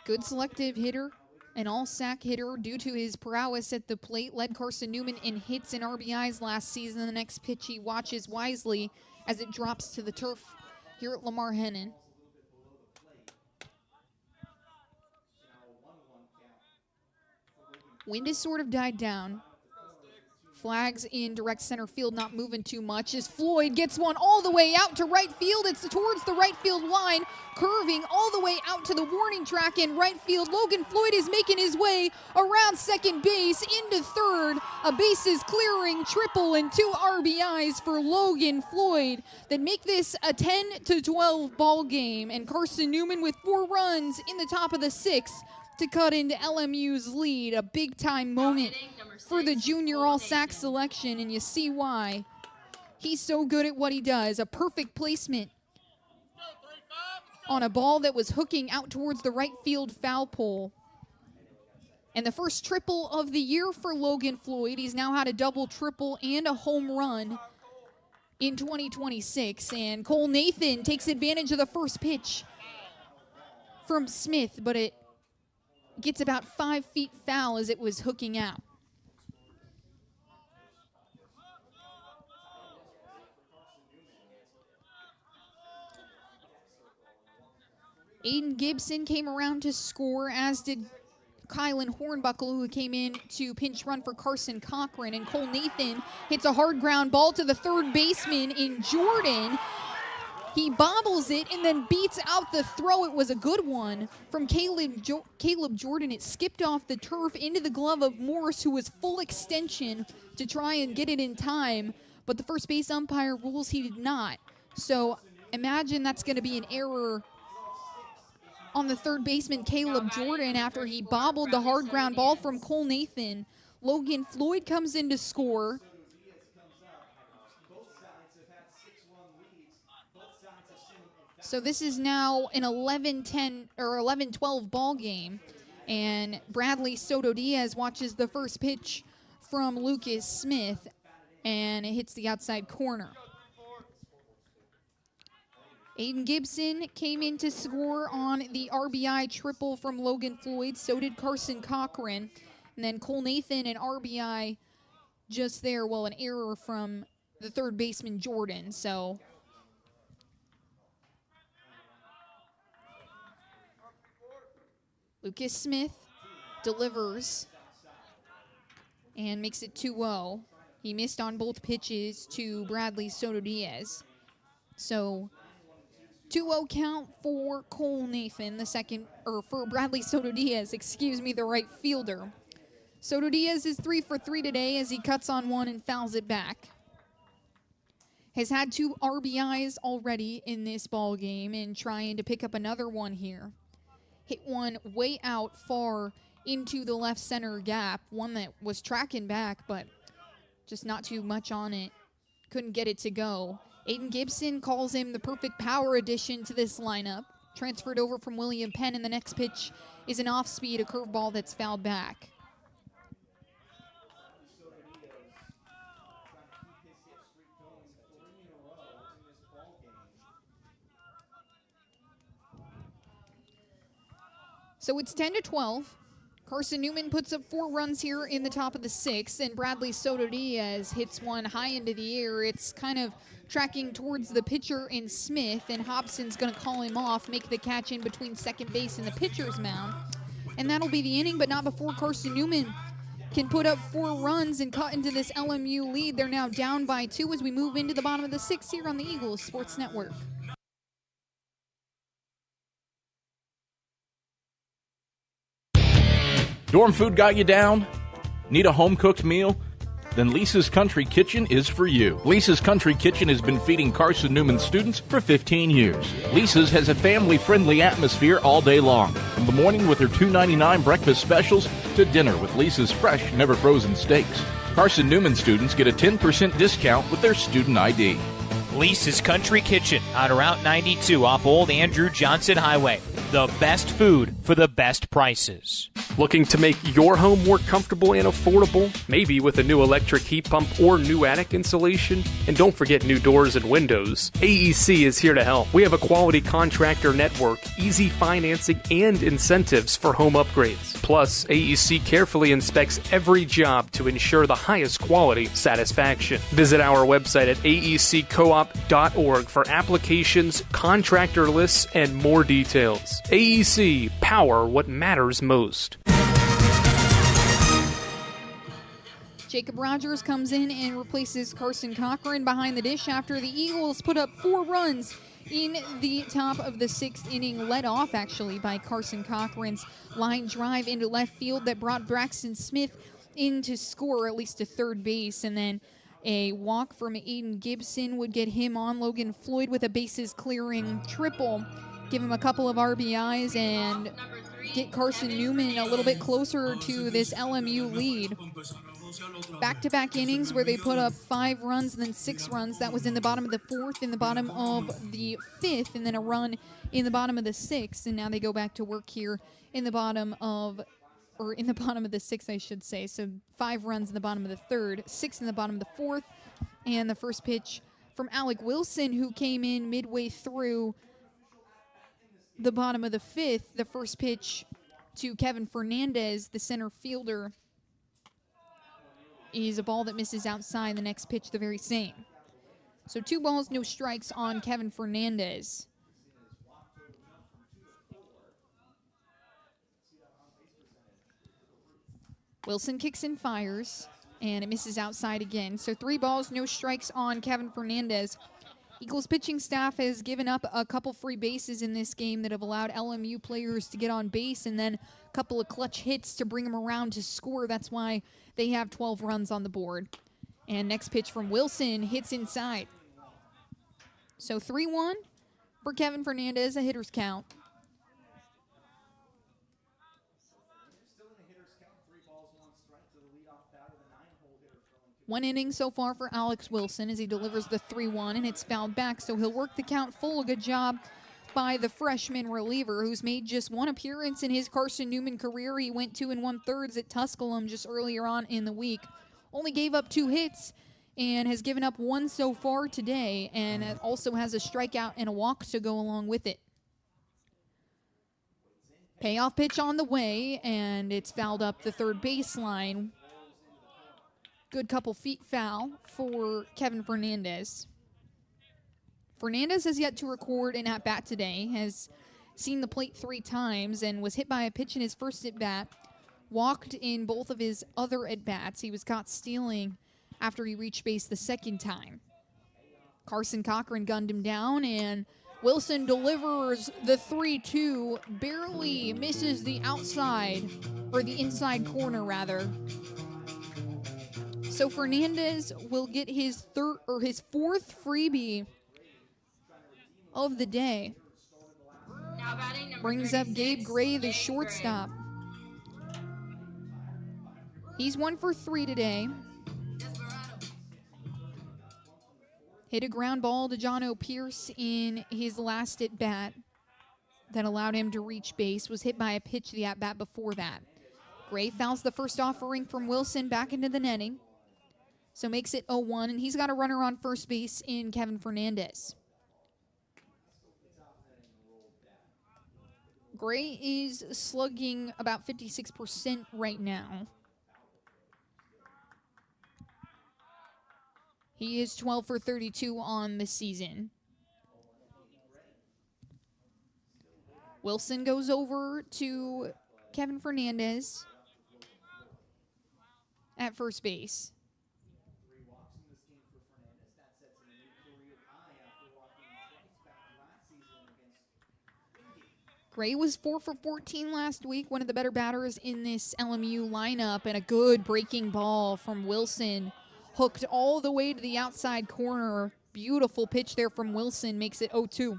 S1: Good selective hitter, an all-sack hitter due to his prowess at the plate. Led Carson-Newman in hits and RBIs last season. The next pitch he watches wisely as it drops to the turf here at Lamar Hennon. Wind has sort of died down. Flags in direct center field, not moving too much as Floyd gets one all the way out to right field. It's towards the right field line, curving all the way out to the warning track in right field. Logan Floyd is making his way around second base into third. A bases clearing triple and 2 RBIs for Logan Floyd that make this a 10-12 ball game. And Carson-Newman with 4 runs in the top of the 6th to cut into LMU's lead. A big-time moment for the junior all-sack selection, and you see why. He's so good at what he does. A perfect placement on a ball that was hooking out towards the right field foul pole. And the first triple of the year for Logan Floyd. He's now had a double, triple, and a home run in 2026. And Cole Nathan takes advantage of the first pitch from Smith, but it gets about 5 feet foul as it was hooking out. Aiden Gibson came around to score, as did Kylan Hornbuckle, who came in to pinch run for Carson Cochran. And Cole Nathan hits a hard ground ball to the third baseman in Jordan. He bobbles it and then beats out the throw. It was a good one from Caleb Jordan. It skipped off the turf into the glove of Morris, who was full extension to try and get it in time. But the first base umpire rules he did not. So imagine that's going to be an error on the third baseman, Caleb Jordan, after he bobbled the hard ground ball from Cole Nathan. Logan Floyd comes in to score. So this is now an 11-10 or 11-12 ball game. And Bradley Soto Diaz watches the first pitch from Lucas Smith, and it hits the outside corner. Aiden Gibson came in to score on the RBI triple from Logan Floyd. So did Carson Cochran. And then Cole Nathan, an RBI just there. Well, an error from the third baseman, Jordan. So Lucas Smith delivers and makes it 2-0. He missed on both pitches to Bradley Soto Diaz. So 2-0 count for Cole Nathan, for Bradley Soto Diaz, the right fielder. Soto Diaz is 3 for 3 today as he cuts on one and fouls it back. Has had 2 RBIs already in this ball game and trying to pick up another one here. Hit one way out far into the left center gap, one that was tracking back, but just not too much on it. Couldn't get it to go. Aiden Gibson calls him the perfect power addition to this lineup. Transferred over from William Penn, and the next pitch is an off-speed, a curveball that's fouled back. So it's 10-12. Carson-Newman puts up 4 runs here in the top of the 6th, and Bradley Soto Diaz hits one high into the air. It's kind of tracking towards the pitcher in Smith, and Hobson's going to call him off, make the catch in between second base and the pitcher's mound. And that'll be the inning, but not before Carson-Newman can put up 4 runs and cut into this LMU lead. They're now down by 2 as we move into the bottom of the 6th here on the Eagles Sports Network.
S3: Dorm food got you down? Need a home-cooked meal? Then Lisa's Country Kitchen is for you. Lisa's Country Kitchen has been feeding Carson-Newman students for 15 years. Lisa's has a family-friendly atmosphere all day long, from the morning with her $2.99 breakfast specials to dinner with Lisa's fresh, never-frozen steaks. Carson-Newman students get a 10% discount with their student ID.
S4: Lisa's Country Kitchen on Route 92 off Old Andrew Johnson Highway. The best food for the best prices.
S5: Looking to make your home more comfortable and affordable? Maybe with a new electric heat pump or new attic insulation? And don't forget new doors and windows. AEC is here to help. We have a quality contractor network, easy financing, and incentives for home upgrades. Plus, AEC carefully inspects every job to ensure the highest quality satisfaction. Visit our website at aeccoop.org for applications, contractor lists, and more details. AEC, power what matters most.
S1: Jacob Rogers comes in and replaces Carson Cochran behind the dish after the Eagles put up 4 runs in the top of the 6th inning, led off actually by Carson Cochran's line drive into left field that brought Braxton Smith in to score, at least to third base, and then a walk from Aiden Gibson would get him on. Logan Floyd with a bases clearing triple, give him a couple of RBIs and get Carson-Newman a little bit closer to this LMU lead. Back-to-back innings where they put up 5 runs and then 6 runs. That was in the bottom of the 4th, in the bottom of the 5th, and then a run in the bottom of the 6th. And now they go back to work here in the bottom of the 6th, I should say. So 5 runs in the bottom of the 3rd, 6 in the bottom of the 4th, and the first pitch from Alec Wilson, who came in midway through the bottom of the fifth. The first pitch to Kevin Fernandez, the center fielder, is a ball that misses outside. The next pitch, the very same. So 2 balls, no strikes on Kevin Fernandez. Wilson kicks and fires, and it misses outside again. So 3 balls, no strikes on Kevin Fernandez. Eagles pitching staff has given up a couple free bases in this game that have allowed LMU players to get on base, and then a couple of clutch hits to bring them around to score. That's why they have 12 runs on the board. And next pitch from Wilson hits inside. So 3-1 for Kevin Fernandez, a hitter's count. One inning so far for Alex Wilson as he delivers the 3-1, and it's fouled back, so he'll work the count full. A good job by the freshman reliever, who's made just 1 appearance in his Carson-Newman career. He went 2 1/3 at Tusculum just earlier on in the week. Only gave up 2 hits and has given up 1 so far today, and also has a strikeout and a walk to go along with it. Payoff pitch on the way, and it's fouled up the third baseline. Good couple feet foul for Kevin Fernandez. Fernandez has yet to record an at-bat today, has seen the plate 3 times, and was hit by a pitch in his first at-bat, walked in both of his other at-bats. He was caught stealing after he reached base the second time. Carson Cochran gunned him down, and Wilson delivers the 3-2, barely misses the outside, or the inside corner rather. So Fernandez will get his 4th freebie of the day.
S2: Now batting number
S1: Brings up
S2: 36,
S1: Gabe Gray, the
S2: Gabe
S1: shortstop. He's 1 for 3 today.
S2: Desperado.
S1: Hit a ground ball to John O'Pierce in his last at-bat that allowed him to reach base. Was hit by a pitch the at-bat before that. Gray fouls the first offering from Wilson back into the netting. So makes it 0-1, and he's got a runner on first base in Kevin Fernandez. Gray is slugging about 56% right now. He is 12 for 32 on the season. Wilson goes over to Kevin Fernandez at first base. Gray was 4 for 14 last week, one of the better batters in this LMU lineup, and a good breaking ball from Wilson. Hooked all the way to the outside corner. Beautiful pitch there from Wilson, makes it 0-2.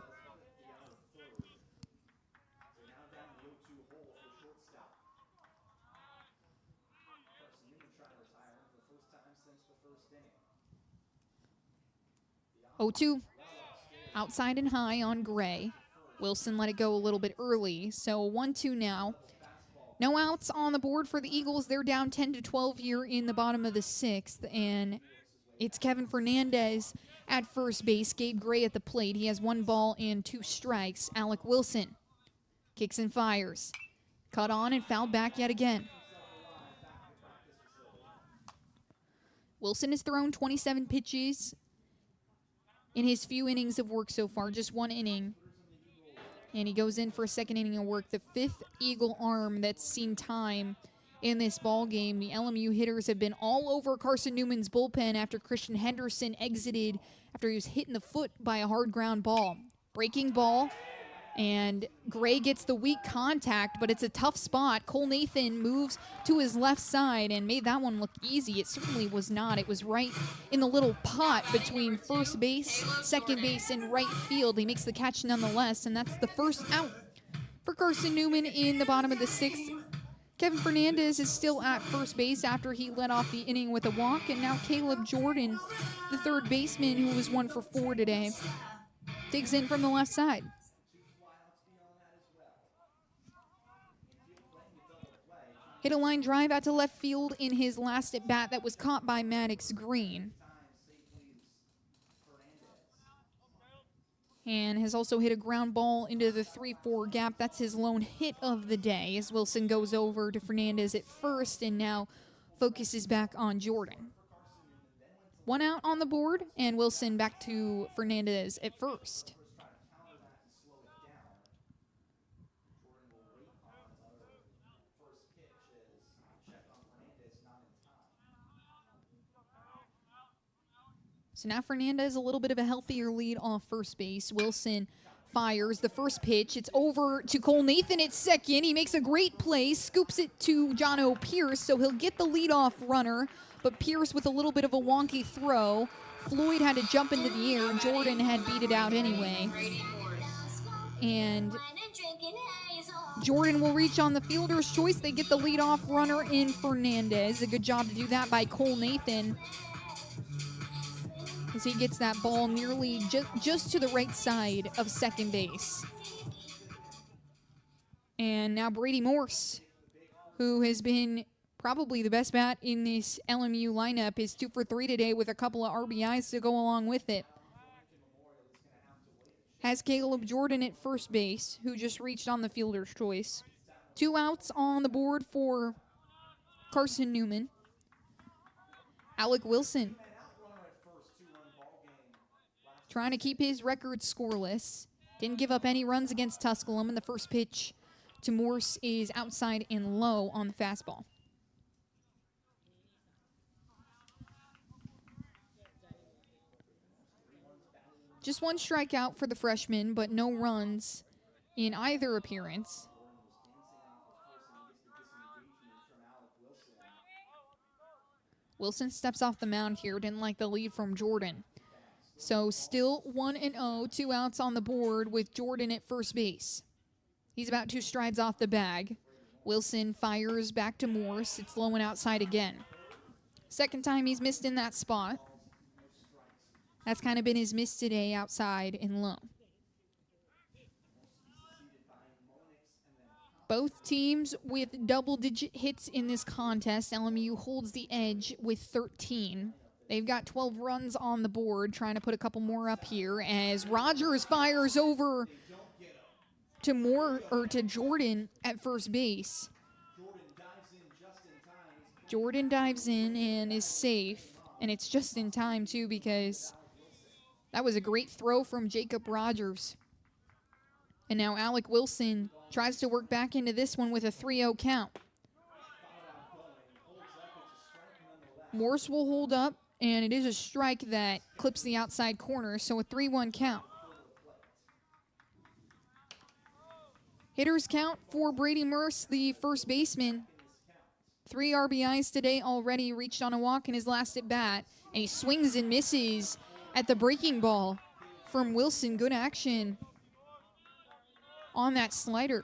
S1: Outside and high on Gray. Wilson let it go a little bit early, so 1-2 now. No outs on the board for the Eagles. They're down 10-12 here in the bottom of the 6th, and it's Kevin Fernandez at first base. Gabe Gray at the plate. He has 1 ball and 2 strikes. Alec Wilson kicks and fires. Cut on and fouled back yet again. Wilson has thrown 27 pitches in his few innings of work so far, just 1 inning. And he goes in for a 2nd inning of work. The 5th Eagle arm that's seen time in this ball game. The LMU hitters have been all over Carson-Newman's bullpen after Christian Henderson exited after he was hit in the foot by a hard ground ball. Breaking ball, and Gray gets the weak contact, but it's a tough spot. Cole Nathan moves to his left side and made that one look easy. It certainly was not. It was right in the little pot between first base, second base, and right field. He makes the catch nonetheless, and that's the first out for Carson-Newman in the bottom of the 6th. Kevin Fernandez is still at first base after he led off the inning with a walk, and now Caleb Jordan, the 3rd baseman, who was 1 for 4 today, digs in from the left side. Hit a line drive out to left field in his last at-bat that was caught by Maddox Green. and has also hit a ground ball into the 3-4 gap. That's his lone hit of the day as Wilson goes over to Fernandez at first and now focuses back on Jordan. 1 out on the board, and Wilson back to Fernandez at first. So now Fernandez a little bit of a healthier lead off first base. Wilson fires the first pitch. It's over to Cole Nathan at second. He makes a great play, scoops it to Jono Pierce, so he'll get the leadoff runner, but Pierce with a little bit of a wonky throw. Floyd had to jump into the air. Jordan had beat it out anyway. And Jordan will reach on the fielder's choice. They get the leadoff runner in Fernandez. A good job to do that by Cole Nathan, as he gets that ball nearly just to the right side of second base. And now Brady Morse, who has been probably the best bat in this LMU lineup, is 2 for 3 today with a couple of RBIs to go along with it. Has Caleb Jordan at first base, who just reached on the fielder's choice. 2 outs on the board for Carson-Newman. Alec Wilson trying to keep his record scoreless. Didn't give up any runs against Tusculum, and the first pitch to Morse is outside and low on the fastball. Just 1 strikeout for the freshman, but no runs in either appearance. Wilson steps off the mound here. Didn't like the lead from Jordan. So still 1-0, 2 outs on the board with Jordan at first base. He's about 2 strides off the bag. Wilson fires back to Morse. It's low and outside again. Second time he's missed in that spot. That's kind of been his miss today, outside and low. Both teams with double-digit hits in this contest. LMU holds the edge with 13. They've got 12 runs on the board, trying to put a couple more up here as Rogers fires over to Jordan at first base. Jordan dives in and is safe, and it's just in time too, because that was a great throw from Jacob Rogers. And now Alec Wilson tries to work back into this one with a 3-0 count. Morse will hold up, and it is a strike that clips the outside corner, so a 3-1 count. Hitters count for Brady Morse, the first baseman. 3 RBIs today already, reached on a walk in his last at bat, and he swings and misses at the breaking ball from Wilson. Good action on that slider.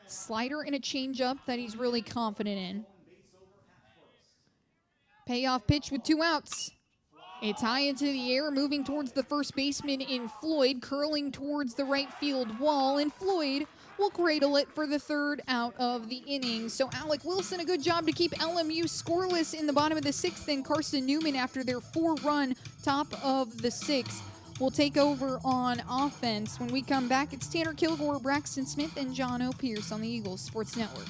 S1: Slider and a changeup that he's really confident in. Payoff pitch with 2 outs. It's high into the air, moving towards the first baseman in Floyd, curling towards the right field wall, and Floyd will cradle it for the 3rd out of the inning. So Alec Wilson, a good job to keep LMU scoreless in the bottom of the 6th, and Carson-Newman, after their 4-run top of the 6th, will take over on offense. When we come back, it's Tanner Kilgore, Braxton Smith, and John O. Pierce on the Eagles Sports Network.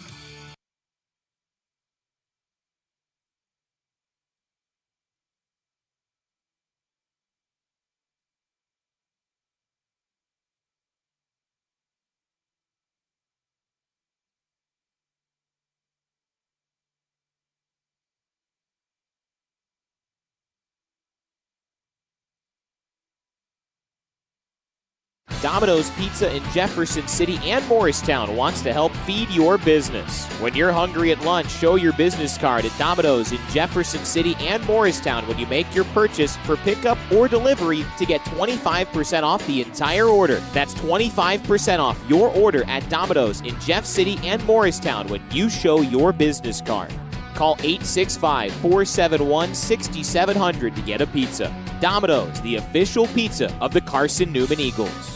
S4: Domino's Pizza in Jefferson City and Morristown wants to help feed your business. When you're hungry at lunch, show your business card at Domino's in Jefferson City and Morristown when you make your purchase for pickup or delivery to get 25% off the entire order. That's 25% off your order at Domino's in Jeff City and Morristown when you show your business card. Call 865-471-6700 to get a pizza. Domino's, the official pizza of the Carson-Newman Eagles.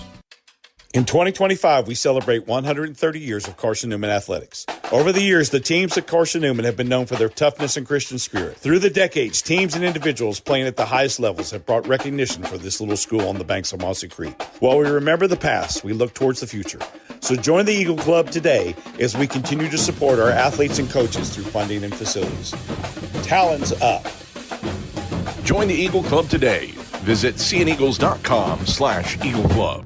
S9: In 2025, we celebrate 130 years of Carson-Newman athletics. Over the years, the teams at Carson-Newman have been known for their toughness and Christian spirit. Through the decades, teams and individuals playing at the highest levels have brought recognition for this little school on the banks of Mossy Creek. While we remember the past, we look towards the future. So join the Eagle Club today as we continue to support our athletes and coaches through funding and facilities. Talons up.
S3: Join the Eagle Club today. Visit seeaneagles.com/Eagle Club.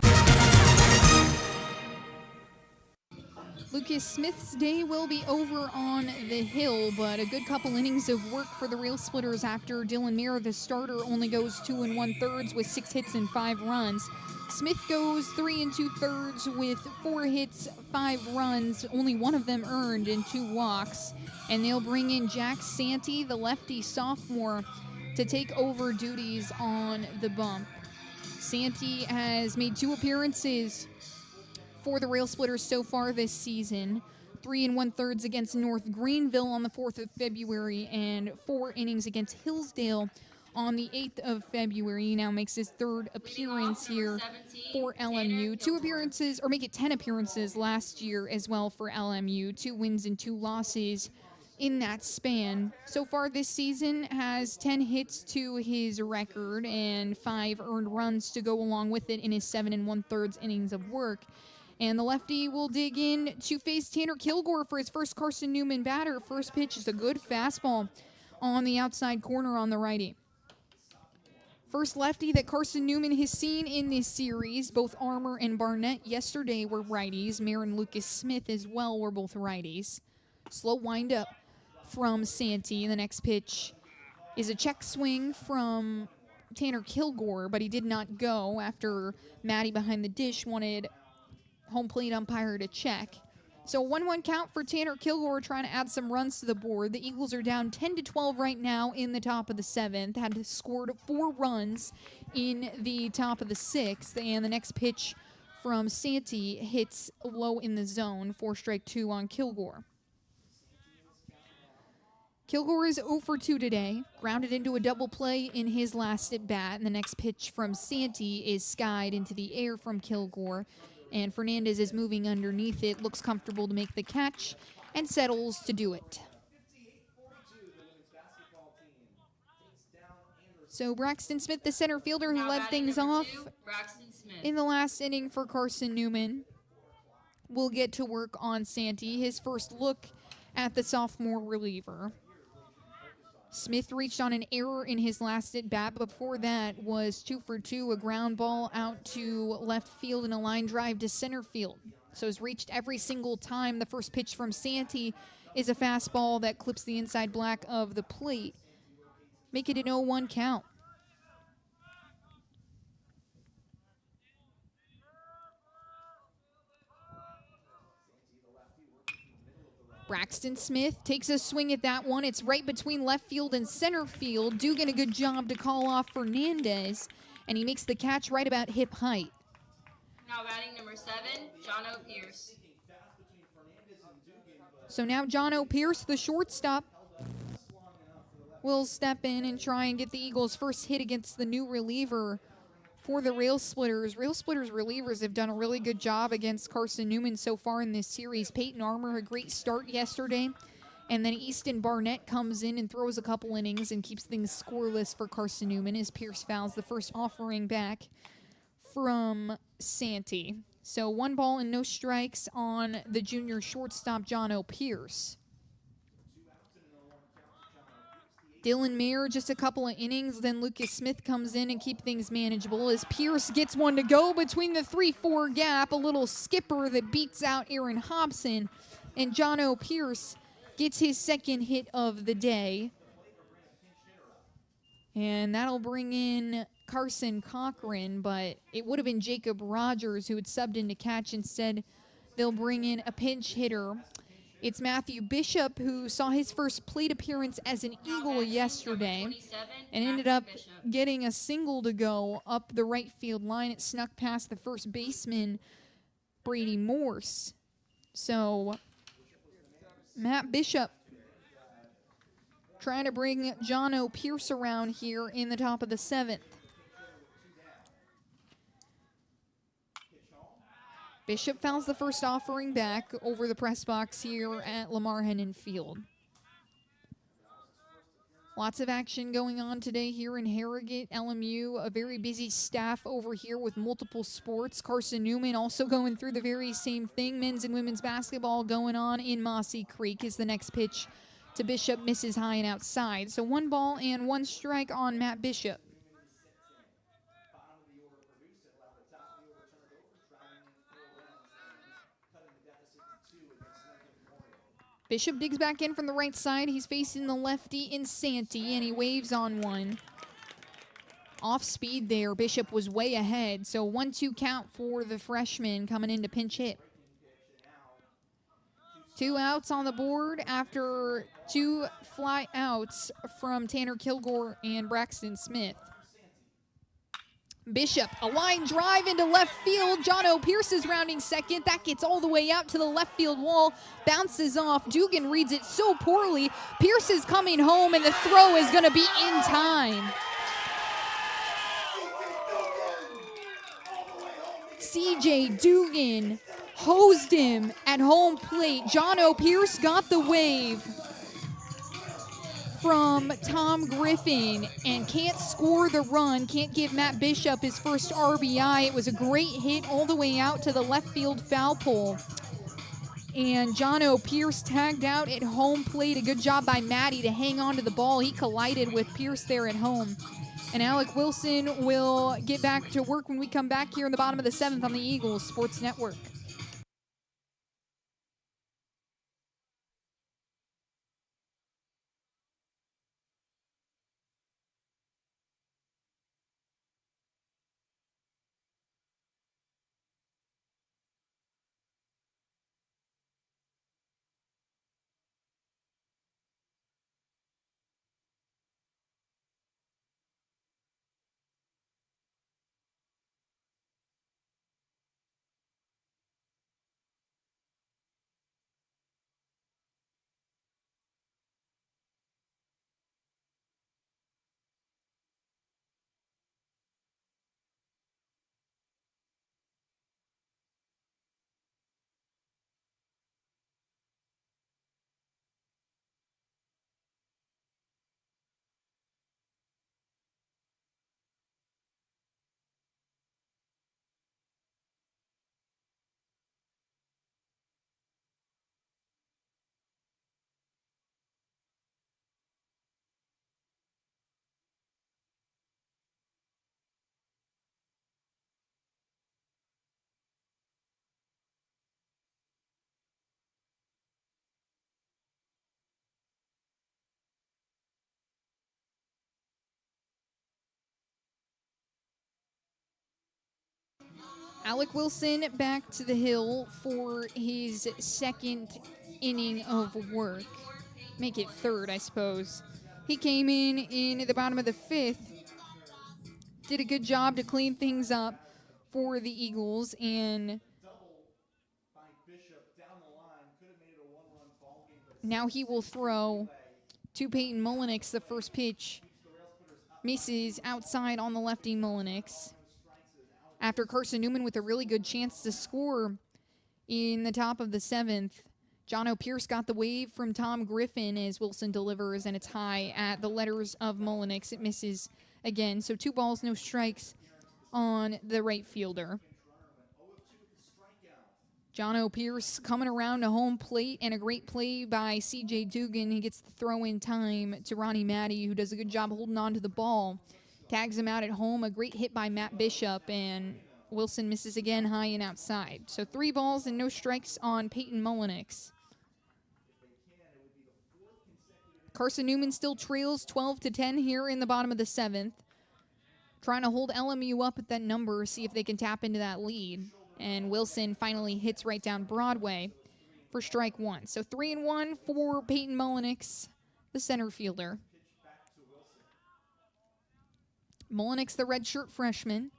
S1: Lucas Smith's day will be over on the hill, but a good couple innings of work for the Rail Splitters after Dylan Mayer, the starter, only goes 2 1/3 with 6 hits and 5 runs. Smith goes 3 2/3 with 4 hits, 5 runs, only one of them earned and 2 walks. And they'll bring in Jack Santee, the lefty sophomore, to take over duties on the bump. Santee has made 2 appearances for the Rail Splitters so far this season. 3 1/3 against North Greenville on the 4th of February and 4 innings against Hillsdale on the 8th of February. He now makes his 3rd appearance here for LMU. 2 appearances, or make it 10 appearances last year as well for LMU. 2 wins and 2 losses in that span. So far this season has 10 hits to his record and 5 earned runs to go along with it in his 7 1/3 innings of work. And the lefty will dig in to face Tanner Kilgore for his first Carson-Newman batter. First pitch is a good fastball on the outside corner on the righty. First lefty that Carson-Newman has seen in this series. Both Armour and Barnett yesterday were righties. Mayer and Lucas Smith as well were both righties. Slow windup from Santee. The next pitch is a check swing from Tanner Kilgore, but he did not go after Maddie behind the dish wanted home plate umpire to check. So 1-1 count for Tanner Kilgore, trying to add some runs to the board. The Eagles are down 10-12 right now in the top of the 7th. Had scored 4 runs in the top of the 6th. And the next pitch from Santee hits low in the zone. 4-2 on Kilgore. Kilgore is 0 for 2 today. Grounded into a double play in his last at bat. And the next pitch from Santee is skied into the air from Kilgore. And Fernandez is moving underneath it, looks comfortable to make the catch, and settles to do it. So Braxton Smith, the center fielder who led things off in the last inning for Carson-Newman, will get to work on Santee, his first look at the sophomore reliever. Smith reached on an error in his last at-bat. Before that was 2 for 2, a ground ball out to left field and a line drive to center field. So he's reached every single time. The first pitch from Santee is a fastball that clips the inside black of the plate. Make it an 0-1 count. Braxton Smith takes a swing at that one. It's right between left field and center field. Dugan a good job to call off Fernandez, and he makes the catch right about hip height.
S2: Now batting number 7, John O. Pierce.
S1: So now John O. Pierce, the shortstop, will step in and try and get the Eagles' first hit against the new reliever for the Rail Splitters. Rail Splitters relievers have done a really good job against Carson-Newman so far in this series. Peyton Armour, a great start yesterday. And then Easton Barnett comes in and throws a couple innings and keeps things scoreless for Carson-Newman as Pierce fouls the first offering back from Santee. So 1 ball and no strikes on the junior shortstop, John O. Pierce. Dylan Mayer, just a couple of innings. Then Lucas Smith comes in and keep things manageable as Pierce gets one to go between the 3-4 gap. A little skipper that beats out Aaron Hobson. And John O. Pierce gets his second hit of the day. And that'll bring in Carson Cochran, but it would have been Jacob Rogers who had subbed in to catch. Instead, they'll bring in a pinch hitter. It's Matthew Bishop, who saw his first plate appearance as an Eagle yesterday and ended up getting a single to go up the right field line. It snuck past the first baseman, Brady Morse. So Matt Bishop trying to bring John O. Pierce around here in the top of the 7th. Bishop fouls the first offering back over the press box here at Lamar Hennon Field. Lots of action going on today here in Harrogate. LMU, a very busy staff over here with multiple sports. Carson-Newman also going through the very same thing. Men's and women's basketball going on in Mossy Creek is the next pitch to Bishop, misses high and outside. So 1 ball and 1 strike on Matt Bishop. Bishop digs back in from the right side. He's facing the lefty in Santee, and he waves on one. Off speed there. Bishop was way ahead. So 1-2 count for the freshman coming in to pinch hit. 2 outs on the board after 2 fly outs from Tanner Kilgore and Braxton Smith. Bishop, a line drive into left field. Jono Pierce is rounding second. That gets all the way out to the left field wall. Bounces off. Dugan reads it so poorly. Pierce is coming home, and the throw is going to be in time. CJ Dugan hosed him at home plate. Jono Pierce got the wave from Tom Griffin and can't score the run, can't give Matt Bishop his first RBI. It was a great hit all the way out to the left field foul pole. And Jono Pierce tagged out at home plate. A good job by Matty to hang on to the ball. He collided with Pierce there at home. And Alec Wilson will get back to work when we come back here in the bottom of the 7th on the Eagles Sports Network. Alec Wilson back to the hill for his 2nd inning of work. Make it 3rd, I suppose. He came in the bottom of the 5th, did a good job to clean things up for the Eagles, and now he will throw to Peyton Mullenix. The first pitch misses outside on the lefty Mullenix. After Carson-Newman with a really good chance to score in the top of the 7th, Jono Pierce got the wave from Tom Griffin as Wilson delivers, and it's high at the letters of Mullenix. It misses again, so 2 balls, no strikes on the right fielder. Jono Pierce coming around to home plate, and a great play by CJ Dugan. He gets the throw in time to Ronnie Matty, who does a good job holding on to the ball. Tags him out at home. A great hit by Matt Bishop, and Wilson misses again high and outside. So 3 balls and no strikes on Peyton Mullenix. Carson-Newman still trails 12-10 here in the bottom of the 7th. Trying to hold LMU up at that number, see if they can tap into that lead. And Wilson finally hits right down Broadway for strike 1. So 3-1 for Peyton Mullenix, the center fielder. Mullenix, the redshirt freshman,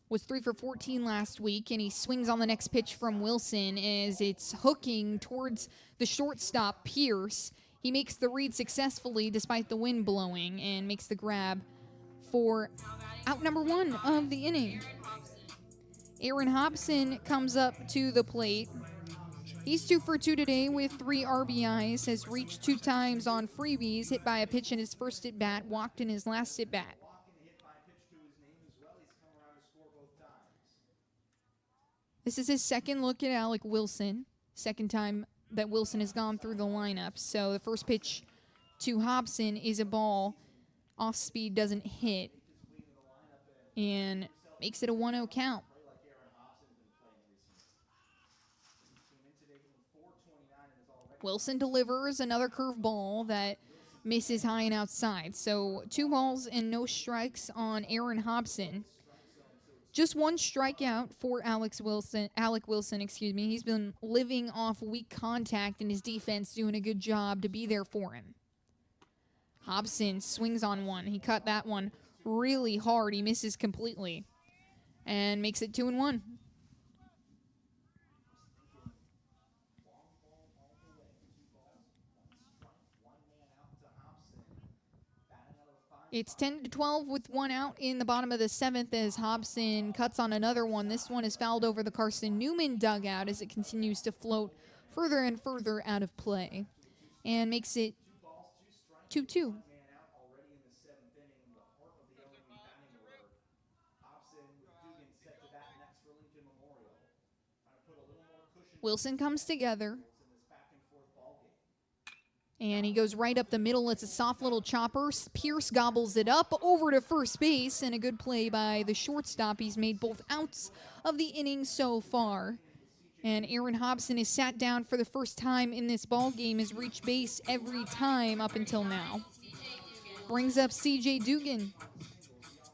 S1: was 3 for 14 last week, and he swings on the next pitch from Wilson as it's hooking towards the shortstop, Pierce. He makes the read successfully despite the wind blowing and makes the grab for out number 1 of the inning. Aaron Hobson comes up to the plate. He's 2 for 2 today with 3 RBIs, has reached 2 times on freebies, hit by a pitch in his first at bat, walked in his last at bat. This is his second look at Alec Wilson, second time that Wilson has gone through the lineup. So the first pitch to Hobson is a ball, off speed, doesn't hit, and makes it a 1-0 count. Wilson delivers another curveball that misses high and outside. So 2 balls and no strikes on Aaron Hobson. Just 1 strikeout for Alec Wilson. He's been living off weak contact, and his defense doing a good job to be there for him. Hobson swings on one. He cut that one really hard. He misses completely and makes it 2-1. It's 10-12 with 1 out in the bottom of the 7th as Hobson cuts on another one. This one is fouled over the Carson-Newman dugout as it continues to float further and further out of play and makes it 2-2. Wilson comes together, and he goes right up the middle. It's a soft little chopper. Pierce gobbles it up over to first base, and a good play by the shortstop. He's made both outs of the inning so far. And Aaron Hobson is sat down for the first time in this ball game, has reached base every time up until now. Brings up C.J. Dugan.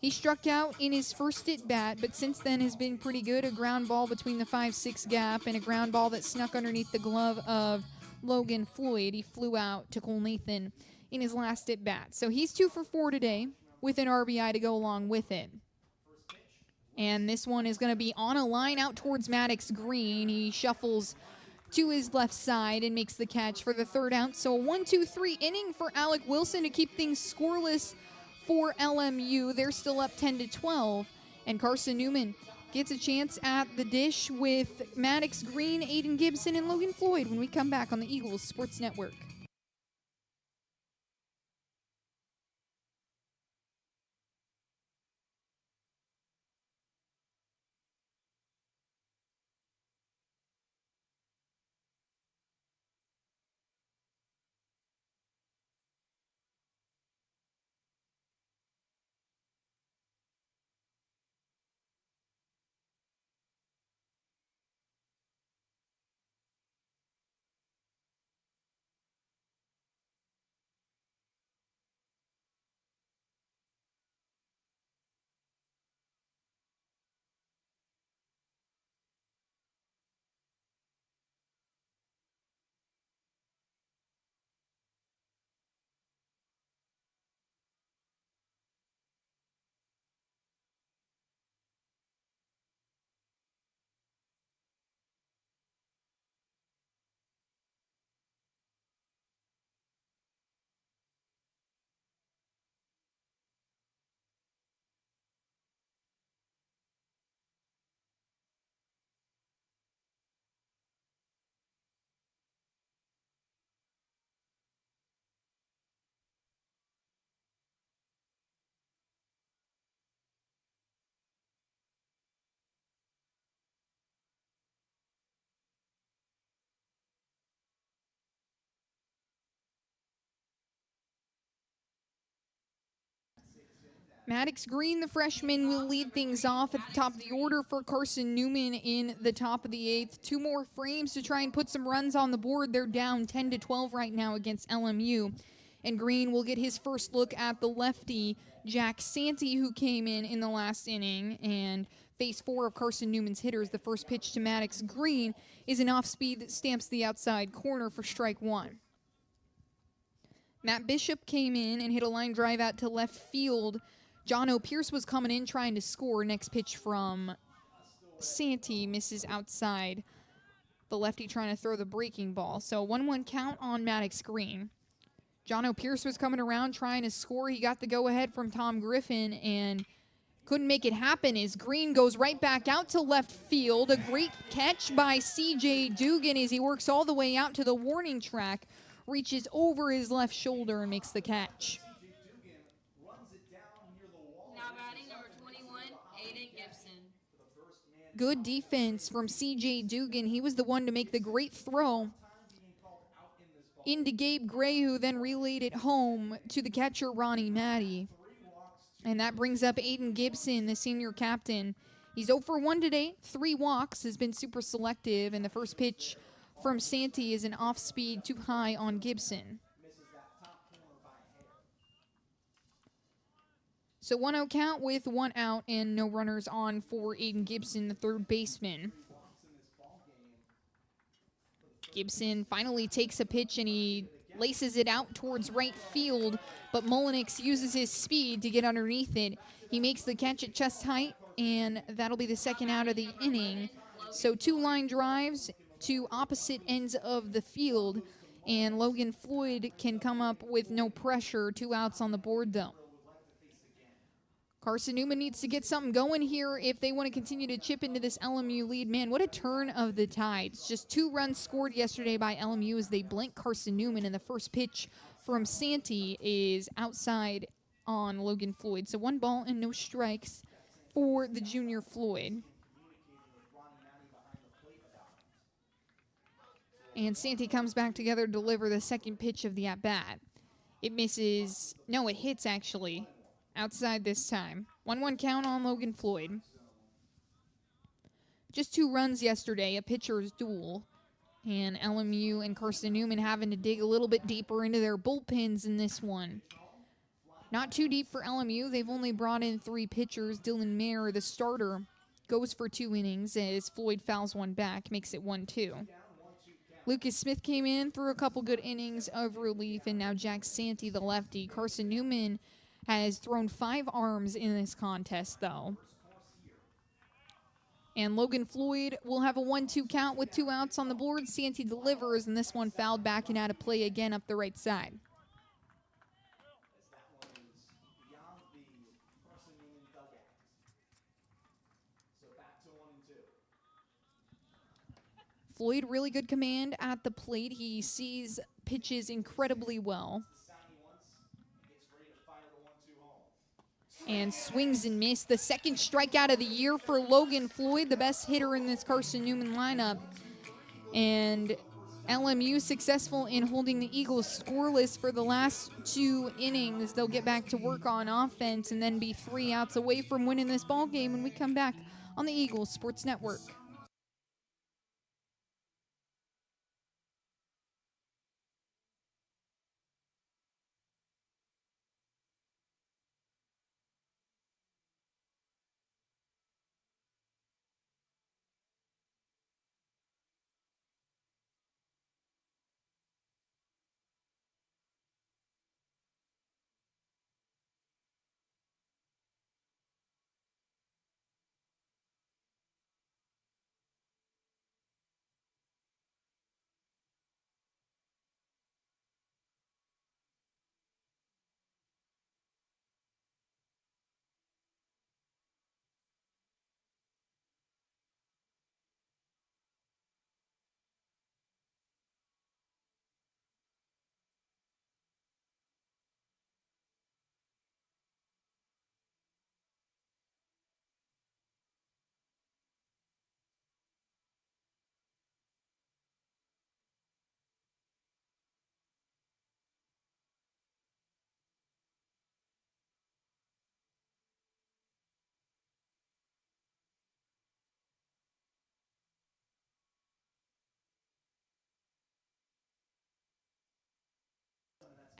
S1: He struck out in his first at bat, but since then has been pretty good. A ground ball between the 5-6 gap and a ground ball that snuck underneath the glove of Logan Floyd. He flew out to Cole Nathan in his last at bat. So he's 2 for 4 today with an RBI to go along with it. And this one is going to be on a line out towards Maddox Green. He shuffles to his left side and makes the catch for the 3rd out. So a 1-2-3 inning for Alec Wilson to keep things scoreless for LMU. They're still up 10-12. And Carson-Newman gets a chance at the dish with Maddox Green, Aiden Gibson, and Logan Floyd when we come back on the Eagles Sports Network. Maddox Green, the freshman, will lead things off at the top of the order for Carson-Newman in the top of the 8th. 2 more frames to try and put some runs on the board. They're down 10-12 right now against LMU. And Green will get his first look at the lefty, Jack Santee, who came in the last inning and faced 4 of Carson-Newman's hitters. The first pitch to Maddox Green is an off-speed that stamps the outside corner for strike 1. Matt Bishop came in and hit a line drive out to left field. John O'Pierce was coming in trying to score. Next pitch from Santee misses outside. The lefty trying to throw the breaking ball. So 1-1 count on Maddox Green. John O'Pierce was coming around trying to score. He got the go-ahead from Tom Griffin, and couldn't make it happen as Green goes right back out to left field. A great catch by C.J. Dugan as he works all the way out to the warning track, reaches over his left shoulder and makes the catch.
S2: Now batting number 21, Aiden Gibson.
S1: Good defense from C.J. Dugan. He was the one to make the great throw into Gabe Gray, who then relayed it home to the catcher, Ronnie Matty. And that brings up Aiden Gibson, the senior captain. He's 0 for 1 today, 3 walks, has been super selective, and the first pitch from Santee is an off-speed too high on Gibson. So 1-0 count with 1 out and no runners on for Aiden Gibson, the third baseman. Gibson finally takes a pitch and he laces it out towards right field, but Mullenix uses his speed to get underneath it. He makes the catch at chest height, and that'll be the second out of the inning. So 2 line drives to opposite ends of the field, and Logan Floyd can come up with no pressure. 2 outs on the board, though. Carson-Newman needs to get something going here if they want to continue to chip into this LMU lead. Man, what a turn of the tides. Just 2 runs scored yesterday by LMU as they blank Carson-Newman, and the first pitch from Santee is outside on Logan Floyd. So 1 ball and no strikes for the junior Floyd. And Santee comes back together to deliver the second pitch of the at-bat. It misses. No, it hits, actually. Outside this time. 1-1 count on Logan Floyd. Just 2 runs yesterday, a pitcher's duel. And LMU and Carson-Newman having to dig a little bit deeper into their bullpens in this one. Not too deep for LMU. They've only brought in 3 pitchers. Dylan Mayer, the starter, goes for 2 innings as Floyd fouls 1 back, makes it 1-2. Lucas Smith came in, threw a couple good innings of relief, and now Jack Santee, the lefty. Carson-Newman has thrown 5 arms in this contest, though. And Logan Floyd will have a 1-2 count with 2 outs on the board. Santee delivers, and this one fouled back and out of play again up the right side. Floyd, really good command at the plate. He sees pitches incredibly well. And swings and miss. The second strikeout of the year for Logan Floyd, the best hitter in this Carson-Newman lineup. And LMU successful in holding the Eagles scoreless for the last 2 innings. They'll get back to work on offense and then be 3 outs away from winning this ball game when we come back on the Eagles Sports Network.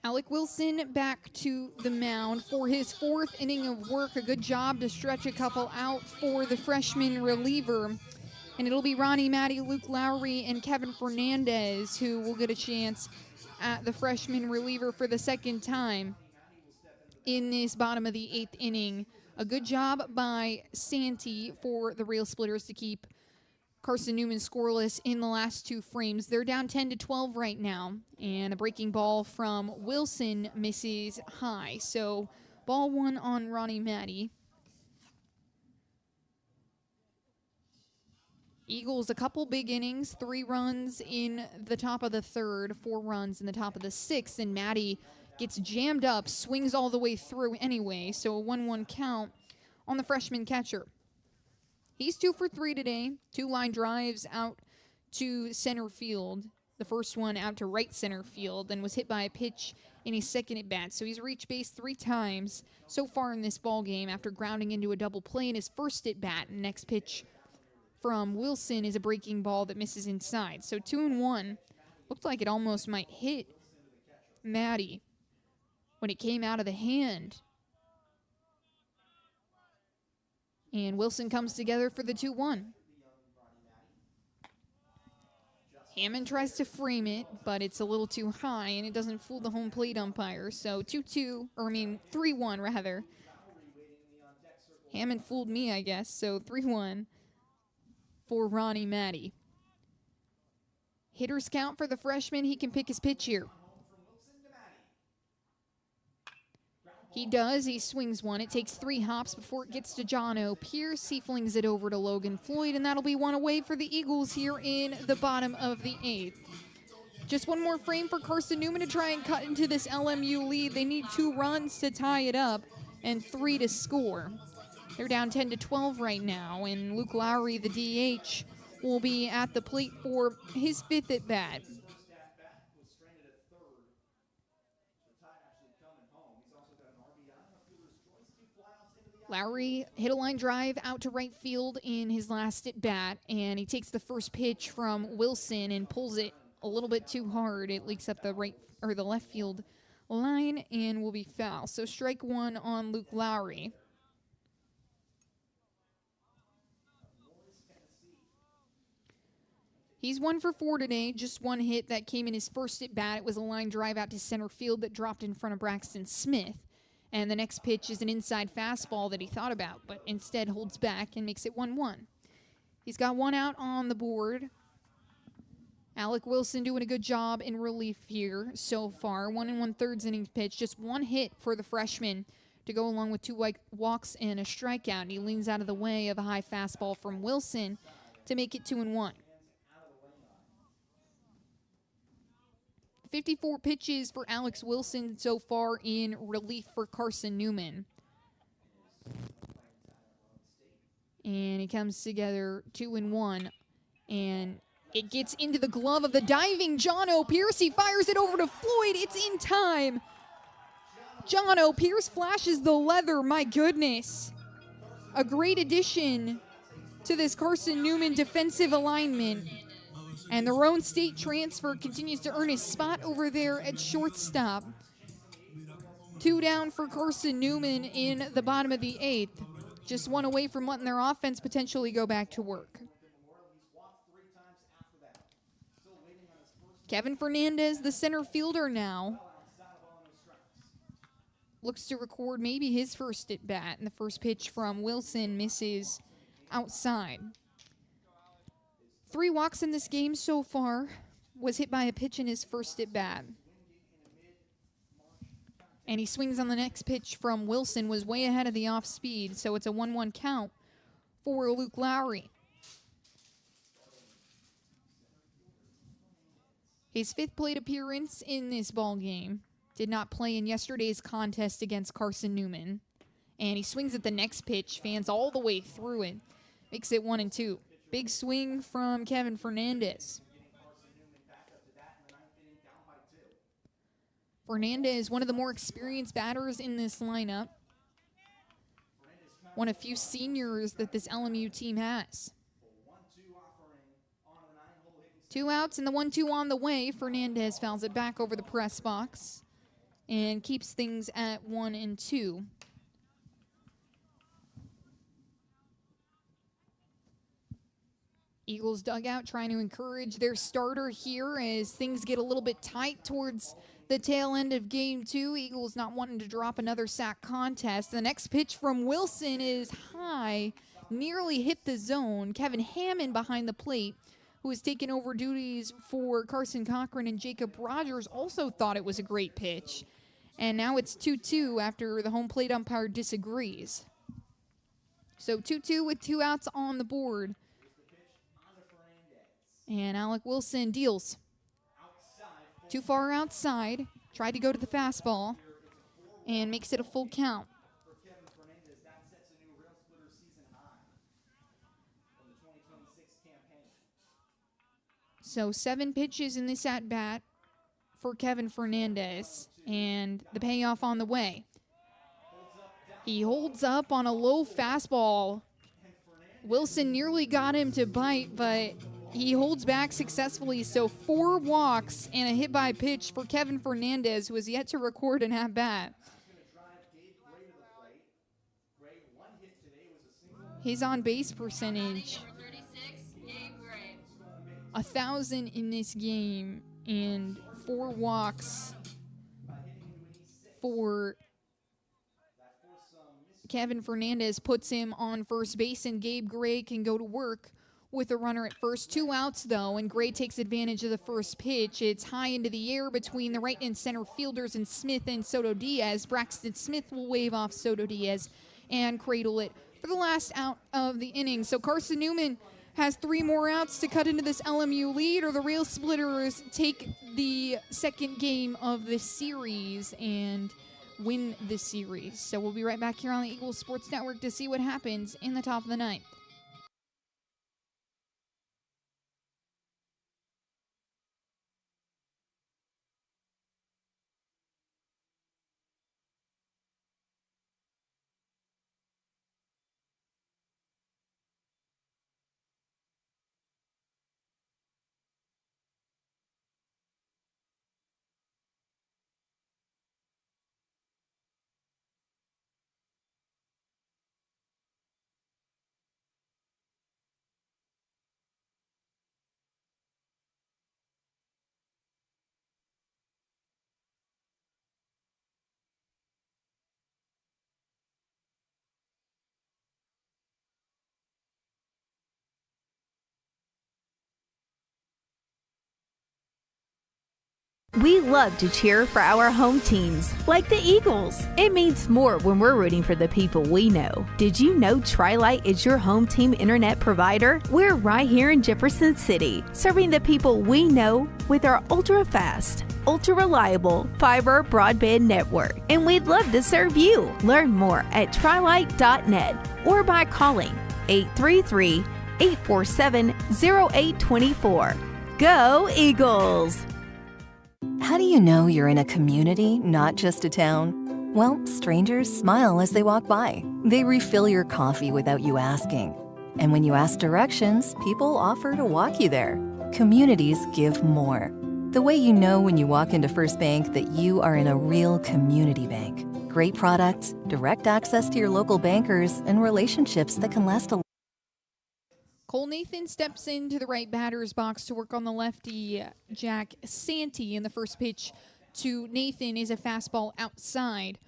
S1: Alec Wilson back to the mound for his 4th inning of work. A good job to stretch a couple out for the freshman reliever. And it'll be Ronnie Matty, Luke Lowry, and Kevin Fernandez who will get a chance at the freshman reliever for the second time in this bottom of the 8th inning. A good job by Santee for the Rail Splitters to keep Carson-Newman scoreless in the last 2 frames. They're down 10-12 right now, and a breaking ball from Wilson misses high. So ball 1 on Ronnie Matty. Eagles, a couple big innings, 3 runs in the top of the third, 4 runs in the top of the sixth, and Maddie gets jammed up, swings all the way through anyway, so a 1-1 count on the freshman catcher. He's 2 for 3 today, 2 line drives out to center field. The first one out to right center field and was hit by a pitch in his second at bat. So he's reached base 3 times so far in this ball game after grounding into a double play in his first at bat. Next pitch from Wilson is a breaking ball that misses inside. So 2-1. Looked like it almost might hit Maddie when it came out of the hand. And Wilson comes together for the 2-1. Hammond tries to frame it, but it's a little too high, and it doesn't fool the home plate umpire. So 3-1 rather. Hammond fooled me, I guess. So 3-1 for Ronnie Maddie. Hitters count for the freshman. He can pick his pitch here. He does. He swings one. It takes 3 hops before it gets to Jono Pierce. He flings it over to Logan Floyd, and that'll be 1 away for the Eagles here in the bottom of the 8th. Just 1 more frame for Carson-Newman to try and cut into this LMU lead. They need 2 runs to tie it up and 3 to score. They're down 10-12 right now, and Luke Lowry, the DH, will be at the plate for his 5th at bat. Lowry hit a line drive out to right field in his last at bat, and he takes the first pitch from Wilson and pulls it a little bit too hard. It leaks up the left field line and will be foul. So strike 1 on Luke Lowry. He's 1 for 4 today, just 1 hit that came in his first at bat. It was a line drive out to center field that dropped in front of Braxton Smith. And the next pitch is an inside fastball that he thought about, but instead holds back and makes it 1-1. He's got 1 out on the board. Alec Wilson doing a good job in relief here so far. 1 1/3 innings pitch, just 1 hit for the freshman to go along with 2 walks and a strikeout. And he leans out of the way of a high fastball from Wilson to make it 2-1. 54 pitches for Alex Wilson so far in relief for Carson-Newman. And he comes together 2-1. And it gets into the glove of the diving Jono Pierce. He fires it over to Floyd. It's in time. Jono Pierce flashes the leather. My goodness. A great addition to this Carson-Newman defensive alignment. And the Roan State transfer continues to earn his spot over there at shortstop. 2 down for Carson-Newman in the bottom of the 8th. Just 1 away from letting their offense potentially go back to work. Kevin Fernandez, the center fielder now, looks to record maybe his first at bat. And the first pitch from Wilson misses outside. 3 walks in this game so far. Was hit by a pitch in his first at bat. And he swings on the next pitch from Wilson. Was way ahead of the off speed, so it's a 1-1 count for Luke Lowry. His 5th plate appearance in this ball game. Did not play in yesterday's contest against Carson-Newman. And he swings at the next pitch, fans all the way through it. Makes it 1-2. Big swing from Kevin Fernandez. Fernandez, one of the more experienced batters in this lineup. One of few seniors that this LMU team has. 2 outs and the 1-2 on the way. Fernandez fouls it back over the press box and keeps things at 1-2. Eagles dugout trying to encourage their starter here as things get a little bit tight towards the tail end of game 2. Eagles not wanting to drop another sack contest. The next pitch from Wilson is high, nearly hit the zone. Kevin Hammond behind the plate, who has taken over duties for Carson Cochran and Jacob Rogers, also thought it was a great pitch. And now it's 2-2 after the home plate umpire disagrees. So 2-2 with 2 outs on the board And Alec Wilson deals. Too far outside. Tried to go to the fastball. And makes it a full count.
S8: For Kevin Fernandez, that sets a new rail splitter season high from the 2026 campaign.
S1: So 7 pitches in this at-bat for Kevin Fernandez. And the payoff on the way. He holds up on a low fastball. Wilson nearly got him to bite, but he holds back successfully. So 4 walks and a hit by pitch for Kevin Fernandez, who has yet to record an at-bat. His on-base percentage,
S2: Number 36, Gabe Gray.
S1: 1,000 in this game, and 4 walks for Kevin Fernandez puts him on first base, and Gabe Gray can go to work with a runner at first. 2 outs, though, and Gray takes advantage of the first pitch. It's high into the air between the right and center fielders and Smith and Soto Diaz. Braxton Smith will wave off Soto Diaz and cradle it for the last out of the inning. So Carson-Newman has 3 more outs to cut into this LMU lead, or the Rail Splitters take the second game of the series and win the series. So we'll be right back here on the Eagles Sports Network to see what happens in the top of the ninth.
S6: We love to cheer for our home teams, like the Eagles. It means more when we're rooting for the people we know. Did you know Tri-Light is your home team internet provider? We're right here in Jefferson City, serving the people we know with our ultra-fast, ultra-reliable fiber broadband network. And we'd love to serve you. Learn more at trilight.net or by calling 833-847-0824. Go Eagles!
S7: How do you know you're in a community, not just a town? Well, strangers smile as they walk by. They refill your coffee without you asking. And when you ask directions, people offer to walk you there. Communities give more. The way you know when you walk into First Bank that you are in a real community bank. Great products, direct access to your local bankers, and relationships that can last a
S1: Cole Nathan steps into the right batter's box to work on the lefty Jack Santee, and the first pitch to Nathan is a fastball outside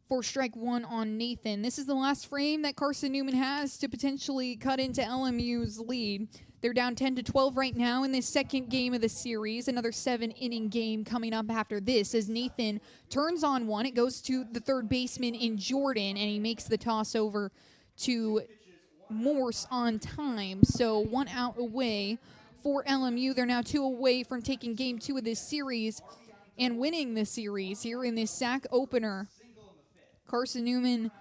S1: for strike 1 on Nathan. This is the last frame that Carson-Newman has to potentially cut into LMU's lead. They're down 10-12 right now in this second game of the series. Another 7-inning game coming up after this as Nathan turns on one. It goes to the third baseman in Jordan, and he makes the toss over to Morse on time. So 1 out away for LMU. They're now 2 away from taking game 2 of this series and winning the series here in this SAC opener. Carson-Newman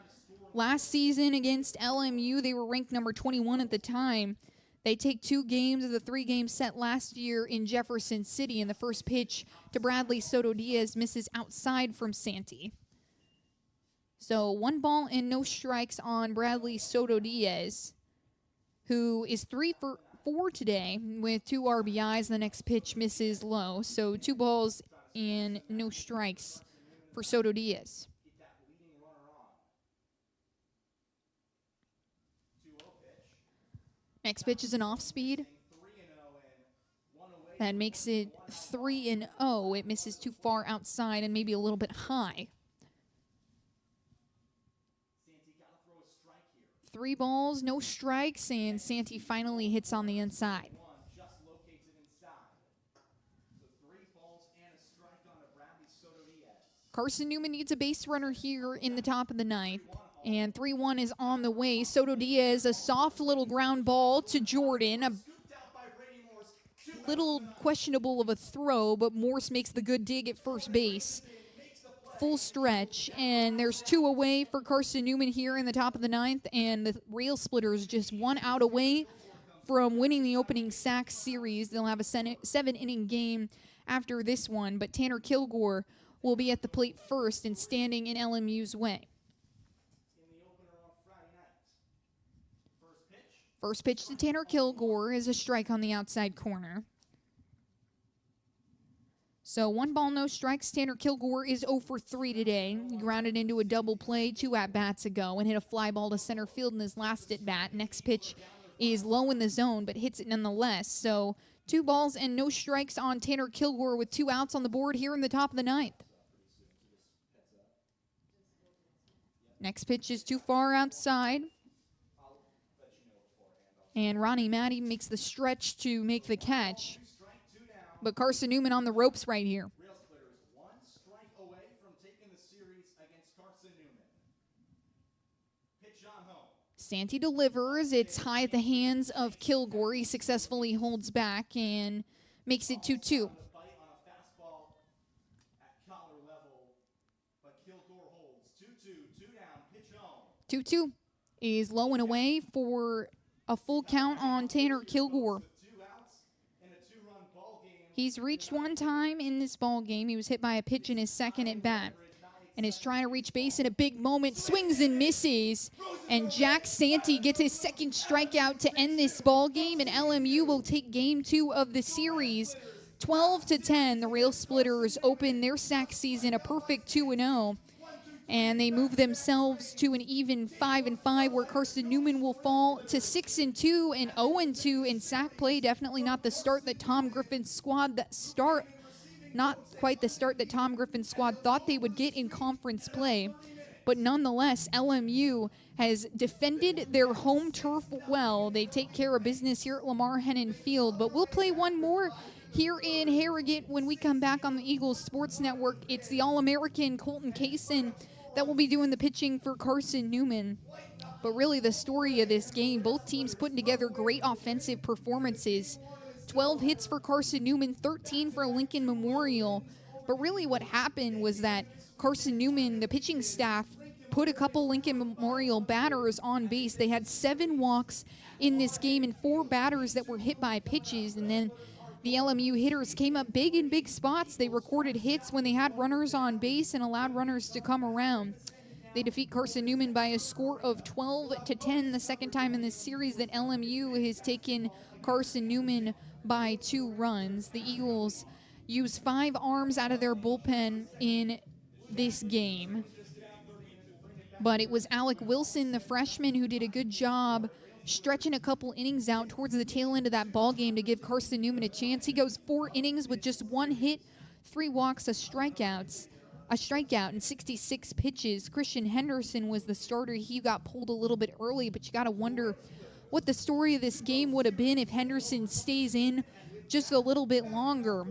S1: last season against LMU, they were ranked number 21 at the time. They take 2 games of the 3-game set last year in Jefferson City, and the first pitch to Bradley Soto Diaz misses outside from Santee. So 1 ball and no strikes on Bradley Soto Diaz, who is 3 for 4 today with 2 RBIs. The next pitch misses low. So 2 balls and no strikes for Soto Diaz. Next pitch is an off speed. That makes it 3-0. It misses too far outside and maybe a little bit high. 3 balls, no strikes, and Santee finally hits on the inside. Carson-Newman needs a base runner here in the top of the ninth, and 3-1 is on the way. Soto Diaz, a soft little ground ball to Jordan. little questionable of a throw, but Morse makes the good dig at first base. Full stretch, and there's 2 away for Carson-Newman here in the top of the 9th, and the Rail Splitters just 1 out away from winning the opening sack series. They'll have a 7-inning game after this one, but Tanner Kilgore will be at the plate first and standing in LMU's way. First pitch to Tanner Kilgore is a strike on the outside corner. So 1 ball, no strikes. Tanner Kilgore is 0 for 3 today. He grounded into a double play 2 at-bats ago and hit a fly ball to center field in his last at-bat. Next pitch is low in the zone, but hits it nonetheless. So 2 balls and no strikes on Tanner Kilgore with 2 outs on the board here in the top of the 9th. Next pitch is too far outside. And Ronnie Matty makes the stretch to make the catch. But Carson-Newman on the ropes right here.
S8: Rail Splitters 1 strike away from taking the series against Carson-Newman. Pitch on home.
S1: Santi delivers. It's high at the hands of Kilgore. He successfully holds back and makes it 2-2.
S8: Bite on a fastball at collar level, but Kilgore holds 2-2, 2 down, pitch home.
S1: 2-2 is low and away for a full count on Tanner Kilgore.
S8: 2 outs in a 2-run ball game.
S1: He's reached 1 time in this ball game. He was hit by a pitch in his second at bat and is trying to reach base in a big moment. Swings and misses, and Jack Santi gets his second strikeout to end this ball game, and LMU will take game 2 of the series. 12-10, the Rail Splitters open their sack season a perfect 2-0. And they move themselves to an even 5-5, where Carson-Newman will fall to 6-2 and 0-2 in sack play. Definitely not the start that Tom Griffin's squad not quite the start that Tom Griffin's squad thought they would get in conference play. But nonetheless, LMU has defended their home turf well. They take care of business here at Lamar Hennon Field. But we'll play one more here in Harrogate when we come back on the Eagles Sports Network. It's the All-American Colton Kaysen that will be doing the pitching for Carson-Newman. But really the story of this game, both teams putting together great offensive performances. 12 hits for Carson-Newman, 13 for Lincoln Memorial. But really what happened was that Carson-Newman, the pitching staff, put a couple Lincoln Memorial batters on base. They had 7 walks in this game and 4 batters that were hit by pitches. And then the LMU hitters came up big in big spots. They recorded hits when they had runners on base and allowed runners to come around. They defeat Carson-Newman by a score of 12-10, the second time in this series that LMU has taken Carson-Newman by 2 runs. The Eagles use 5 arms out of their bullpen in this game. But it was Alec Wilson, the freshman, who did a good job stretching a couple innings out towards the tail end of that ball game to give Carson-Newman a chance. He goes 4 innings with just 1 hit, 3 walks, a strikeout, and 66 pitches. Christian Henderson was the starter. He got pulled a little bit early, but you got to wonder what the story of this game would have been if Henderson stays in just a little bit longer.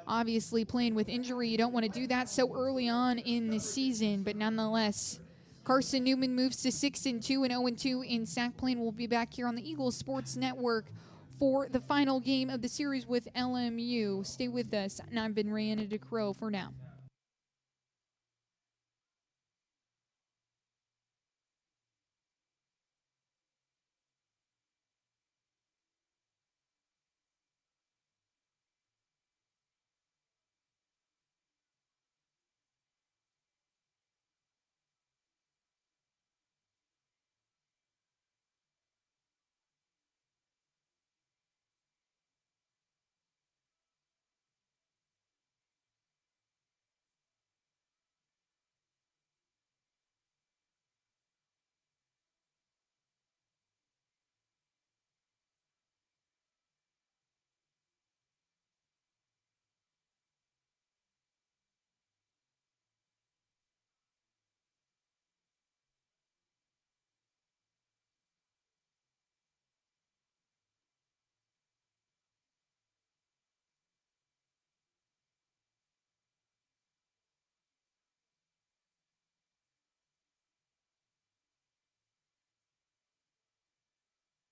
S1: Obviously, playing with injury, you don't want to do that so early on in the season, but nonetheless, Carson-Newman moves to 6-2 and 0-2 in sack play. We'll be back here on the Eagles Sports Network for the final game of the series with LMU. Stay with us, and I've been Rayanna DeCrow for now.